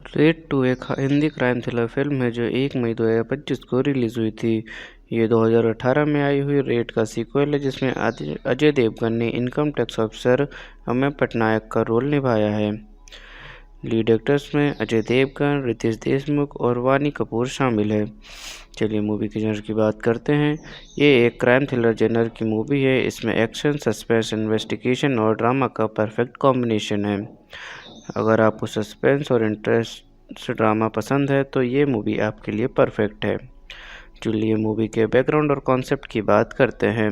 Red 2 एक Hindi crime thriller film है जो 1 मई 2025 को रिलीज़ हुई थी। ये 2018 में आई हुई रेड का सीक्वल है जिसमें अजय देवगन ने income tax officer Ameya Patnaik का रोल निभाया है। लीड एक्टर्स में अजय देवगन, रितेश देशमुख और वानी कपूर शामिल है। चलिए मूवी के जनर की बात करते हैं। ये एक क्राइम थ्रिलर जनर की मूवी है। इसमें एक्शन, सस्पेंस, इन्वेस्टिगेशन और ड्रामा का परफेक्ट कॉम्बिनेशन है। अगर आपको सस्पेंस और इंटरेस्ट ड्रामा पसंद है तो ये मूवी आपके लिए परफेक्ट है। चलिए मूवी के बैकग्राउंड और कॉन्सेप्ट की बात करते हैं।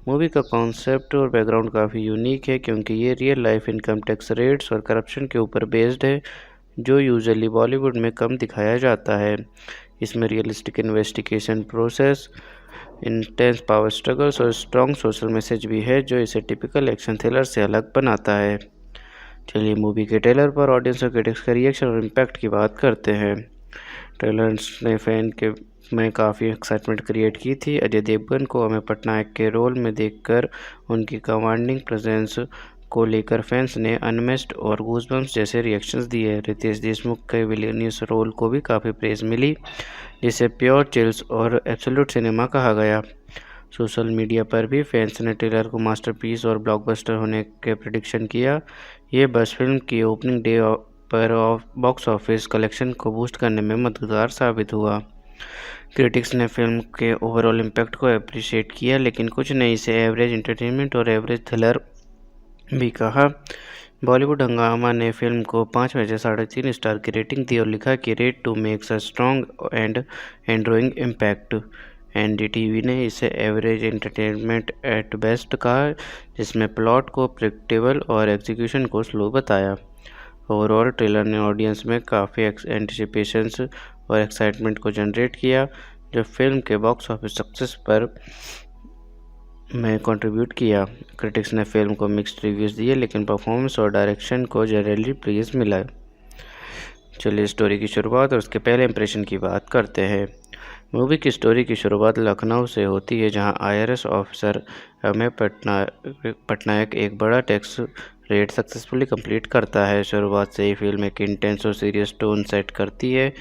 मूवी का कॉन्सेप्ट और बैकग्राउंड काफ़ी यूनिक है क्योंकि ये real life income tax raids और करप्शन के ऊपर बेस्ड है, जो यूजुअली बॉलीवुड में कम दिखाया जाता है। इसमें realistic investigation process, intense power struggles और स्ट्रॉन्ग सोशल मैसेज भी है, जो इसे टिपिकल एक्शन थ्रिलर से अलग बनाता है। चलिए मूवी के ट्रेलर पर ऑडियंस और क्रिटिक्स का रिएक्शन और इम्पैक्ट की बात करते हैं। ट्रेलर्स ने फैन के में काफ़ी एक्साइटमेंट क्रिएट की थी। अजय देवगन को अमेय पटनायक के रोल में देखकर उनकी कमांडिंग प्रेजेंस को लेकर फैंस ने अनमेस्ड और गूज़बम्प्स जैसे रिएक्शंस दिए। रितेश देशमुख के विलेनियस रोल को भी काफ़ी प्रेज़ मिली, जिसे प्योर चिल्स और एब्सोल्यूट सिनेमा कहा गया। सोशल मीडिया पर भी फैंस ने ट्रेलर को मास्टरपीस और ब्लॉकबस्टर होने के प्रेडिक्शन किया। ये बस फिल्म की ओपनिंग डे पर बॉक्स ऑफिस कलेक्शन को बूस्ट करने में मददगार साबित हुआ। क्रिटिक्स ने फिल्म के ओवरऑल इम्पैक्ट को अप्रिशिएट किया, लेकिन कुछ ने इसे एवरेज एंटरटेनमेंट और एवरेज थ्रिलर भी कहा। बॉलीवुड हंगामा ने फिल्म को 5 में से 3.5 स्टार की रेटिंग दी और लिखा कि Raid 2 makes a strong and enduring impact. NDTV ने इसे एवरेज एंटरटेनमेंट एट बेस्ट कहा, जिसमें प्लॉट को प्रेडिक्टेबल और एग्जीक्यूशन को स्लो बताया। ओवरऑल ट्रेलर ने ऑडियंस में काफ़ी एंटिसिपेशंस और एक्साइटमेंट को जनरेट किया, जो फिल्म के बॉक्स ऑफिस सक्सेस पर में कंट्रीब्यूट किया। क्रिटिक्स ने फिल्म को मिक्स्ड रिव्यूज़ दिए, लेकिन परफॉर्मेंस और डायरेक्शन को जनरली प्रेज मिला। चलिए स्टोरी की शुरुआत और उसके पहले इंप्रेशन की बात करते हैं। मूवी की स्टोरी की शुरुआत लखनऊ से होती है, जहां आईआरएस ऑफिसर अमेय पटनायक एक बड़ा टैक्स रेड सक्सेसफुली कंप्लीट करता है। शुरुआत से ही फिल्म एक इंटेंस और सीरियस टोन सेट करती है,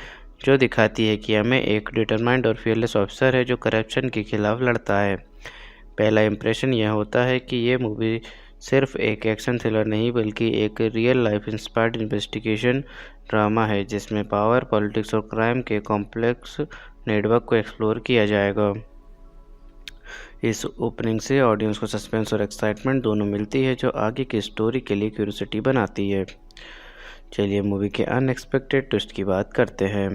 जो दिखाती है कि अमेय एक डिटरमाइंड और फियरलेस ऑफिसर है जो करप्शन के खिलाफ लड़ता है। पहला इंप्रेशन यह होता है कि ये मूवी सिर्फ एक एक्शन थ्रिलर नहीं बल्कि एक real life inspired investigation drama है, जिसमें पावर, पॉलिटिक्स और क्राइम के कॉम्प्लेक्स नेटवर्क को एक्सप्लोर किया जाएगा। इस ओपनिंग से ऑडियंस को सस्पेंस और एक्साइटमेंट दोनों मिलती है, जो आगे की स्टोरी के लिए क्यूरियोसिटी बनाती है। चलिए मूवी के अनएक्सपेक्टेड ट्विस्ट की बात करते हैं।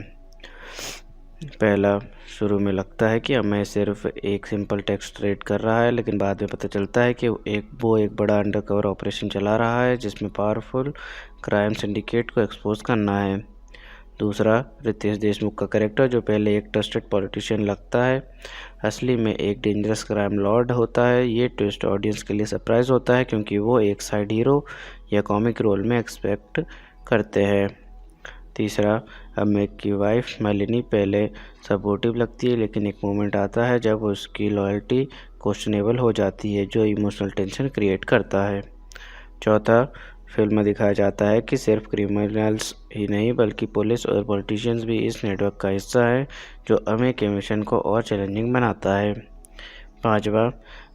पहला, शुरू में लगता है कि अमेय सिर्फ एक सिंपल टैक्स रेड कर रहा है, लेकिन बाद में पता चलता है कि वो एक बड़ा अंडरकवर ऑपरेशन चला रहा है, जिसमें पावरफुल क्राइम सिंडिकेट को एक्सपोज करना है। दूसरा, रितेश देशमुख का कैरेक्टर, जो पहले एक ट्रस्टेड पॉलिटिशियन लगता है, असली में एक डेंजरस क्राइम लॉर्ड होता है। ये ट्विस्ट ऑडियंस के लिए सरप्राइज होता है, क्योंकि वो एक साइड हीरो या कॉमिक रोल में एक्सपेक्ट करते हैं। तीसरा, अमेय की वाइफ मालिनी पहले सपोर्टिव लगती है, लेकिन एक मोमेंट आता है जब उसकी लॉयल्टी क्वेश्चनेबल हो जाती है, जो इमोशनल टेंशन क्रिएट करता है। चौथा, फिल्म में दिखाया जाता है कि सिर्फ क्रिमिनल्स ही नहीं बल्कि पुलिस और पॉलिटिशियंस भी इस नेटवर्क का हिस्सा है, जो अमेय के मिशन को और चैलेंजिंग बनाता है। पांचवा,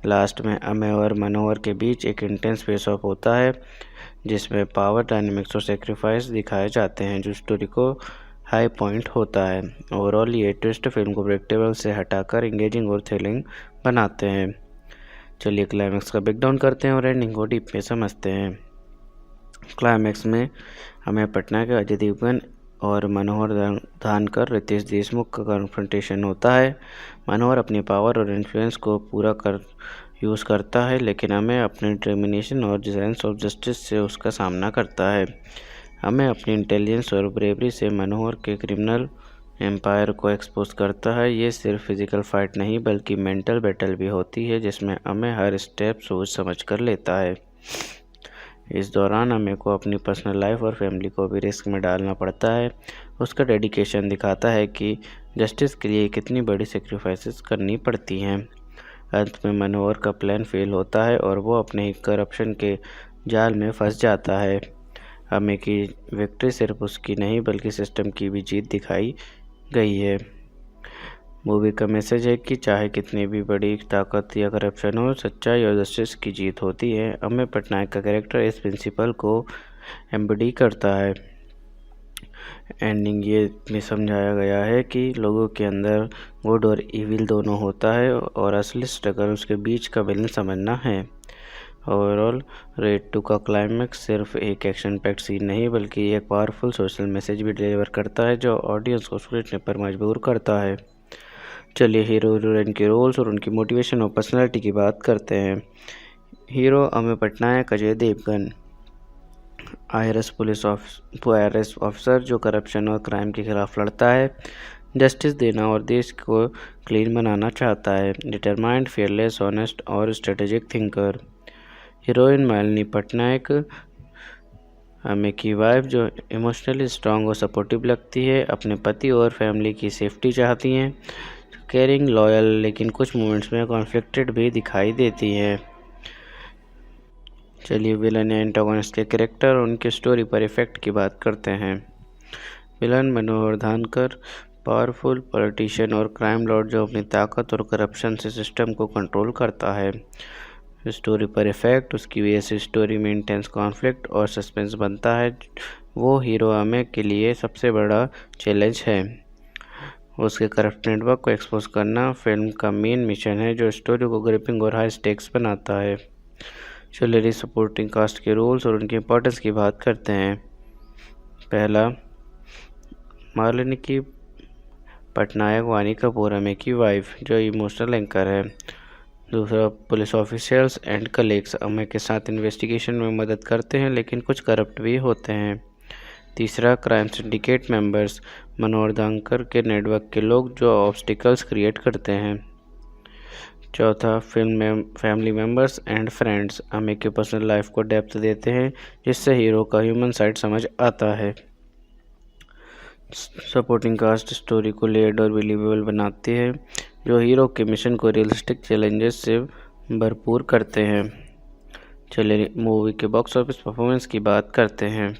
लास्ट में अमेय और मनोहर के बीच एक इंटेंस फेस ऑफ होता है, जिसमें पावर डायनेमिक्स और सेक्रीफाइस दिखाए जाते हैं, जो स्टोरी को हाई पॉइंट होता है। ओवरऑल ये ट्विस्ट फिल्म को प्रेडिक्टेबल से हटाकर इंगेजिंग और थ्रिलिंग बनाते हैं। चलिए क्लाइमैक्स का ब्रेकडाउन करते हैं और एंडिंग को डीप में समझते हैं। क्लाइमैक्स में अमेय पटनायक, अजय देवगन और मनोहर धानकर, रितेश देशमुख का कन्फ्रंटेशन होता है। मनोहर अपनी पावर और इन्फ्लुएंस को पूरा यूज़ करता है, लेकिन अमेय अपने डिटर्मिनेशन और सेंस ऑफ जस्टिस से उसका सामना करता है। अमेय अपनी इंटेलिजेंस और ब्रेवरी से मनोहर के क्रिमिनल एम्पायर को एक्सपोज करता है। ये सिर्फ फिजिकल फाइट नहीं बल्कि मेंटल बैटल भी होती है, जिसमें अमेय हर स्टेप सोच समझ कर लेता है। इस दौरान अमेय को अपनी पर्सनल लाइफ और फैमिली को भी रिस्क में डालना पड़ता है। उसका डेडिकेशन दिखाता है कि जस्टिस के लिए कितनी बड़ी सेक्रीफाइसेस करनी पड़ती हैं। अंत में मनोहर का प्लान फेल होता है और वो अपने ही करप्शन के जाल में फंस जाता है। अमे की विक्ट्री सिर्फ उसकी नहीं बल्कि सिस्टम की भी जीत दिखाई गई है। मूवी का मैसेज है कि चाहे कितनी भी बड़ी ताकत या करप्शन हो, सच्चाई और जस्टिस की जीत होती है। अमेय पटनायक का कैरेक्टर इस प्रिंसिपल को एम्बडी करता है। एंडिंग ये में समझाया गया है कि लोगों के अंदर गुड और इविल दोनों होता है और असली स्ट्रगल उसके बीच का बैलेंस समझना है। ओवरऑल रेड 2 का क्लाइमैक्स सिर्फ एक एक्शन पैक्ड सीन नहीं बल्कि एक पावरफुल सोशल मैसेज भी डिलीवर करता है जो ऑडियंस को सोचने पर मजबूर करता है। चलिए हीरो हीरोइन के रोल्स और उनकी मोटिवेशन और पर्सनालिटी की बात करते हैं। Hero Ameya Patnaik Ajay Devgan, IRS officer जो करप्शन और क्राइम के खिलाफ लड़ता है, जस्टिस देना और देश को क्लीन बनाना चाहता है। डिटरमाइंड, फियरलेस, ऑनेस्ट और strategic thinker. Heroine Malini Patnaik Ameya की वाइफ जो इमोशनली स्ट्रांग और सपोर्टिव लगती है, अपने पति और फैमिली की सेफ्टी चाहती हैं, केयरिंग, लॉयल लेकिन कुछ मोमेंट्स में कॉन्फ्लिक्टेड भी दिखाई देती हैं। चलिए विलन या एंटागोनिस्ट के कैरेक्टर और उनके स्टोरी पर इफेक्ट की बात करते हैं। विलन मनोहर धानकर, पावरफुल पॉलिटिशियन और क्राइम लॉर्ड जो अपनी ताकत और करप्शन से सिस्टम को कंट्रोल करता है। स्टोरी पर इफेक्ट, उसकी वजह से स्टोरी में इंटेंस कॉन्फ्लिक्ट और सस्पेंस बनता है, वो हीरो अमेय के लिए सबसे बड़ा चैलेंज है। उसके करप्ट नेटवर्क को एक्सपोज करना फिल्म का मेन मिशन है जो स्टोरी को ग्रिपिंग और हाई स्टेक्स बनाता है। चलिए सपोर्टिंग कास्ट के रोल्स और उनकी इंपॉर्टेंस की बात करते हैं। पहला, मालिनी की पटनायक वानी कपूर अमेय की वाइफ जो इमोशनल एंकर है। दूसरा, police officers and colleagues Ameya के साथ इन्वेस्टिगेशन में मदद करते हैं लेकिन कुछ करप्ट भी होते हैं। तीसरा, क्राइम सिंडिकेट मेंबर्स मनोहर धानकर के नेटवर्क के लोग जो ऑब्स्टिकल्स क्रिएट करते हैं। चौथा, फिल्म में family members and friends Ameya के पर्सनल लाइफ को डेप्थ देते हैं जिससे हीरो का ह्यूमन साइड समझ आता है। सपोर्टिंग कास्ट स्टोरी को लेयर्ड और बिलीवेबल बनाती है जो हीरो के मिशन को रियलिस्टिक चैलेंजेस से भरपूर करते हैं। चलिए मूवी के बॉक्स ऑफिस परफॉर्मेंस की बात करते हैं।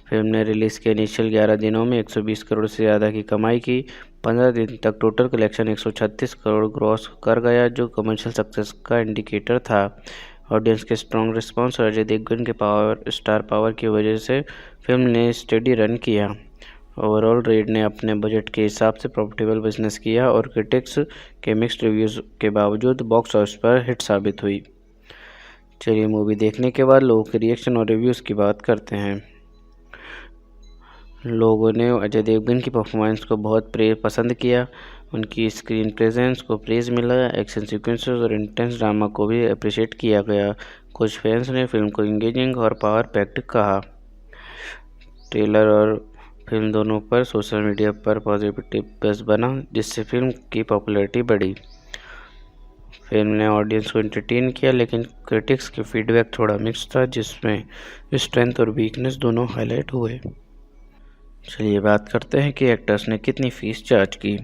फिल्म ने रिलीज़ के इनिशियल 11 दिनों में 120 करोड़ से ज़्यादा की कमाई की। 15 दिन तक टोटल कलेक्शन 136 करोड़ ग्रॉस कर गया जो कमर्शियल सक्सेस का इंडिकेटर था। ऑडियंस के स्ट्रॉन्ग रिस्पांस और अजय देवगन के स्टार पावर की वजह से फिल्म ने स्टेडी रन किया। ओवरऑल रेड ने अपने बजट के हिसाब से प्रॉफिटेबल बिजनेस किया और क्रिटिक्स के मिक्स्ड रिव्यूज़ के बावजूद बॉक्स ऑफिस पर हिट साबित हुई। चलिए मूवी देखने के बाद लोगों के रिएक्शन और रिव्यूज़ की बात करते हैं। लोगों ने अजय देवगन की परफॉर्मेंस को बहुत पसंद किया, उनकी स्क्रीन प्रेजेंस को प्रेज मिला, एक्शन सीक्वेंसेस और इंटेंस ड्रामा को भी अप्रिशिएट किया गया। कुछ फैंस ने फिल्म को इंगेजिंग और पावर पैक्ड कहा। ट्रेलर और फिल्म दोनों पर सोशल मीडिया पर पॉजिटिव बज़ बना जिससे फिल्म की पॉपुलैरिटी बढ़ी। फिल्म ने ऑडियंस को एंटरटेन किया लेकिन क्रिटिक्स के फीडबैक थोड़ा मिक्स था जिसमें स्ट्रेंथ और वीकनेस दोनों हाईलाइट हुए। चलिए बात करते हैं कि एक्टर्स ने कितनी फीस चार्ज की।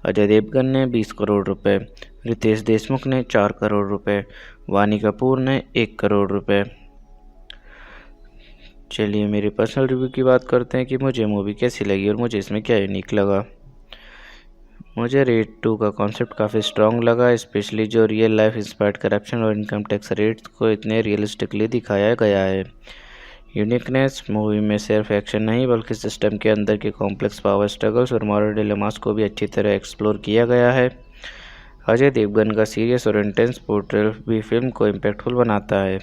अजय देवगन ने 20 करोड़ रुपए, रितेश देशमुख ने 4 करोड़ रुपए, वानी कपूर ने 1 करोड़ रुपए। चलिए मेरी पर्सनल रिव्यू की बात करते हैं कि मुझे मूवी कैसी लगी और मुझे इसमें क्या यूनिक लगा। मुझे रेड 2 का कॉन्सेप्ट काफ़ी स्ट्रॉन्ग लगा, स्पेशली जो रियल लाइफ इंस्पायर्ड करप्शन और इनकम टैक्स रेट्स को इतने रियलिस्टिकली दिखाया गया है। यूनिकनेस, मूवी में सिर्फ एक्शन नहीं बल्कि सिस्टम के अंदर के कॉम्प्लेक्स पावर स्ट्रगल्स और मॉरल डिलेमास को भी अच्छी तरह एक्सप्लोर किया गया है। अजय देवगन का सीरियस और इंटेंस पोर्ट्रेल भी फिल्म को इम्पैक्टफुल बनाता है।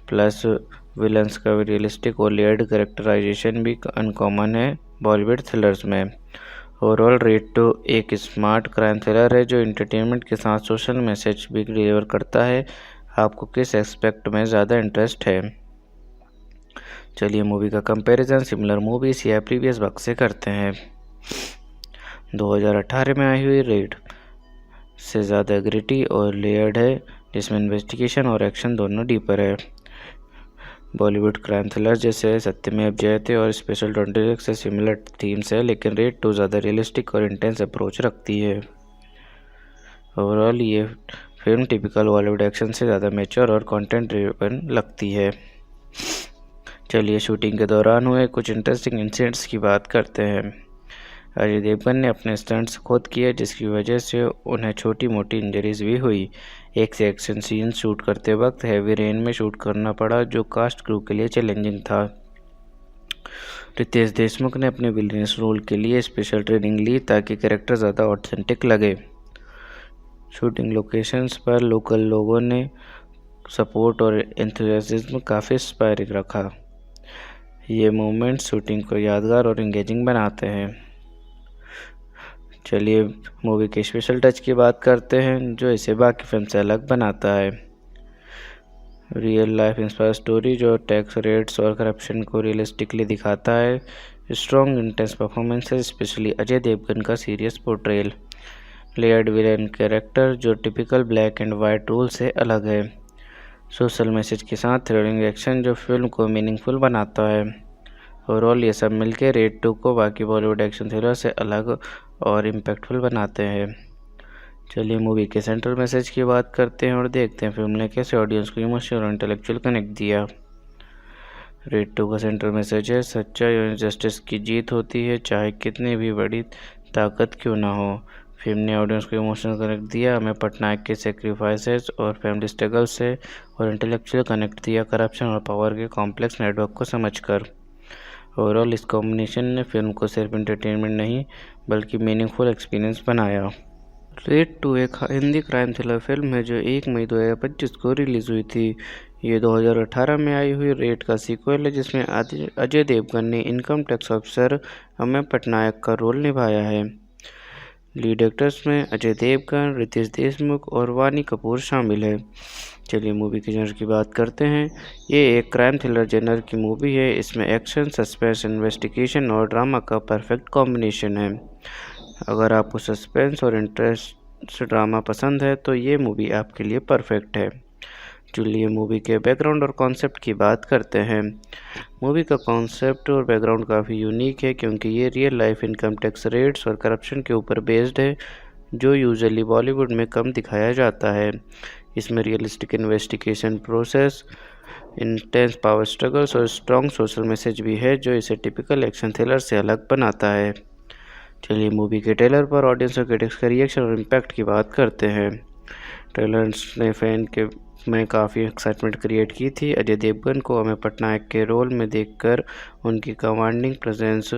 प्लस विलन्स का रियलिस्टिक और लेयर्ड कैरेक्टराइजेशन भी अनकॉमन है बॉलीवुड थ्रिलर्स में। ओवरऑल रेड 2 एक स्मार्ट क्राइम थ्रिलर है जो एंटरटेनमेंट के साथ सोशल मैसेज भी डिलीवर करता है। आपको किस एस्पेक्ट में ज़्यादा इंटरेस्ट है? चलिए मूवी का कंपैरिजन सिमिलर मूवीज या प्रीवियस वर्क से करते हैं। 2018 में आई हुई रेड से ज़्यादा ग्रिटी और लेयर्ड है जिसमें इन्वेस्टिगेशन और एक्शन दोनों डीपर है। बॉलीवुड क्राइम थ्रिलर जैसे सत्यमेव जयते और स्पेशल 26 से सिमिलर थीम्स है लेकिन रेड 2 ज़्यादा रियलिस्टिक और इंटेंस अप्रोच रखती है। ओवरऑल ये फिल्म टिपिकल बॉलीवुड एक्शन से ज़्यादा मैच्योर और कंटेंट ड्रिवन लगती है। चलिए शूटिंग के दौरान हुए कुछ इंटरेस्टिंग इंसिडेंट्स की बात करते हैं। अजय देवगन ने अपने स्टंट्स खुद किए, जिसकी वजह से उन्हें छोटी मोटी इंजरीज भी हुई। एक से एक्शन सीन शूट करते वक्त हैवी रेन में शूट करना पड़ा, जो कास्ट क्रू के लिए चैलेंजिंग था। रितेश देशमुख ने अपने विलेनियस रोल के लिए स्पेशल ट्रेनिंग ली ताकि कैरेक्टर ज़्यादा ऑथेंटिक लगे। शूटिंग लोकेशंस पर लोकल लोगों ने सपोर्ट और एंथुसियाज्म काफ़ी इंस्पायरिंग रखा। ये मोमेंट्स शूटिंग को यादगार और एंगेजिंग बनाते हैं। चलिए मूवी के स्पेशल टच की बात करते हैं, जो इसे बाकी फिल्म से अलग बनाता है। रियल लाइफ इंस्पायर स्टोरी जो टैक्स रेट्स और करप्शन को रियलिस्टिकली दिखाता है। Strong intense performances, especially Ajay Devgn का serious portrayal. Layered villain character जो typical black and white role से अलग है। सोशल मैसेज के साथ थ्रिलिंग एक्शन जो फिल्म को मीनिंगफुल बनाता है। ओवरऑल ये सब मिलकर रेड 2 को बाकी बॉलीवुड एक्शन थ्रिलर से अलग और इम्पैक्टफुल बनाते हैं। चलिए मूवी के सेंट्रल मैसेज की बात करते हैं और देखते हैं फिल्म ने कैसे ऑडियंस को इमोशनल और इंटेलेक्चुअल कनेक्ट दिया। रेड 2 का सेंट्रल मैसेज है, सच्चाई और जस्टिस की जीत होती है, चाहे कितनी भी बड़ी ताकत क्यों ना हो। फिल्म ने ऑडियंस को इमोशनल कनेक्ट दिया, हमें पटनायक के सेक्रीफाइसेस और फैमिली स्ट्रगल से, और इंटेलेक्चुअल कनेक्ट दिया करप्शन और पावर के कॉम्प्लेक्स नेटवर्क को समझकर। ओवरऑल इस कॉम्बिनेशन ने फिल्म को सिर्फ एंटरटेनमेंट नहीं बल्कि मीनिंगफुल एक्सपीरियंस बनाया। रेड 2 एक हिंदी क्राइम थ्रिलर फिल्म है जो 1 मई 2025 को रिलीज़ हुई थी। ये 2018 में आई हुई रेड का सीक्वल है, जिसमें अजय देवगन ने income tax officer Ameya Patnaik का रोल निभाया है। लीड एक्टर्स में अजय देवगन, रितेश देशमुख और वानी कपूर शामिल है। चलिए मूवी के जनर की बात करते हैं। ये एक क्राइम थ्रिलर जनर की मूवी है। इसमें एक्शन, सस्पेंस, इन्वेस्टिगेशन और ड्रामा का परफेक्ट कॉम्बिनेशन है। अगर आपको सस्पेंस और इंटरेस्ट ड्रामा पसंद है तो ये मूवी आपके लिए परफेक्ट है। चलिए मूवी के बैकग्राउंड और कॉन्सेप्ट की बात करते हैं। मूवी का कॉन्सेप्ट और बैकग्राउंड काफ़ी यूनिक है, क्योंकि ये real life income tax raids और करप्शन के ऊपर बेस्ड है, जो यूजुअली बॉलीवुड में कम दिखाया जाता है। इसमें realistic investigation process, intense power struggles और स्ट्रॉन्ग सोशल मैसेज भी है, जो इसे टिपिकल एक्शन थ्रिलर से अलग बनाता है। चलिए मूवी के ट्रेलर पर ऑडियंस और क्रिटिक्स के रिएक्शन और इम्पैक्ट की बात करते हैं। ट्रेलर्स ने फैन के में काफ़ी एक्साइटमेंट क्रिएट की थी। अजय देवगन को अमेय पटनायक के रोल में देखकर उनकी कमांडिंग प्रेजेंस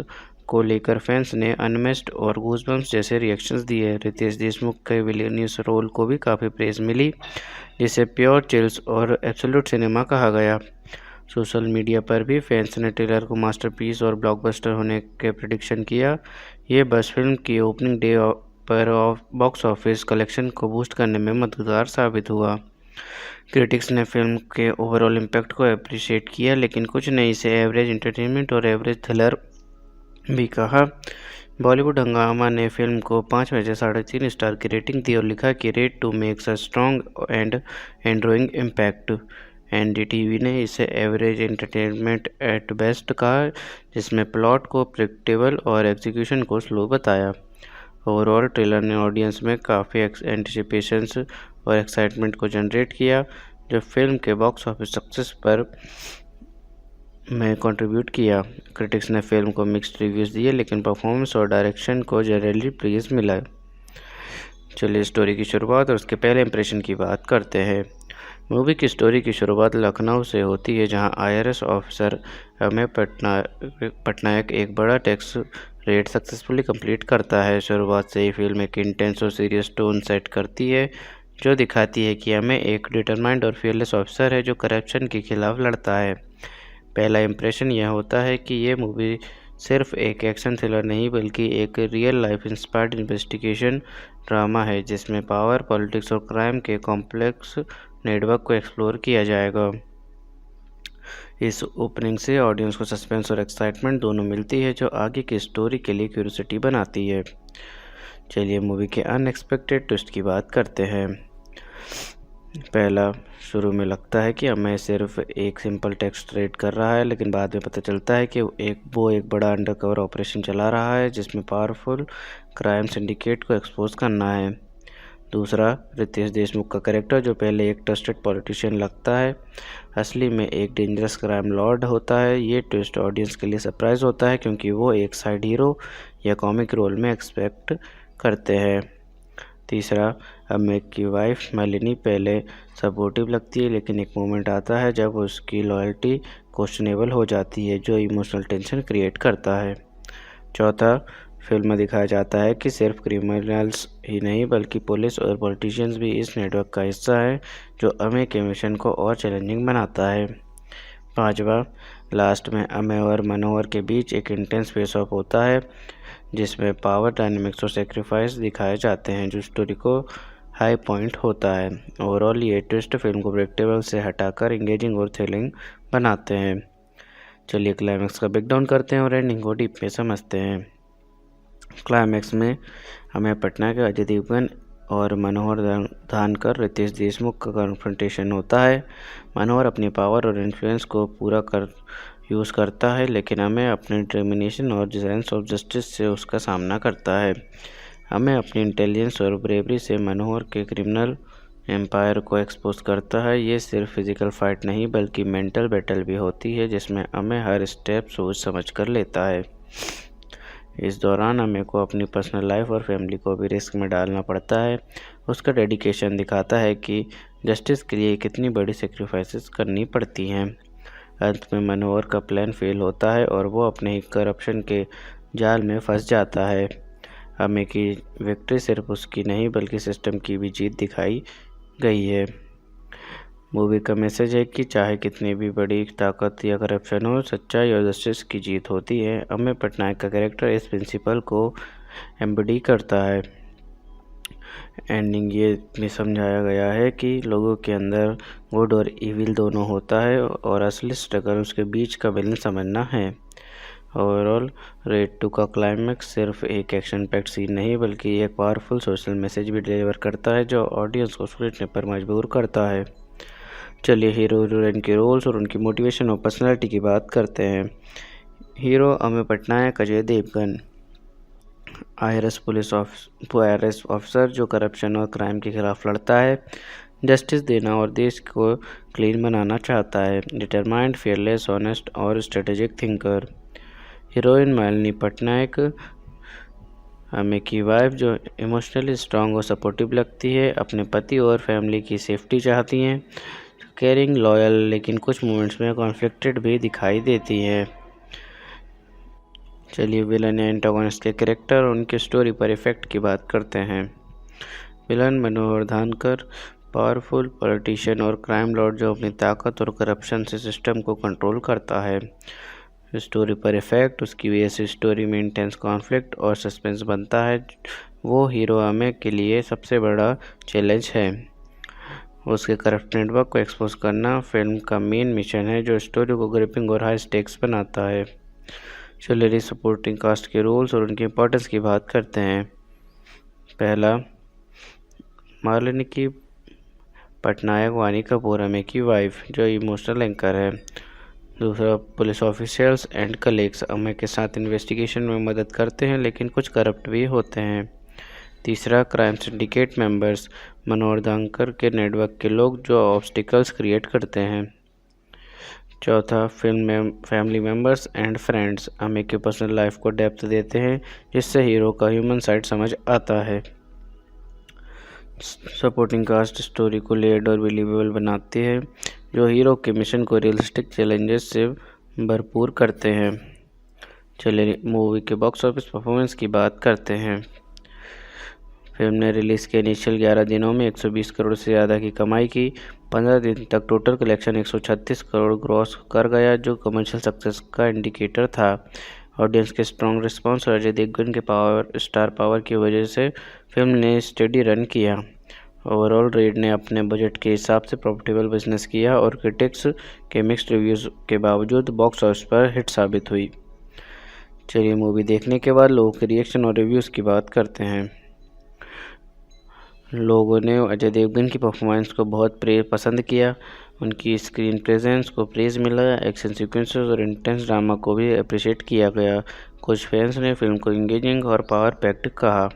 को लेकर फैंस ने अनमेस्ड और गूज़बम्प्स जैसे रिएक्शंस दिए। रितेश देशमुख के विलेनियस रोल को भी काफ़ी प्रेज मिली, जिसे प्योर चिल्स और एब्सोल्यूट सिनेमा कहा गया। सोशल मीडिया पर भी फैंस ने ट्रेलर को मास्टरपीस और ब्लॉकबस्टर होने के प्रेडिक्शन किया। ये बस फिल्म की ओपनिंग डे पर बॉक्स ऑफिस कलेक्शन को बूस्ट करने में मददगार साबित हुआ। क्रिटिक्स ने फिल्म के ओवरऑल इम्पैक्ट को अप्रिशिएट किया, लेकिन कुछ ने इसे एवरेज एंटरटेनमेंट और एवरेज थ्रिलर भी कहा। बॉलीवुड हंगामा ने फिल्म को 5 में से 3.5 स्टार की रेटिंग दी और लिखा कि Raid 2 makes a strong and enduring impact. NDTV ने इसे एवरेज एंटरटेनमेंट एट बेस्ट कहा, जिसमें प्लॉट को प्रेडिक्टेबल और एग्जीक्यूशन को स्लो बताया। ओवरऑल ट्रेलर ने ऑडियंस में काफ़ी एंटिसिपेशंस और एक्साइटमेंट को जनरेट किया, जो फिल्म के बॉक्स ऑफिस सक्सेस पर में कंट्रीब्यूट किया। क्रिटिक्स ने फिल्म को मिक्स्ड रिव्यूज़ दिए, लेकिन परफॉर्मेंस और डायरेक्शन को जनरली प्रेज मिला। चलिए स्टोरी की शुरुआत और उसके पहले इंप्रेशन की बात करते हैं। मूवी की स्टोरी की शुरुआत लखनऊ से होती है, जहां आईआरएस ऑफिसर अमेय पटनायक एक बड़ा टैक्स रेड सक्सेसफुली कंप्लीट करता है। शुरुआत से ही फिल्म एक इंटेंस और सीरियस टोन सेट करती है, जो दिखाती है कि अमेय एक डिटरमाइंड और फियरलेस ऑफिसर है जो करप्शन के खिलाफ लड़ता है। पहला इंप्रेशन यह होता है कि ये मूवी सिर्फ एक एक्शन थ्रिलर नहीं बल्कि एक real life inspired investigation drama है, जिसमें पावर, पॉलिटिक्स और क्राइम के कॉम्प्लेक्स नेटवर्क को एक्सप्लोर किया जाएगा। इस ओपनिंग से ऑडियंस को सस्पेंस और एक्साइटमेंट दोनों मिलती है, जो आगे की स्टोरी के लिए क्यूरियोसिटी बनाती है। चलिए मूवी के अनएक्सपेक्टेड ट्विस्ट की बात करते हैं। पहला, शुरू में लगता है कि अमेय सिर्फ एक सिंपल टैक्स रेड कर रहा है, लेकिन बाद में पता चलता है कि वो एक बड़ा अंडरकवर ऑपरेशन चला रहा है, जिसमें पावरफुल क्राइम सिंडिकेट को एक्सपोज करना है। दूसरा, रितेश देशमुख का कैरेक्टर जो पहले एक ट्रस्टेड पॉलिटिशियन लगता है, असली में एक डेंजरस क्राइम लॉर्ड होता है। ये ट्विस्ट ऑडियंस के लिए सरप्राइज होता है क्योंकि वो एक साइड हीरो या कॉमिक रोल में एक्सपेक्ट करते हैं। तीसरा, अमित की वाइफ मालिनी पहले सपोर्टिव लगती है, लेकिन एक मोमेंट आता है जब उसकी लॉयल्टी क्वेश्चनेबल हो जाती है, जो इमोशनल टेंशन क्रिएट करता है। चौथा, फिल्म में दिखाया जाता है कि सिर्फ क्रिमिनल्स ही नहीं बल्कि पुलिस और पॉलिटिशियंस भी इस नेटवर्क का हिस्सा है, जो अमेय के मिशन को और चैलेंजिंग बनाता है। पांचवा, लास्ट में अमेय और मनोहर के बीच एक इंटेंस फेस ऑफ होता है, जिसमें पावर डायनेमिक्स और सेक्रीफाइस दिखाए जाते हैं, जो स्टोरी को हाई पॉइंट होता है। ओवरऑल ये ट्विस्ट फिल्म को प्रेडिक्टेबल से हटाकर इंगेजिंग और थ्रिलिंग बनाते हैं। चलिए क्लाइमैक्स का ब्रेकडाउन करते हैं और एंडिंग को डीप में समझते हैं। क्लाइमैक्स में अमेय पटनायक, अजय देवगन और मनोहर धानकर रितेश देशमुख का कन्फ्रंटेशन होता है। मनोहर अपनी पावर और इन्फ्लुएंस को पूरा यूज़ करता है, लेकिन अमेय अपने डिटर्मिनेशन और सेंस ऑफ जस्टिस से उसका सामना करता है। अमेय अपनी इंटेलिजेंस और ब्रेवरी से मनोहर के क्रिमिनल एम्पायर को एक्सपोज करता है। ये सिर्फ फिजिकल फाइट नहीं बल्कि मेंटल बैटल भी होती है, जिसमें अमेय हर स्टेप सोच समझ कर लेता है। इस दौरान अमेय को अपनी पर्सनल लाइफ और फैमिली को भी रिस्क में डालना पड़ता है। उसका डेडिकेशन दिखाता है कि जस्टिस के लिए कितनी बड़ी सेक्रीफाइसेस करनी पड़ती हैं। अंत में मनोहर का प्लान फेल होता है और वो अपने ही करप्शन के जाल में फंस जाता है। अमेय की विक्ट्री सिर्फ उसकी नहीं बल्कि सिस्टम की भी जीत दिखाई गई है। मूवी का मैसेज है कि चाहे कितनी भी बड़ी ताकत या करप्शन हो, सच्चाई और जस्टिस की जीत होती है। अमेय पटनायक का कैरेक्टर इस प्रिंसिपल को एम्बडी करता है। एंडिंग ये में समझाया गया है कि लोगों के अंदर गुड और इविल दोनों होता है और असली स्ट्रगल उसके बीच का बैलेंस समझना है। ओवरऑल रेड 2 का क्लाइमैक्स सिर्फ एक एक्शन पैक्ड सीन नहीं बल्कि एक पावरफुल सोशल मैसेज भी डिलीवर करता है, जो ऑडियंस को सोचने पर मजबूर करता है। चलिए हीरो हीरोइन के रोल्स और उनकी मोटिवेशन और पर्सनालिटी की बात करते हैं। Hero Ameya Patnaik Ajay Devgan, IRS officer जो करप्शन और क्राइम के खिलाफ लड़ता है, जस्टिस देना और देश को क्लीन बनाना चाहता है। डिटरमाइंड, फियरलेस, ऑनेस्ट और strategic thinker. Heroine Malini Patnaik, Ameya की वाइफ जो इमोशनली स्ट्रांग और सपोर्टिव लगती है, अपने पति और फैमिली की सेफ्टी चाहती हैं, केयरिंग, लॉयल लेकिन कुछ मोमेंट्स में कॉन्फ्लिक्टेड भी दिखाई देती हैं। चलिए विलन या एंटागोनिस्ट के कैरेक्टर और उनके स्टोरी पर इफेक्ट की बात करते हैं। विलन मनोहर धानकर, पावरफुल पॉलिटिशियन और क्राइम लॉर्ड जो अपनी ताकत और करप्शन से सिस्टम को कंट्रोल करता है। स्टोरी पर इफेक्ट, उसकी वजह से स्टोरी में इंटेंस कॉन्फ्लिक्ट और सस्पेंस बनता है। वो हीरो अमेय के लिए सबसे बड़ा चैलेंज है। उसके करप्ट नेटवर्क को एक्सपोज करना फिल्म का मेन मिशन है, जो स्टोरी को ग्रिपिंग और हाई स्टेक्स बनाता है। चलिए सपोर्टिंग कास्ट के रोल्स और उनकी इंपॉर्टेंस की बात करते हैं। पहला, मालिनी की पटनायक वानी कपूर, अमेय की वाइफ जो इमोशनल एंकर है। दूसरा, police officials and colleagues Ameya के साथ इन्वेस्टिगेशन में मदद करते हैं लेकिन कुछ करप्ट भी होते हैं। तीसरा, क्राइम सिंडिकेट मेंबर्स, मनोहर धानकर के नेटवर्क के लोग जो ऑब्स्टिकल्स क्रिएट करते हैं। चौथा, फिल्म में family members and friends Ameya के पर्सनल लाइफ को डेप्थ देते हैं, जिससे हीरो का ह्यूमन साइड समझ आता है। सपोर्टिंग कास्ट स्टोरी को लेयर्ड और बिलीवेबल बनाती है, जो हीरो के मिशन को रियलिस्टिक चैलेंजेस से भरपूर करते हैं। चलिए मूवी के बॉक्स ऑफिस परफॉर्मेंस की बात करते हैं। फिल्म ने रिलीज़ के इनिशियल 11 दिनों में 120 करोड़ से ज़्यादा की कमाई की। 15 दिन तक टोटल कलेक्शन 136 करोड़ ग्रॉस कर गया, जो कमर्शियल सक्सेस का इंडिकेटर था। ऑडियंस के स्ट्रॉन्ग रिस्पांस और अजय देवगन के स्टार पावर की वजह से फिल्म ने स्टेडी रन किया। ओवरऑल रेड ने अपने बजट के हिसाब से प्रॉफिटेबल बिजनेस किया और क्रिटिक्स के मिक्स्ड रिव्यूज़ के बावजूद बॉक्स ऑफिस पर हिट साबित हुई। चलिए मूवी देखने के बाद लोगों के रिएक्शन और रिव्यूज़ की बात करते हैं। लोगों ने अजय देवगन की परफॉर्मेंस को बहुत पसंद किया। उनकी स्क्रीन प्रेजेंस को प्रेज मिला। एक्शन सीक्वेंसेस और इंटेंस ड्रामा को भी अप्रिशिएट किया गया। कुछ फैंस ने फिल्म को इंगेजिंग और पावर पैक्ड कहा।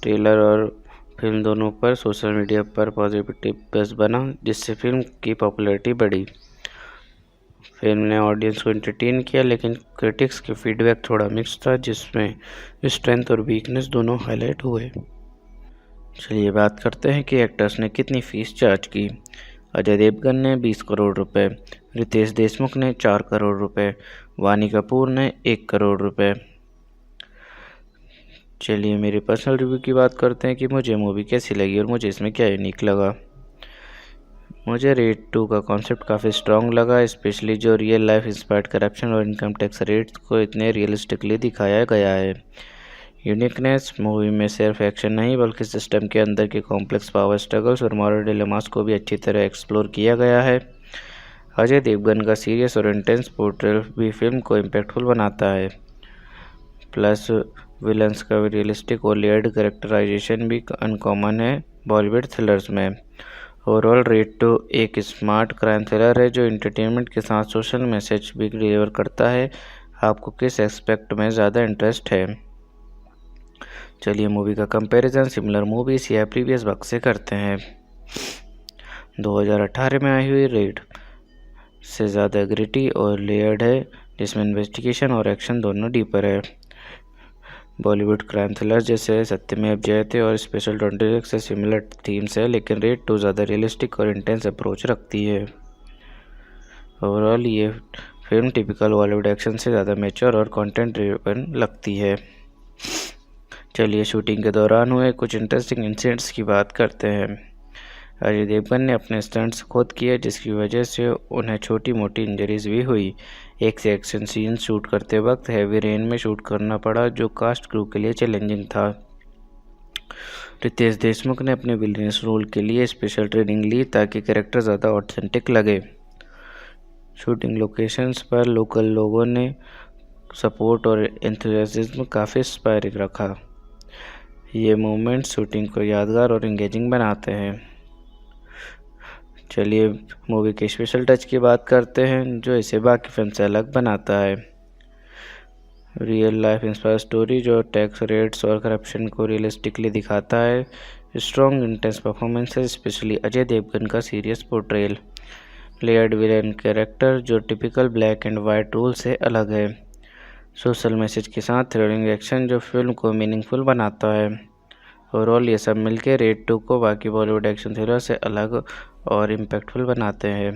ट्रेलर और फिल्म दोनों पर सोशल मीडिया पर पॉजिटिव बज़ बना, जिससे फिल्म की पॉपुलैरिटी बढ़ी। फिल्म ने ऑडियंस को एंटरटेन किया, लेकिन क्रिटिक्स के फीडबैक थोड़ा मिक्स था, जिसमें स्ट्रेंथ और वीकनेस दोनों हाईलाइट हुए। चलिए बात करते हैं कि एक्टर्स ने कितनी फीस चार्ज की। अजय देवगन ने 20 करोड़ रुपए, रितेश देशमुख ने 4 करोड़ रुपए, वानी कपूर ने 1 करोड़ रुपए। चलिए मेरे पर्सनल रिव्यू की बात करते हैं कि मुझे मूवी कैसी लगी और मुझे इसमें क्या यूनिक लगा। मुझे रेड 2 का कॉन्सेप्ट काफ़ी स्ट्रॉन्ग लगा, स्पेशली जो रियल लाइफ इंस्पायर्ड करप्शन और इनकम टैक्स रेट्स को इतने रियलिस्टिकली दिखाया गया है। यूनिकनेस मूवी में सिर्फ एक्शन नहीं, बल्कि सिस्टम के अंदर के कॉम्प्लेक्स पावर स्ट्रगल्स और मॉरल डिलेमास को भी अच्छी तरह एक्सप्लोर किया गया है। अजय देवगन का सीरियस और इंटेंस पोर्ट्रेल भी फिल्म को इम्पैक्टफुल बनाता है। प्लस विलन्स का रियलिस्टिक और लेयर्ड कैरेक्टराइजेशन भी अनकॉमन है बॉलीवुड थ्रिलर्स में। ओवरऑल रेड 2 एक स्मार्ट क्राइम थ्रिलर है जो एंटरटेनमेंट के साथ सोशल मैसेज भी डिलीवर करता है। आपको किस एस्पेक्ट में ज़्यादा इंटरेस्ट है? चलिए मूवी का कंपैरिजन सिमिलर मूवीज या प्रीवियस वर्क से करते हैं। 2018 में आई हुई रेड से ज़्यादा ग्रिटी और लेयर्ड है, जिसमें इन्वेस्टिगेशन और एक्शन दोनों डीपर है। बॉलीवुड क्राइम थ्रिलर जैसे सत्यमेव जयते और स्पेशल 26 से सिमिलर थीम्स है, लेकिन रेड 2 ज़्यादा रियलिस्टिक और इंटेंस अप्रोच रखती है। ओवरऑल ये फिल्म टिपिकल बॉलीवुड एक्शन से ज़्यादा मैच्योर और कंटेंट ड्रिवन लगती है। चलिए शूटिंग के दौरान हुए कुछ इंटरेस्टिंग इंसिडेंट्स की बात करते हैं। अजय देवगन ने अपने स्टंट्स खुद किए, जिसकी वजह से उन्हें छोटी मोटी इंजरीज भी हुई। एक से एक्शन सीन शूट करते वक्त हैवी रेन में शूट करना पड़ा, जो कास्ट क्रू के लिए चैलेंजिंग था। रितेश देशमुख ने अपने विलेनियस रोल के लिए स्पेशल ट्रेनिंग ली ताकि कैरेक्टर ज़्यादा ऑथेंटिक लगे। शूटिंग लोकेशंस पर लोकल लोगों ने सपोर्ट और एंथुसियाज्म काफ़ी इंस्पायरिंग रखा। ये मोमेंट्स शूटिंग को यादगार और एंगेजिंग बनाते हैं। चलिए मूवी के स्पेशल टच की बात करते हैं, जो इसे बाकी फिल्म से अलग बनाता है। रियल लाइफ इंस्पायर स्टोरी जो टैक्स रेट्स और करप्शन को रियलिस्टिकली दिखाता है। Strong intense performances, especially Ajay Devgn का serious portrayal. Layered villain character जो typical black and white role से अलग है। सोशल मैसेज के साथ थ्रिलिंग एक्शन जो फिल्म को मीनिंगफुल बनाता है। ओवरऑल ये सब मिलकर रेड 2 को बाकी बॉलीवुड एक्शन थ्रिलर से अलग और इम्पैक्टफुल बनाते हैं।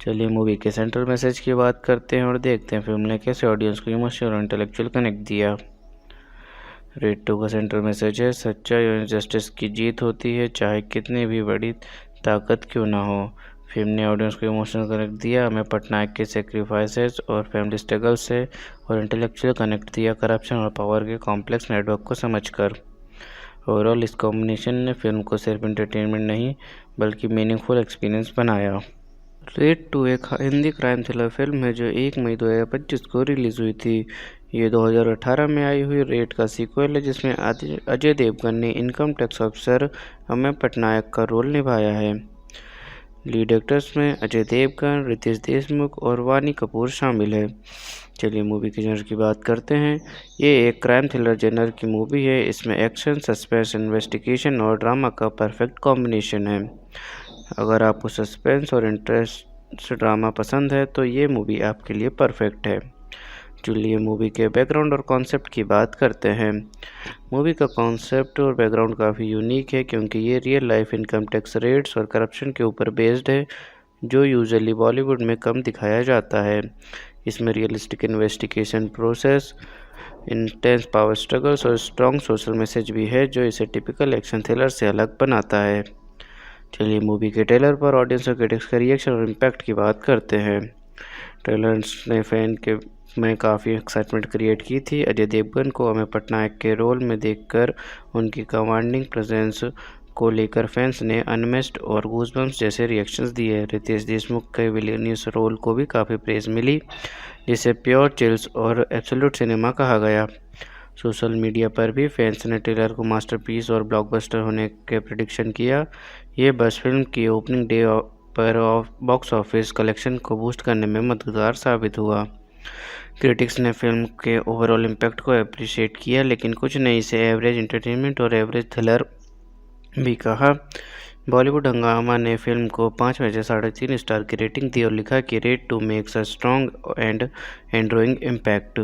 चलिए मूवी के सेंट्रल मैसेज की बात करते हैं और देखते हैं फिल्म ने कैसे ऑडियंस को इमोशनल और इंटेलेक्चुअल कनेक्ट दिया। रेड 2 का सेंट्रल मैसेज है, सच्चाई और जस्टिस की जीत होती है, चाहे कितनी भी बड़ी ताकत क्यों ना हो। फिल्म ने ऑडियंस को इमोशनल कनेक्ट दिया, हमें पटनायक के सेक्रीफाइसेस और फैमिली स्ट्रगल से, और इंटेलेक्चुअल कनेक्ट दिया करप्शन और पावर के कॉम्प्लेक्स नेटवर्क को समझकर। ओवरऑल इस कॉम्बिनेशन ने फिल्म को सिर्फ एंटरटेनमेंट नहीं, बल्कि मीनिंगफुल एक्सपीरियंस बनाया। रेड 2 एक हिंदी क्राइम थ्रिलर फिल्म है जो 1 मई 2025 को रिलीज़ हुई थी। ये 2018 में आई हुई रेड का सीक्वल है, जिसमें अजय देवगन ने income tax officer Ameya Patnaik का रोल निभाया है। लीड एक्टर्स में अजय देवगन, रितेश देशमुख और वानी कपूर शामिल है। चलिए मूवी के जनर की बात करते हैं। ये एक क्राइम थ्रिलर जनर की मूवी है। इसमें एक्शन, सस्पेंस, इन्वेस्टिगेशन और ड्रामा का परफेक्ट कॉम्बिनेशन है। अगर आपको सस्पेंस और इंटरेस्ट ड्रामा पसंद है तो ये मूवी आपके लिए परफेक्ट है। चलिए मूवी के बैकग्राउंड और कॉन्सेप्ट की बात करते हैं। मूवी का कॉन्सेप्ट और बैकग्राउंड काफ़ी यूनिक है, क्योंकि ये real life income tax raids और करप्शन के ऊपर बेस्ड है, जो यूजुअली बॉलीवुड में कम दिखाया जाता है। इसमें realistic investigation process, intense power struggles और स्ट्रॉन्ग सोशल मैसेज भी है, जो इसे टिपिकल एक्शन थ्रिलर से अलग बनाता है। चलिए मूवी के ट्रेलर पर ऑडियंस और क्रिटिक्स के रिएक्शन और इम्पैक्ट की बात करते हैं। ट्रेलर्स ने फैन के में काफ़ी एक्साइटमेंट क्रिएट की थी। अजय देवगन को अमेय पटनायक के रोल में देखकर उनकी कमांडिंग प्रेजेंस को लेकर फैंस ने अनमेस्ड और गूज़बम्प्स जैसे रिएक्शंस दिए। रितेश देशमुख के विलेनियस रोल को भी काफ़ी प्रेज मिली, जिसे प्योर चिल्स और एब्सोल्यूट सिनेमा कहा गया। सोशल मीडिया पर भी फैंस ने ट्रेलर को मास्टरपीस और ब्लॉकबस्टर होने के प्रेडिक्शन किया। ये बस फिल्म की ओपनिंग डे पर बॉक्स ऑफिस कलेक्शन को बूस्ट करने में मददगार साबित हुआ। क्रिटिक्स ने फिल्म के ओवरऑल इम्पैक्ट को अप्रिशिएट किया, लेकिन कुछ ने इसे एवरेज एंटरटेनमेंट और एवरेज थ्रिलर भी कहा। बॉलीवुड हंगामा ने फिल्म को 5 में से 3.5 स्टार की रेटिंग दी और लिखा कि Raid two makes a strong and enduring impact.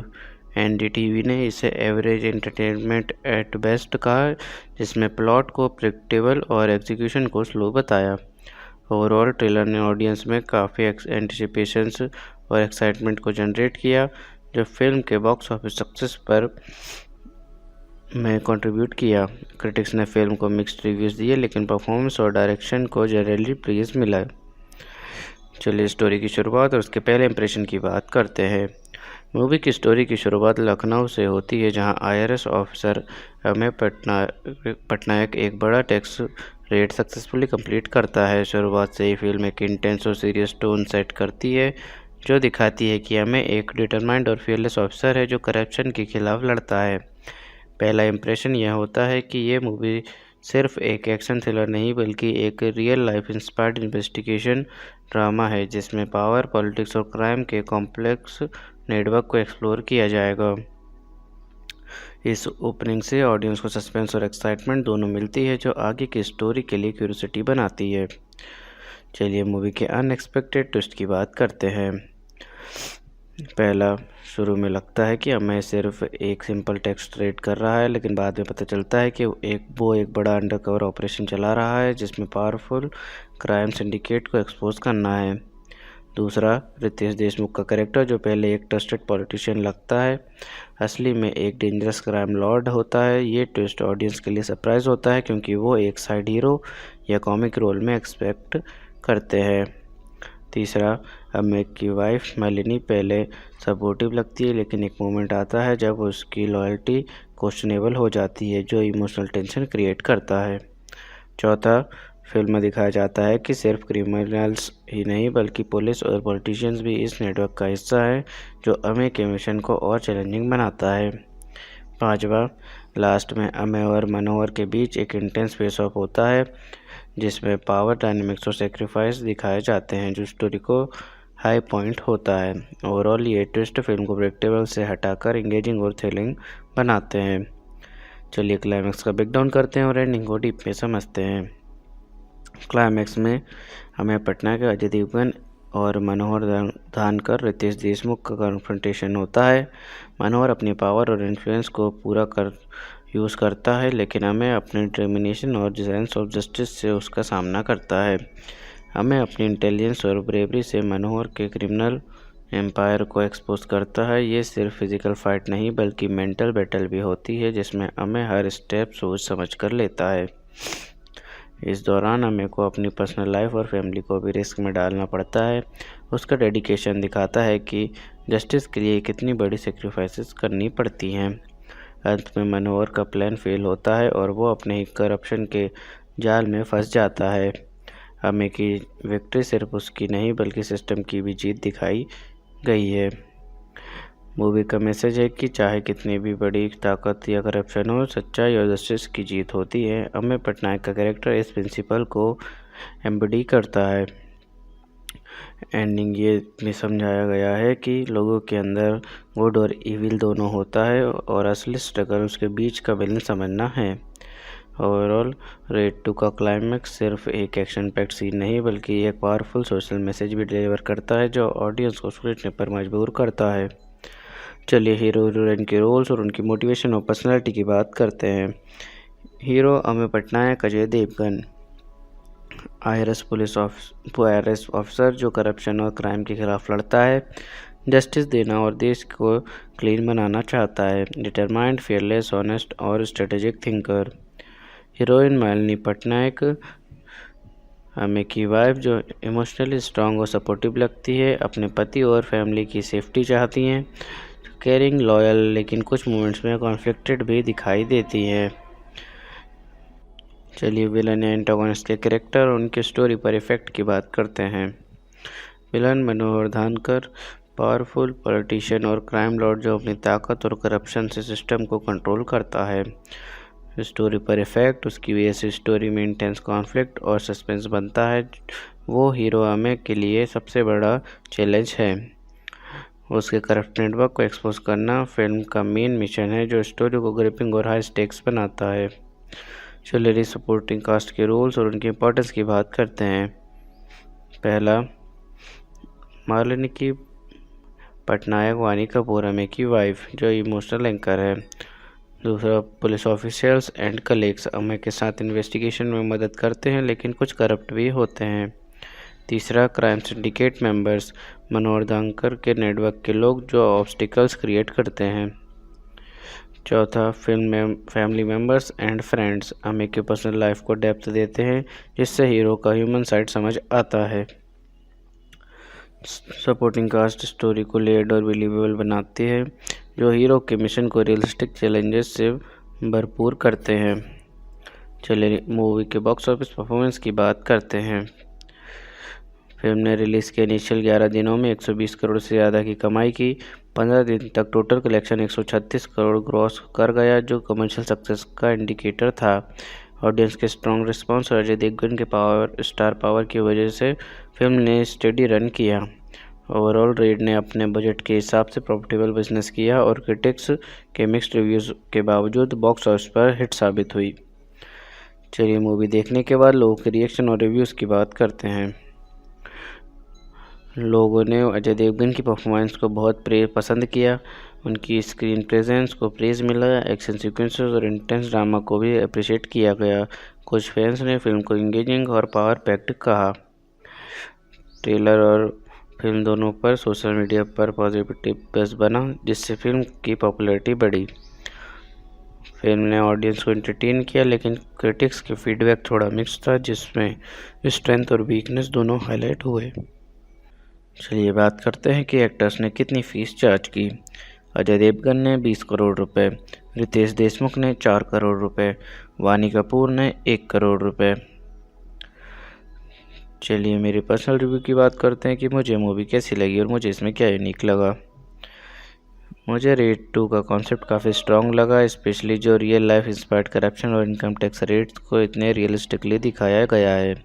NDTV ने इसे एवरेज एंटरटेनमेंट एट बेस्ट कहा, जिसमें प्लॉट को प्रेडिक्टेबल और एग्जीक्यूशन को स्लो बताया। ओवरऑल ट्रेलर ने ऑडियंस में काफ़ी एंटिसिपेशंस और एक्साइटमेंट को जनरेट किया, जो फिल्म के बॉक्स ऑफिस सक्सेस पर में कंट्रीब्यूट किया। क्रिटिक्स ने फिल्म को मिक्स्ड रिव्यूज़ दिए, लेकिन परफॉर्मेंस और डायरेक्शन को जनरली प्रेज मिला। चलिए स्टोरी की शुरुआत और उसके पहले इंप्रेशन की बात करते हैं। मूवी की स्टोरी की शुरुआत लखनऊ से होती है, जहां आईआरएस ऑफिसर अमेय पटनायक एक बड़ा टैक्स रेड सक्सेसफुली कंप्लीट करता है। शुरुआत से ही फिल्म एक इंटेंस और सीरियस टोन सेट करती है, जो दिखाती है कि अमेय एक डिटरमाइंड और फियरलेस ऑफिसर है जो करप्शन के खिलाफ लड़ता है। पहला इंप्रेशन यह होता है कि ये मूवी सिर्फ एक एक्शन थ्रिलर नहीं, बल्कि एक real life inspired investigation drama है, जिसमें पावर, पॉलिटिक्स और क्राइम के कॉम्प्लेक्स नेटवर्क को एक्सप्लोर किया जाएगा। इस ओपनिंग से ऑडियंस को सस्पेंस और एक्साइटमेंट दोनों मिलती है, जो आगे की स्टोरी के लिए क्यूरियोसिटी बनाती है। चलिए मूवी के अनएक्सपेक्टेड ट्विस्ट की बात करते हैं। पहला, शुरू में लगता है कि अमेय सिर्फ एक सिंपल टैक्स रेड कर रहा है, लेकिन बाद में पता चलता है कि वो एक बड़ा अंडरकवर ऑपरेशन चला रहा है, जिसमें पावरफुल क्राइम सिंडिकेट को एक्सपोज करना है। दूसरा, रितेश देशमुख का कैरेक्टर, जो पहले एक ट्रस्टेड पॉलिटिशियन लगता है, असली में एक डेंजरस क्राइम लॉर्ड होता है। ये ट्विस्ट ऑडियंस के लिए सरप्राइज होता है, क्योंकि वो एक साइड हीरो या कॉमिक रोल में एक्सपेक्ट करते हैं। तीसरा, अमेय की वाइफ मालिनी पहले सपोर्टिव लगती है, लेकिन एक मोमेंट आता है जब उसकी लॉयल्टी क्वेश्चनेबल हो जाती है, जो इमोशनल टेंशन क्रिएट करता है। चौथा, फिल्म में दिखाया जाता है कि सिर्फ क्रिमिनल्स ही नहीं, बल्कि पुलिस और पॉलिटिशियंस भी इस नेटवर्क का हिस्सा है, जो अमेय के मिशन को और चैलेंजिंग बनाता है। पांचवा, लास्ट में अमेय और मनोहर के बीच एक इंटेंस फेस ऑफ होता है, जिसमें पावर डायनेमिक्स और सेक्रीफाइस दिखाए जाते हैं, जो स्टोरी को हाई पॉइंट होता है। ओवरऑल ये ट्विस्ट फिल्म को प्रेडिक्टेबल से हटाकर इंगेजिंग और थ्रिलिंग बनाते हैं। चलिए क्लाइमैक्स का ब्रेकडाउन करते हैं और एंडिंग को डीप में समझते हैं। क्लाइमैक्स में अमेय पटनायक, अजय देवगन और मनोहर धानकर रितेश देशमुख का कन्फ्रंटेशन होता है। मनोहर अपनी पावर और इन्फ्लुएंस को पूरा यूज़ करता है, लेकिन अमेय अपने डिटर्मिनेशन और सेंस ऑफ जस्टिस से उसका सामना करता है। अमेय अपनी इंटेलिजेंस और ब्रेवरी से मनोहर के क्रिमिनल एम्पायर को एक्सपोज करता है। ये सिर्फ फिजिकल फाइट नहीं, बल्कि मेंटल बैटल भी होती है, जिसमें अमेय हर स्टेप सोच समझ कर लेता है। इस दौरान अमेय को अपनी पर्सनल लाइफ और फैमिली को भी रिस्क में डालना पड़ता है। उसका डेडिकेशन दिखाता है कि जस्टिस के लिए कितनी बड़ी सेक्रीफाइसेस करनी पड़ती हैं। अंत में मनोहर का प्लान फेल होता है और वो अपने ही करप्शन के जाल में फंस जाता है। अमेय की विक्ट्री सिर्फ उसकी नहीं, बल्कि सिस्टम की भी जीत दिखाई गई है। मूवी का मैसेज है कि चाहे कितनी भी बड़ी ताकत या करप्शन हो, सच्चाई और जस्टिस की जीत होती है। अमेय पटनायक का कैरेक्टर इस प्रिंसिपल को एम्बडी करता है। एंडिंग ये भी समझाया गया है कि लोगों के अंदर गुड और इविल दोनों होता है, और असली स्ट्रगल उसके बीच का बैलेंस समझना है। ओवरऑल रेड 2 का क्लाइमैक्स सिर्फ एक एक्शन पैक्ड सीन नहीं, बल्कि एक पावरफुल सोशल मैसेज भी डिलीवर करता है, जो ऑडियंस को सोचने पर मजबूर करता है। चलिए हीरो हीरोइन के रोल्स और उनकी मोटिवेशन और पर्सनालिटी की बात करते हैं। Hero Ameya Patnaik, Ajay Devgan, IRS officer जो करप्शन और क्राइम के खिलाफ लड़ता है, जस्टिस देना और देश को क्लीन बनाना चाहता है। डिटरमाइंड, फियरलेस, ऑनेस्ट और strategic thinker. Heroine Malini Patnaik, Ameya की वाइफ, जो इमोशनली स्ट्रांग और सपोर्टिव लगती है, अपने पति और फैमिली की सेफ्टी चाहती हैं, केयरिंग, लॉयल, लेकिन कुछ मोमेंट्स में कॉन्फ्लिक्टेड भी दिखाई देती हैं। चलिए विलन या एंटागोनिस्ट के कैरेक्टर और उनके स्टोरी पर इफेक्ट की बात करते हैं। विलन मनोहर धानकर, पावरफुल पॉलिटिशियन और क्राइम लॉर्ड, जो अपनी ताकत और करप्शन से सिस्टम को कंट्रोल करता है। स्टोरी पर इफेक्ट, उसकी वजह से स्टोरी में इंटेंस कॉन्फ्लिक्ट और सस्पेंस बनता है। वो हीरो अमेय के लिए सबसे बड़ा चैलेंज है। उसके करप्ट नेटवर्क को एक्सपोज करना फिल्म का मेन मिशन है, जो स्टोरी को ग्रिपिंग और हाई स्टेक्स बनाता है। चलिए सपोर्टिंग कास्ट के रोल्स और उनकी इम्पोर्टेंस की बात करते हैं। पहला, मालिनी की पटनायक वानी कपूर अमे की वाइफ जो इमोशनल एंकर है। दूसरा, पुलिस ऑफिसर्स एंड कलीग्स अमे के साथ इन्वेस्टिगेशन में मदद करते हैं लेकिन कुछ करप्ट भी होते हैं। तीसरा, क्राइम सिंडिकेट मेंबर्स मनोहर दांकर के नेटवर्क के लोग जो ऑब्स्टिकल्स क्रिएट करते हैं। चौथा, फिल्म में फैमिली मेंबर्स एंड फ्रेंड्स अमे की पर्सनल लाइफ को डेप्थ देते हैं जिससे हीरो का ह्यूमन साइड समझ आता है। सपोर्टिंग कास्ट स्टोरी को लेयर्ड और बिलीवेबल बनाती है जो हीरो के मिशन को रियलिस्टिक चैलेंजेस से भरपूर करते हैं। चलिए मूवी के बॉक्स ऑफिस परफॉर्मेंस की बात करते हैं। फिल्म ने रिलीज़ के इनिशियल 11 दिनों में 120 करोड़ से ज़्यादा की कमाई की। 15 दिन तक टोटल कलेक्शन 136 करोड़ ग्रॉस कर गया जो कमर्शियल सक्सेस का इंडिकेटर था। ऑडियंस के स्ट्रॉन्ग रिस्पांस और अजय देवगन के स्टार पावर की वजह से फिल्म ने स्टेडी रन किया। ओवरऑल रेड ने अपने बजट के हिसाब से प्रॉफिटेबल बिजनेस किया और क्रिटिक्स के मिक्स्ड रिव्यूज़ के बावजूद बॉक्स ऑफिस पर हिट साबित हुई। चलिए मूवी देखने के बाद लोगों के रिएक्शन और रिव्यूज़ की बात करते हैं। लोगों ने अजय देवगन की परफॉर्मेंस को बहुत पसंद किया। उनकी स्क्रीन प्रेजेंस को प्रेज मिला। एक्शन सीक्वेंसेस और इंटेंस ड्रामा को भी अप्रिशिएट किया गया। कुछ फैंस ने फिल्म को इंगेजिंग और पावर पैक्ड कहा। ट्रेलर और फिल्म दोनों पर सोशल मीडिया पर पॉजिटिव बज़ बना जिससे फिल्म की पॉपुलैरिटी बढ़ी। फिल्म ने ऑडियंस को एंटरटेन किया लेकिन क्रिटिक्स के फीडबैक थोड़ा मिक्स था जिसमें स्ट्रेंथ और वीकनेस दोनों हाईलाइट हुए। चलिए बात करते हैं कि एक्टर्स ने कितनी फीस चार्ज की। अजय देवगन ने 20 करोड़ रुपए, रितेश देशमुख ने 4 करोड़ रुपए, वानी कपूर ने 1 करोड़ रुपए। चलिए मेरी पर्सनल रिव्यू की बात करते हैं कि मुझे मूवी कैसी लगी और मुझे इसमें क्या यूनिक लगा। मुझे रेड 2 का कॉन्सेप्ट काफ़ी स्ट्रॉन्ग लगा, स्पेशली जो रियल लाइफ इंस्पायर्ड करप्शन और इनकम टैक्स रेट्स को इतने रियलिस्टिकली दिखाया गया है।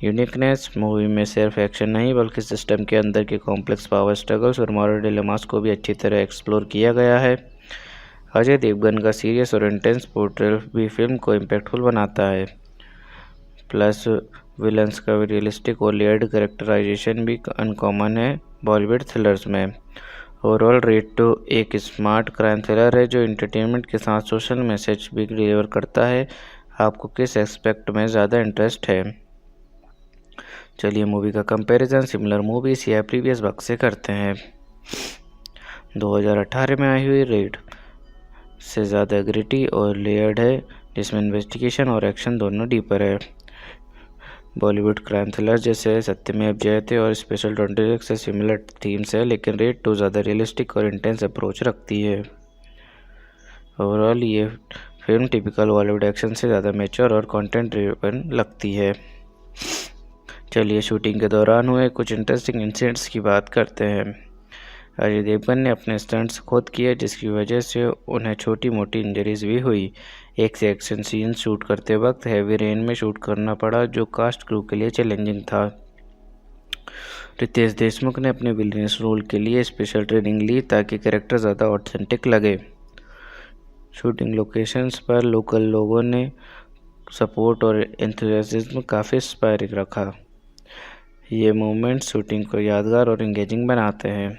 यूनिकनेस मूवी में सिर्फ एक्शन नहीं बल्कि सिस्टम के अंदर के कॉम्प्लेक्स पावर स्ट्रगल्स और मॉरल डिलेमास को भी अच्छी तरह एक्सप्लोर किया गया है। अजय देवगन का सीरियस और इंटेंस पोर्ट्रेल भी फिल्म को इम्पैक्टफुल बनाता है। प्लस विलन्स का रियलिस्टिक और लेयर्ड कैरेक्टराइजेशन भी अनकॉमन है बॉलीवुड थ्रिलर्स में। ओवरऑल रेड 2 एक स्मार्ट क्राइम थ्रिलर है जो एंटरटेनमेंट के साथ सोशल मैसेज भी डिलीवर करता है। आपको किस एस्पेक्ट में ज़्यादा इंटरेस्ट है? चलिए मूवी का कंपैरिजन सिमिलर मूवीज या प्रीवियस वर्क से करते हैं। 2018 में आई हुई रेड से ज़्यादा ग्रिटी और लेयर्ड है जिसमें इन्वेस्टिगेशन और एक्शन दोनों डीपर है। बॉलीवुड क्राइम थ्रिलर जैसे सत्यमेव जयते और स्पेशल 26 से सिमिलर थीम्स है लेकिन रेड 2 ज़्यादा रियलिस्टिक और इंटेंस अप्रोच रखती है। ओवरऑल ये फिल्म टिपिकल बॉलीवुड एक्शन से ज़्यादा मैच्योर और कंटेंट ड्रिवन लगती है। चलिए शूटिंग के दौरान हुए कुछ इंटरेस्टिंग इंसिडेंट्स की बात करते हैं। अजय देवगन ने अपने स्टंट्स खुद किए जिसकी वजह से उन्हें छोटी मोटी इंजरीज भी हुई। एक से एक्शन सीन शूट करते वक्त हैवी रेन में शूट करना पड़ा जो कास्ट क्रू के लिए चैलेंजिंग था। रितेश देशमुख ने अपने विलेनियस रोल के लिए स्पेशल ट्रेनिंग ली ताकि कैरेक्टर ज़्यादा ऑथेंटिक लगे। शूटिंग लोकेशंस पर लोकल लोगों ने सपोर्ट और एंथुसियाज्म काफ़ी इंस्पायरिंग रखा। ये मोमेंट्स शूटिंग को यादगार और एंगेजिंग बनाते हैं।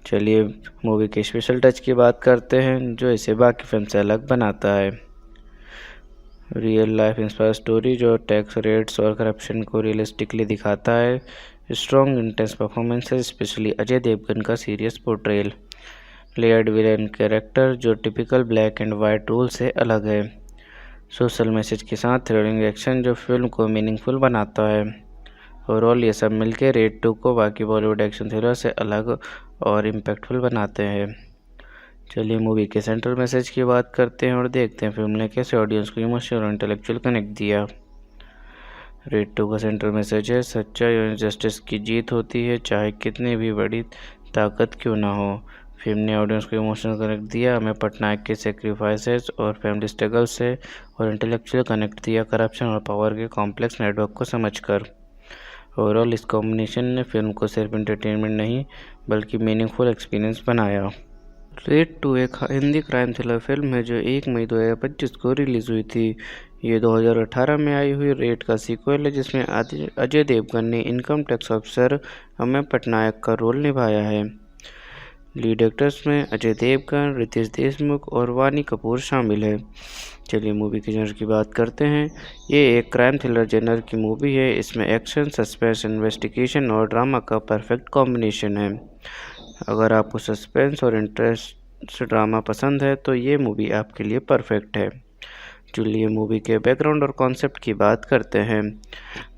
चलिए मूवी के स्पेशल टच की बात करते हैं जो इसे बाकी फिल्म से अलग बनाता है। रियल लाइफ इंस्पायर स्टोरी जो टैक्स रेट्स और करप्शन को रियलिस्टिकली दिखाता है। Strong intense performances especially Ajay Devgn का serious portrayal. Layered villain character जो typical black and white role से अलग है। सोशल मैसेज के साथ थ्रिलिंग एक्शन जो फिल्म को मीनिंगफुल बनाता है। ओवरऑल ये सब मिलकर रेड 2 को बाकी बॉलीवुड एक्शन थ्रिलर से अलग और इम्पैक्टफुल बनाते हैं। चलिए मूवी के सेंट्रल मैसेज की बात करते हैं और देखते हैं फिल्म ने कैसे ऑडियंस को इमोशनल और इंटेलेक्चुअल कनेक्ट दिया। रेड 2 का सेंट्रल मैसेज है सच्चाई और जस्टिस की जीत होती है चाहे कितनी भी बड़ी ताकत क्यों ना हो। फिल्म ने ऑडियंस को इमोशनल कनेक्ट दिया, हमें पटनायक के सेक्रीफाइसेस और फैमिली स्ट्रगल से और इंटेलेक्चुअल कनेक्ट दिया करप्शन और पावर के कॉम्प्लेक्स नेटवर्क को समझकर। ओवरऑल इस कॉम्बिनेशन ने फिल्म को सिर्फ एंटरटेनमेंट नहीं बल्कि मीनिंगफुल एक्सपीरियंस बनाया। रेड 2 एक हिंदी क्राइम थ्रिलर फिल्म है जो 1 मई 2025 को रिलीज़ हुई थी। ये 2018 में आई हुई रेड का सीक्वल है जिसमें अजय देवगन ने income tax officer Ameya Patnaik का रोल निभाया है। लीड एक्टर्स में अजय देवगन, रितेश देशमुख और वानी कपूर शामिल है। चलिए मूवी के जनर की बात करते हैं। ये एक क्राइम थ्रिलर जनर की मूवी है। इसमें एक्शन, सस्पेंस, इन्वेस्टिगेशन और ड्रामा का परफेक्ट कॉम्बिनेशन है। अगर आपको सस्पेंस और इंटरेस्ट ड्रामा पसंद है तो ये मूवी आपके लिए परफेक्ट है। चलिए मूवी के बैकग्राउंड और कॉन्सेप्ट की बात करते हैं।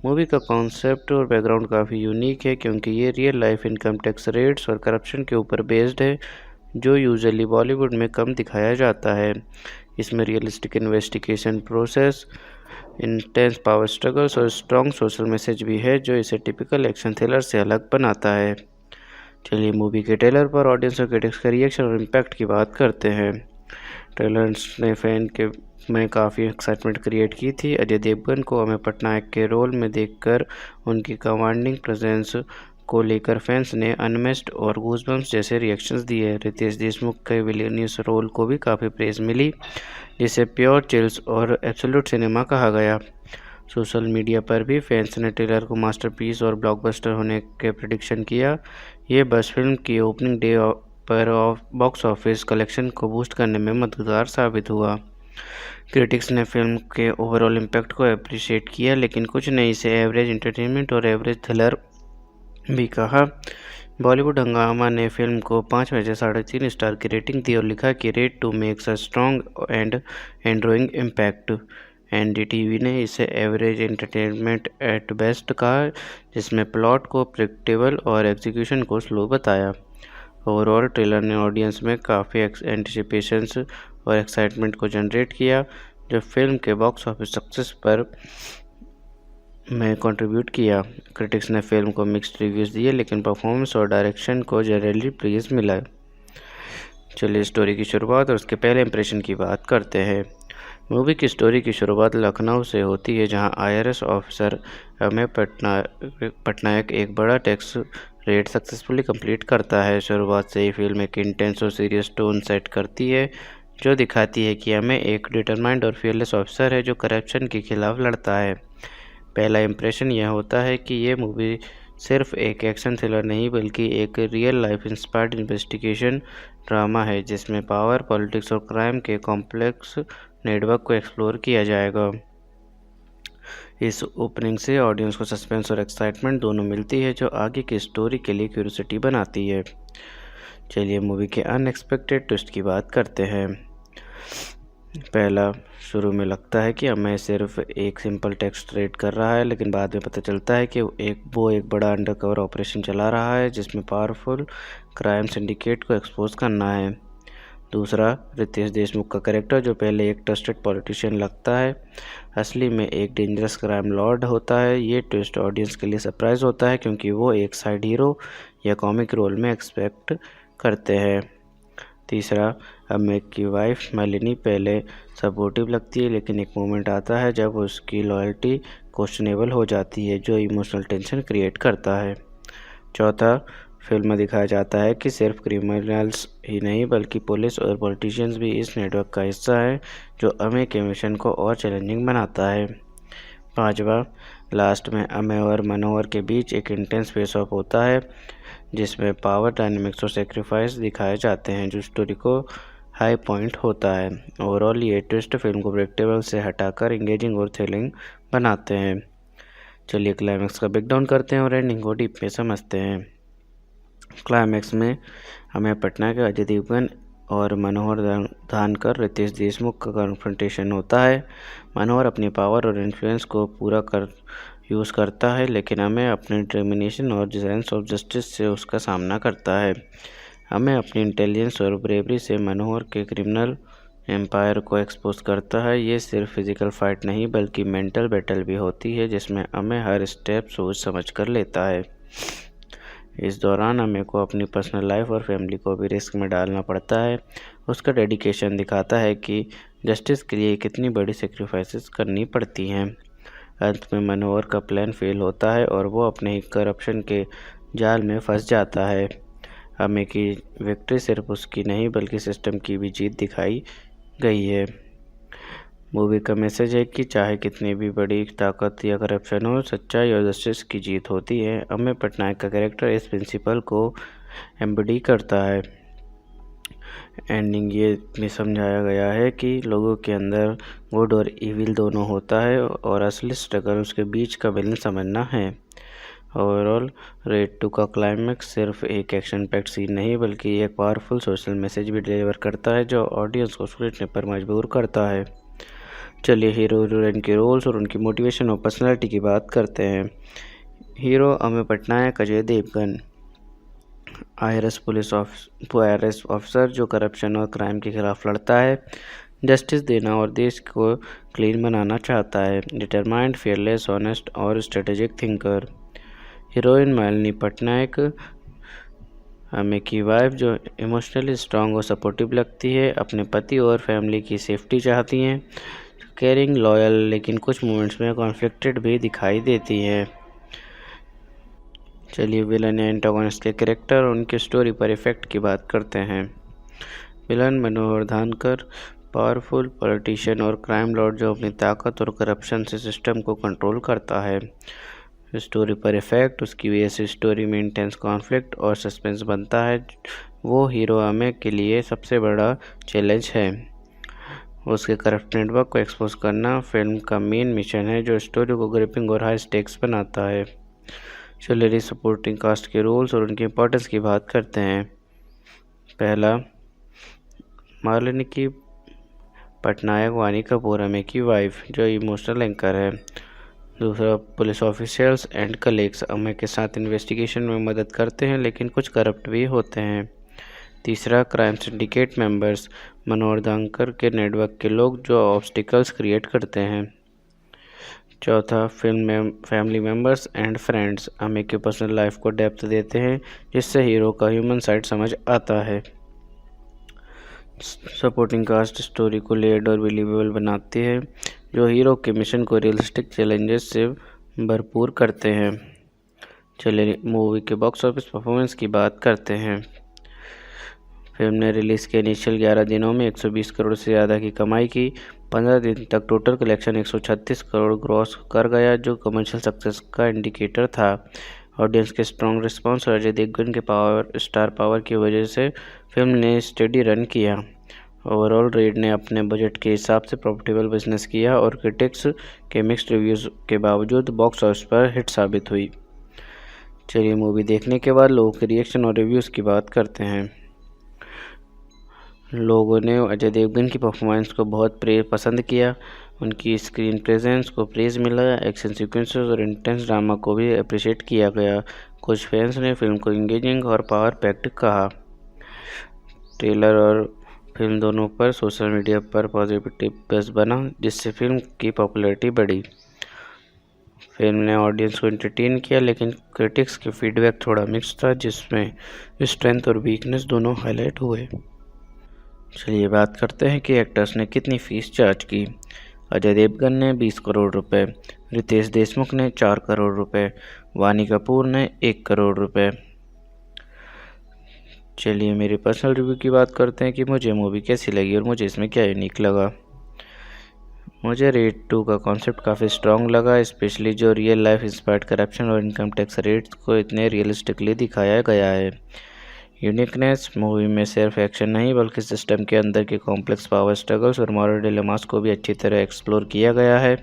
मूवी का कॉन्सेप्ट और बैकग्राउंड काफ़ी यूनिक है क्योंकि ये real life income tax raids और करप्शन के ऊपर बेस्ड है, जो यूजुअली बॉलीवुड में कम दिखाया जाता है। इसमें realistic investigation process, intense power struggles और स्ट्रॉन्ग सोशल मैसेज भी है, जो इसे टिपिकल एक्शन थ्रिलर से अलग बनाता है। चलिए मूवी के ट्रेलर पर ऑडियंस और क्रिटिक्स का रिएक्शन और इम्पैक्ट की बात करते हैं। ट्रेलर्स ने फैन के में काफ़ी एक्साइटमेंट क्रिएट की थी। अजय देवगन को अमेय पटनायक के रोल में देखकर उनकी कमांडिंग प्रेजेंस को लेकर फैंस ने अनमेस्ड और गूज़बम्प्स जैसे रिएक्शंस दिए। रितेश देशमुख के विलेनियस रोल को भी काफ़ी प्रेज़ मिली, जिसे प्योर चिल्स और एब्सोल्यूट सिनेमा कहा गया। सोशल मीडिया पर भी फैंस ने ट्रेलर को मास्टरपीस और ब्लॉकबस्टर होने के प्रेडिक्शन किया। ये बस फिल्म की ओपनिंग डे पर बॉक्स ऑफिस कलेक्शन को बूस्ट करने में मददगार साबित हुआ। क्रिटिक्स ने फिल्म के ओवरऑल इम्पैक्ट को अप्रिशिएट किया, लेकिन कुछ ने इसे एवरेज एंटरटेनमेंट और एवरेज थ्रिलर भी कहा। बॉलीवुड हंगामा ने फिल्म को 5 में से 3.5 स्टार की रेटिंग दी और लिखा कि Raid 2 makes a strong and enduring impact. NDTV ने इसे एवरेज एंटरटेनमेंट एट बेस्ट कहा, जिसमें प्लॉट को प्रेडिक्टेबल और एग्जीक्यूशन को स्लो बताया। ओवरऑल ट्रेलर ने ऑडियंस में काफ़ी एंटिसिपेशंस और एक्साइटमेंट को जनरेट किया, जो फिल्म के बॉक्स ऑफिस सक्सेस पर में कंट्रीब्यूट किया। क्रिटिक्स ने फिल्म को मिक्स्ड रिव्यूज़ दिए, लेकिन परफॉर्मेंस और डायरेक्शन को जनरली प्रेज मिला। चलिए स्टोरी की शुरुआत और उसके पहले इंप्रेशन की बात करते हैं। मूवी की स्टोरी की शुरुआत लखनऊ से होती है, जहां आईआरएस ऑफिसर अमेय पटनायक एक बड़ा टैक्स रेड सक्सेसफुली कंप्लीट करता है। शुरुआत से ही फिल्म एक इंटेंस और सीरियस टोन सेट करती है, जो दिखाती है कि अमेय एक डिटरमाइंड और फियरलेस ऑफिसर है जो करप्शन के खिलाफ लड़ता है। पहला इंप्रेशन यह होता है कि ये मूवी सिर्फ एक एक्शन थ्रिलर नहीं बल्कि एक real life inspired investigation drama है, जिसमें पावर, पॉलिटिक्स और क्राइम के कॉम्प्लेक्स नेटवर्क को एक्सप्लोर किया जाएगा। इस ओपनिंग से ऑडियंस को सस्पेंस और एक्साइटमेंट दोनों मिलती है, जो आगे की स्टोरी के लिए क्यूरियोसिटी बनाती है। चलिए मूवी के अनएक्सपेक्टेड ट्विस्ट की बात करते हैं। पहला, शुरू में लगता है कि अमेय सिर्फ एक सिंपल टैक्स रेड कर रहा है, लेकिन बाद में पता चलता है कि वो एक बड़ा अंडरकवर ऑपरेशन चला रहा है, जिसमें पावरफुल क्राइम सिंडिकेट को एक्सपोज करना है। दूसरा, रितेश देशमुख का कैरेक्टर, जो पहले एक ट्रस्टेड पॉलिटिशियन लगता है, असली में एक डेंजरस क्राइम लॉर्ड होता है। ये ट्विस्ट ऑडियंस के लिए सरप्राइज होता है, क्योंकि वो एक साइड हीरो या कॉमिक रोल में एक्सपेक्ट करते हैं। तीसरा, अमेय की वाइफ मालिनी पहले सपोर्टिव लगती है, लेकिन एक मोमेंट आता है जब उसकी लॉयल्टी क्वेश्चनेबल हो जाती है, जो इमोशनल टेंशन क्रिएट करता है। चौथा, फिल्म में दिखाया जाता है कि सिर्फ क्रिमिनल्स ही नहीं बल्कि पुलिस और पॉलिटिशियंस भी इस नेटवर्क का हिस्सा है, जो अमेय के मिशन को और चैलेंजिंग बनाता है। पांचवा, लास्ट में अमेय और मनोहर के बीच एक इंटेंस फेस ऑफ होता है, जिसमें पावर डायनेमिक्स और सेक्रीफाइस दिखाए जाते हैं, जो स्टोरी को हाई पॉइंट होता है। ओवरऑल ये ट्विस्ट फिल्म को प्रेडिक्टेबल से हटाकर इंगेजिंग और थ्रिलिंग बनाते हैं। चलिए क्लाइमैक्स का ब्रेकडाउन करते हैं और एंडिंग को डीप में समझते हैं। क्लाइमैक्स में अमेय पटनायक, अजय देवगन और मनोहर धानकर, रितेश देशमुख का कन्फ्रंटेशन होता है। मनोहर अपनी पावर और इन्फ्लुएंस को पूरा यूज़ करता है, लेकिन अमेय अपने डिटर्मिनेशन और सेंस ऑफ जस्टिस से उसका सामना करता है। अमेय अपनी इंटेलिजेंस और ब्रेवरी से मनोहर के क्रिमिनल एम्पायर को एक्सपोज करता है। ये सिर्फ फिजिकल फाइट नहीं बल्कि मेंटल बैटल भी होती है, जिसमें अमेय हर स्टेप सोच समझ कर लेता है। इस दौरान अमेय को अपनी पर्सनल लाइफ और फैमिली को भी रिस्क में डालना पड़ता है। उसका डेडिकेशन दिखाता है कि जस्टिस के लिए कितनी बड़ी सेक्रीफाइसेस करनी पड़ती हैं। अंत में मनोहर का प्लान फेल होता है और वो अपने ही करप्शन के जाल में फंस जाता है। हमें की विक्ट्री सिर्फ उसकी नहीं बल्कि सिस्टम की भी जीत दिखाई गई है। मूवी का मैसेज है कि चाहे कितनी भी बड़ी ताकत या करप्शन हो, सच्चाई और जस्टिस की जीत होती है। अमेय पटनायक का कैरेक्टर इस प्रिंसिपल को एम्बडी करता है। एंडिंग ये में समझाया गया है कि लोगों के अंदर गुड और इविल दोनों होता है और असली स्ट्रगल उसके बीच का बैलेंस समझना है। ओवरऑल रेड 2 का क्लाइमैक्स सिर्फ एक एक्शन पैक्ड सीन नहीं बल्कि एक पावरफुल सोशल मैसेज भी डिलीवर करता है जो ऑडियंस को सोचने पर मजबूर करता है। चलिए हीरो हीरोइन के रोल्स और उनकी मोटिवेशन और पर्सनालिटी की बात करते हैं। Hero Ameya Patnaik Ajay Devgan, IRS officer जो करप्शन और क्राइम के खिलाफ लड़ता है, जस्टिस देना और देश को क्लीन बनाना चाहता है। डिटरमाइंड, फियरलेस, ऑनेस्ट और strategic thinker. Heroine Malini Patnaik Ameya की वाइफ जो इमोशनली स्ट्रांग और सपोर्टिव लगती है, अपने पति और फैमिली की सेफ्टी चाहती हैं, केयरिंग, लॉयल लेकिन कुछ मोमेंट्स में कॉन्फ्लिक्टेड भी दिखाई देती हैं। चलिए विलन या एंटागोनिस्ट के कैरेक्टर और उनके स्टोरी पर इफेक्ट की बात करते हैं। विलन मनोहर धानकर, पावरफुल पॉलिटिशियन और क्राइम लॉर्ड जो अपनी ताकत और करप्शन से सिस्टम को कंट्रोल करता है। स्टोरी पर इफेक्ट, उसकी वजह से स्टोरी में इंटेंस कॉन्फ्लिक्ट और सस्पेंस बनता है, वो हीरो अमेय के लिए सबसे बड़ा चैलेंज है। उसके करप्ट नेटवर्क को एक्सपोज करना फिल्म का मेन मिशन है जो स्टोरी को ग्रिपिंग और हाई स्टेक्स बनाता है। चलिए सपोर्टिंग कास्ट के रोल्स और उनकी इम्पोर्टेंस की बात करते हैं। पहला, मालिनी की पटनायक वानी कपूर अमेय की वाइफ जो इमोशनल एंकर है। दूसरा, police officials and colleagues Ameya के साथ इन्वेस्टिगेशन में मदद करते हैं लेकिन कुछ करप्ट भी होते हैं। तीसरा, क्राइम सिंडिकेट मेंबर्स मनोहर धानकर के नेटवर्क के लोग जो ऑब्स्टिकल्स क्रिएट करते हैं। चौथा, फिल्म में family members and friends Ameya के पर्सनल लाइफ को डेप्थ देते हैं जिससे हीरो का ह्यूमन साइड समझ आता है। सपोर्टिंग कास्ट स्टोरी को लेयर्ड और बिलीवेबल बनाती है जो हीरो के मिशन को रियलिस्टिक चैलेंजेस से भरपूर करते हैं। चलिए मूवी के बॉक्स ऑफिस परफॉर्मेंस की बात करते हैं। फिल्म ने रिलीज़ के इनिशियल 11 दिनों में 120 करोड़ से ज़्यादा की कमाई की। 15 दिन तक टोटल कलेक्शन 136 करोड़ ग्रॉस कर गया जो कमर्शियल सक्सेस का इंडिकेटर था। ऑडियंस के स्ट्रॉन्ग रिस्पांस और अजय देवगन के स्टार पावर की वजह से फिल्म ने स्टेडी रन किया। ओवरऑल रेड ने अपने बजट के हिसाब से प्रॉफिटेबल बिजनेस किया और क्रिटिक्स के मिक्स्ड रिव्यूज़ के बावजूद बॉक्स ऑफिस पर हिट साबित हुई। चलिए मूवी देखने के बाद लोगों के रिएक्शन और रिव्यूज़ की बात करते हैं। लोगों ने अजय देवगन की परफॉर्मेंस को बहुत पसंद किया, उनकी स्क्रीन प्रेजेंस को प्रेज मिला, एक्शन सीक्वेंसेस और इंटेंस ड्रामा को भी अप्रिशिएट किया गया। कुछ फैंस ने फिल्म को इंगेजिंग और पावर पैक्ड कहा। ट्रेलर और फिल्म दोनों पर सोशल मीडिया पर पॉजिटिव बज़ बना जिससे फिल्म की पॉपुलैरिटी बढ़ी। फिल्म ने ऑडियंस को एंटरटेन किया लेकिन क्रिटिक्स के फीडबैक थोड़ा मिक्स था जिसमें स्ट्रेंथ और वीकनेस दोनों हाईलाइट हुए। चलिए बात करते हैं कि एक्टर्स ने कितनी फीस चार्ज की। अजय देवगन ने 20 करोड़ रुपए, रितेश देशमुख ने 4 करोड़ रुपए, वानी कपूर ने 1 करोड़ रुपए। चलिए मेरी पर्सनल रिव्यू की बात करते हैं कि मुझे मूवी कैसी लगी और मुझे इसमें क्या यूनिक लगा। मुझे रेड 2 का कॉन्सेप्ट काफ़ी स्ट्रॉन्ग लगा, स्पेशली जो रियल लाइफ इंस्पायर्ड करप्शन और इनकम टैक्स रेट्स को इतने रियलिस्टिकली दिखाया गया है। यूनिकनेस, मूवी में सिर्फ एक्शन नहीं बल्कि सिस्टम के अंदर के कॉम्प्लेक्स पावर स्ट्रगल्स और मॉरल डिलेमास को भी अच्छी तरह एक्सप्लोर किया गया है।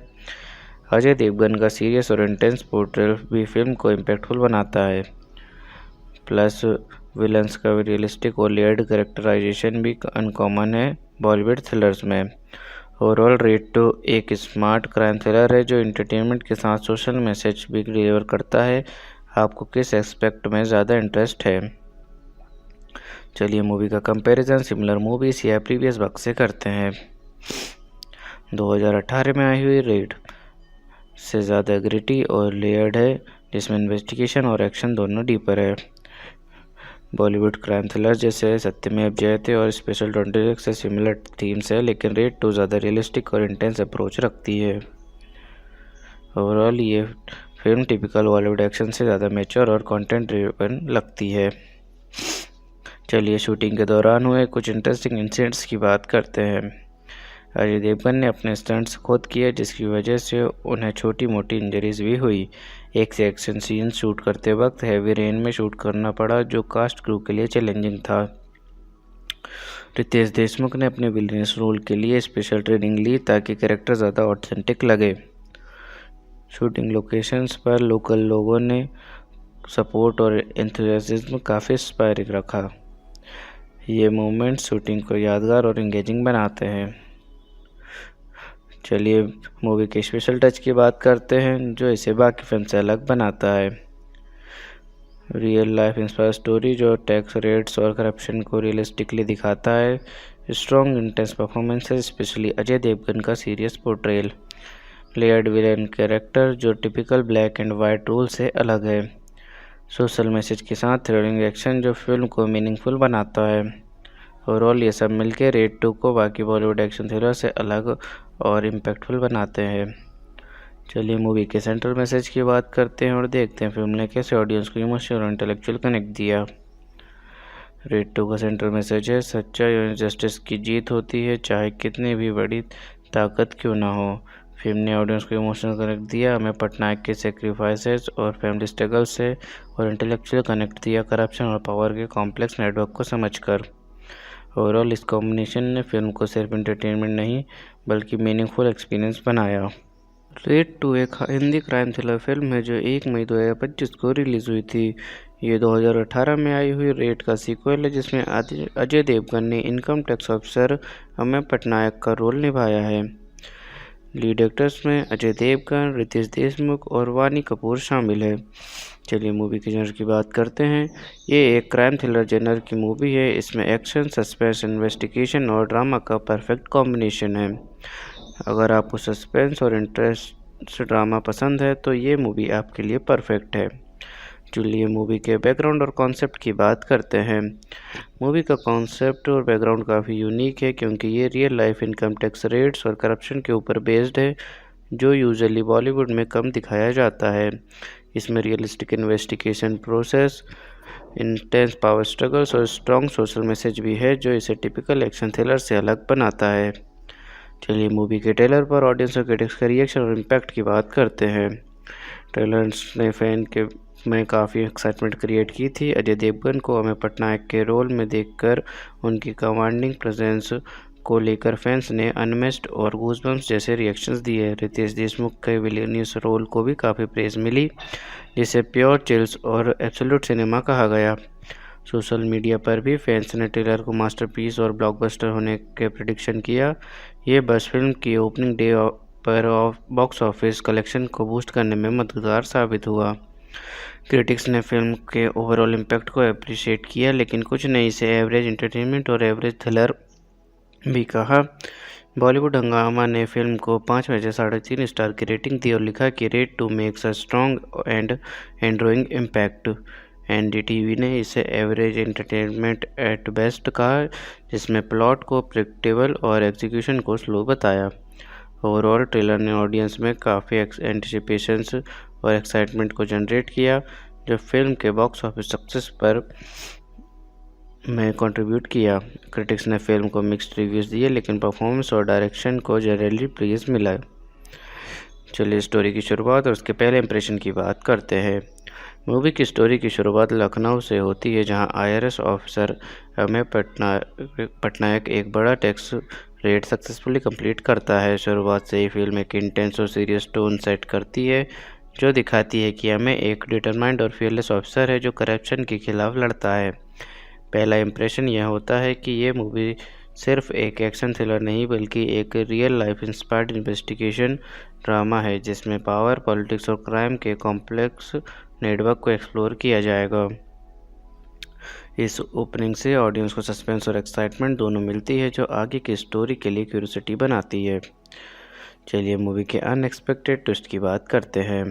अजय देवगन का सीरियस और इंटेंस पोर्ट्रेल भी फिल्म को इम्पैक्टफुल बनाता है। प्लस विलन्स का रियलिस्टिक और लेयर्ड कैरेक्टराइजेशन भी अनकॉमन है बॉलीवुड थ्रिलर्स में। ओवरऑल रेड 2 एक स्मार्ट क्राइम थ्रिलर है जो एंटरटेनमेंट के साथ सोशल मैसेज भी डिलीवर करता है। आपको किस एस्पेक्ट में ज़्यादा इंटरेस्ट है? चलिए मूवी का कंपैरिजन सिमिलर मूवीज या प्रीवियस वर्क से करते हैं। 2018 में आई हुई रेड से ज़्यादा ग्रिटी और लेयर्ड है जिसमें इन्वेस्टिगेशन और एक्शन दोनों डीपर है। बॉलीवुड क्राइम थ्रिलर जैसे सत्यमेव जयते और स्पेशल 26 से सिमिलर थीम्स है लेकिन रेड 2 ज़्यादा रियलिस्टिक और इंटेंस अप्रोच रखती है। ओवरऑल ये फिल्म टिपिकल बॉलीवुड एक्शन से ज़्यादा मैच्योर और कंटेंट ड्रिवन लगती है। चलिए शूटिंग के दौरान हुए कुछ इंटरेस्टिंग इंसिडेंट्स की बात करते हैं। अजय देवगन ने अपने स्टंट्स खुद किए, जिसकी वजह से उन्हें छोटी मोटी इंजरीज भी हुई। एक से एक्शन सीन शूट करते वक्त हैवी रेन में शूट करना पड़ा, जो कास्ट क्रू के लिए चैलेंजिंग था। रितेश देशमुख ने अपने विलेनियस रोल के लिए स्पेशल ट्रेनिंग ली ताकि कैरेक्टर ज़्यादा ऑथेंटिक लगे। शूटिंग लोकेशंस पर लोकल लोगों ने सपोर्ट और एंथुसियाज्म काफ़ी इंस्पायरिंग रखा। ये मोमेंट्स शूटिंग को यादगार और एंगेजिंग बनाते हैं। चलिए मूवी के स्पेशल टच की बात करते हैं, जो इसे बाकी फिल्म से अलग बनाता है। रियल लाइफ इंस्पायर स्टोरी जो टैक्स रेट्स और करप्शन को रियलिस्टिकली दिखाता है। Strong intense performances, especially Ajay Devgn का serious portrayal. Layered villain character जो typical black and white role से अलग है। सोशल मैसेज के साथ थ्रिलिंग एक्शन जो फिल्म को मीनिंगफुल बनाता है। ओवरऑल ये सब मिलकर रेड 2 को बाकी बॉलीवुड एक्शन थ्रिलर से अलग और इम्पैक्टफुल बनाते हैं। चलिए मूवी के सेंट्रल मैसेज की बात करते हैं और देखते हैं फिल्म ने कैसे ऑडियंस को इमोशनल और इंटेलेक्चुअल कनेक्ट दिया। रेड 2 का सेंट्रल मैसेज है, सच्चाई और जस्टिस की जीत होती है, चाहे कितनी भी बड़ी ताकत क्यों ना हो। फिल्म ने ऑडियंस को इमोशनल कनेक्ट दिया, हमें पटनायक के सेक्रीफाइसेस और फैमिली स्ट्रगल से, और इंटेलेक्चुअल कनेक्ट दिया करप्शन और पावर के कॉम्प्लेक्स नेटवर्क को समझकर। ओवरऑल इस कॉम्बिनेशन ने फिल्म को सिर्फ एंटरटेनमेंट नहीं बल्कि मीनिंगफुल एक्सपीरियंस बनाया। रेड 2 एक हिंदी क्राइम थ्रिलर फिल्म है जो 1 मई 2025 को रिलीज़ हुई थी। ये 2018 में आई हुई रेड का सीक्वल है, जिसमें अजय देवगन ने income tax officer Ameya Patnaik का रोल निभाया है। लीड एक्टर्स में अजय देवगन, रितेश देशमुख और वानी कपूर शामिल है। चलिए मूवी के जनर की बात करते हैं। ये एक क्राइम थ्रिलर जनर की मूवी है। इसमें एक्शन, सस्पेंस, इन्वेस्टिगेशन और ड्रामा का परफेक्ट कॉम्बिनेशन है। अगर आपको सस्पेंस और इंटरेस्ट ड्रामा पसंद है तो ये मूवी आपके लिए परफेक्ट है। चलिए मूवी के बैकग्राउंड और कॉन्सेप्ट की बात करते हैं। मूवी का कॉन्सेप्ट और बैकग्राउंड काफ़ी यूनिक है, क्योंकि ये real life income tax raids और करप्शन के ऊपर बेस्ड है, जो यूजुअली बॉलीवुड में कम दिखाया जाता है। इसमें realistic investigation process, intense power struggles और स्ट्रॉन्ग सोशल मैसेज भी है, जो इसे टिपिकल एक्शन थ्रिलर से अलग बनाता है। चलिए मूवी के ट्रेलर पर ऑडियंस और क्रिटिक्स का रिएक्शन और इम्पैक्ट की बात करते हैं। ट्रेलर्स ने फैन के में काफ़ी एक्साइटमेंट क्रिएट की थी। अजय देवगन को अमेय पटनायक के रोल में देखकर उनकी कमांडिंग प्रेजेंस को लेकर फैंस ने अनमेस्ड और गूज़बम्प्स जैसे रिएक्शंस दिए। रितेश देशमुख के विलेनियस रोल को भी काफ़ी प्रेज मिली, जिसे प्योर चिल्स और एब्सोल्यूट सिनेमा कहा गया। सोशल मीडिया पर भी फैंस ने ट्रेलर को मास्टरपीस और ब्लॉकबस्टर होने के प्रेडिक्शन किया। ये बस फिल्म की ओपनिंग डे पर बॉक्स ऑफिस कलेक्शन को बूस्ट करने में मददगार साबित हुआ। क्रिटिक्स ने फिल्म के ओवरऑल इम्पैक्ट को अप्रिशिएट किया, लेकिन कुछ ने इसे एवरेज एंटरटेनमेंट और एवरेज थ्रिलर भी कहा। बॉलीवुड हंगामा ने फिल्म को 5 में से 3.5 स्टार की रेटिंग दी और लिखा कि Raid 2 makes a strong and enduring impact. NDTV ने इसे एवरेज एंटरटेनमेंट एट बेस्ट कहा, जिसमें प्लॉट को प्रेडिक्टेबल और एग्जीक्यूशन को स्लो बताया। ओवरऑल ट्रेलर ने ऑडियंस में काफ़ी एंटिसिपेशंस और एक्साइटमेंट को जनरेट किया, जो फिल्म के बॉक्स ऑफिस सक्सेस पर में कंट्रीब्यूट किया। क्रिटिक्स ने फिल्म को मिक्स्ड रिव्यूज़ दिए, लेकिन परफॉर्मेंस और डायरेक्शन को जनरली प्रेज मिला। चलिए स्टोरी की शुरुआत और उसके पहले इंप्रेशन की बात करते हैं। मूवी की स्टोरी की शुरुआत लखनऊ से होती है, जहां आईआरएस ऑफिसर अमेय पटनायक एक बड़ा टैक्स रेड सक्सेसफुली कंप्लीट करता है। शुरुआत से ही फिल्म एक इंटेंस और सीरियस टोन सेट करती है, जो दिखाती है कि अमेय एक डिटरमाइंड और फियरलेस ऑफिसर है जो करप्शन के खिलाफ लड़ता है। पहला इंप्रेशन यह होता है कि ये मूवी सिर्फ एक एक्शन थ्रिलर नहीं बल्कि एक real life inspired investigation drama है, जिसमें पावर, पॉलिटिक्स और क्राइम के कॉम्प्लेक्स नेटवर्क को एक्सप्लोर किया जाएगा। इस ओपनिंग से ऑडियंस को सस्पेंस और एक्साइटमेंट दोनों मिलती है, जो आगे की स्टोरी के लिए क्यूरियोसिटी बनाती है। चलिए मूवी के अनएक्सपेक्टेड ट्विस्ट की बात करते हैं।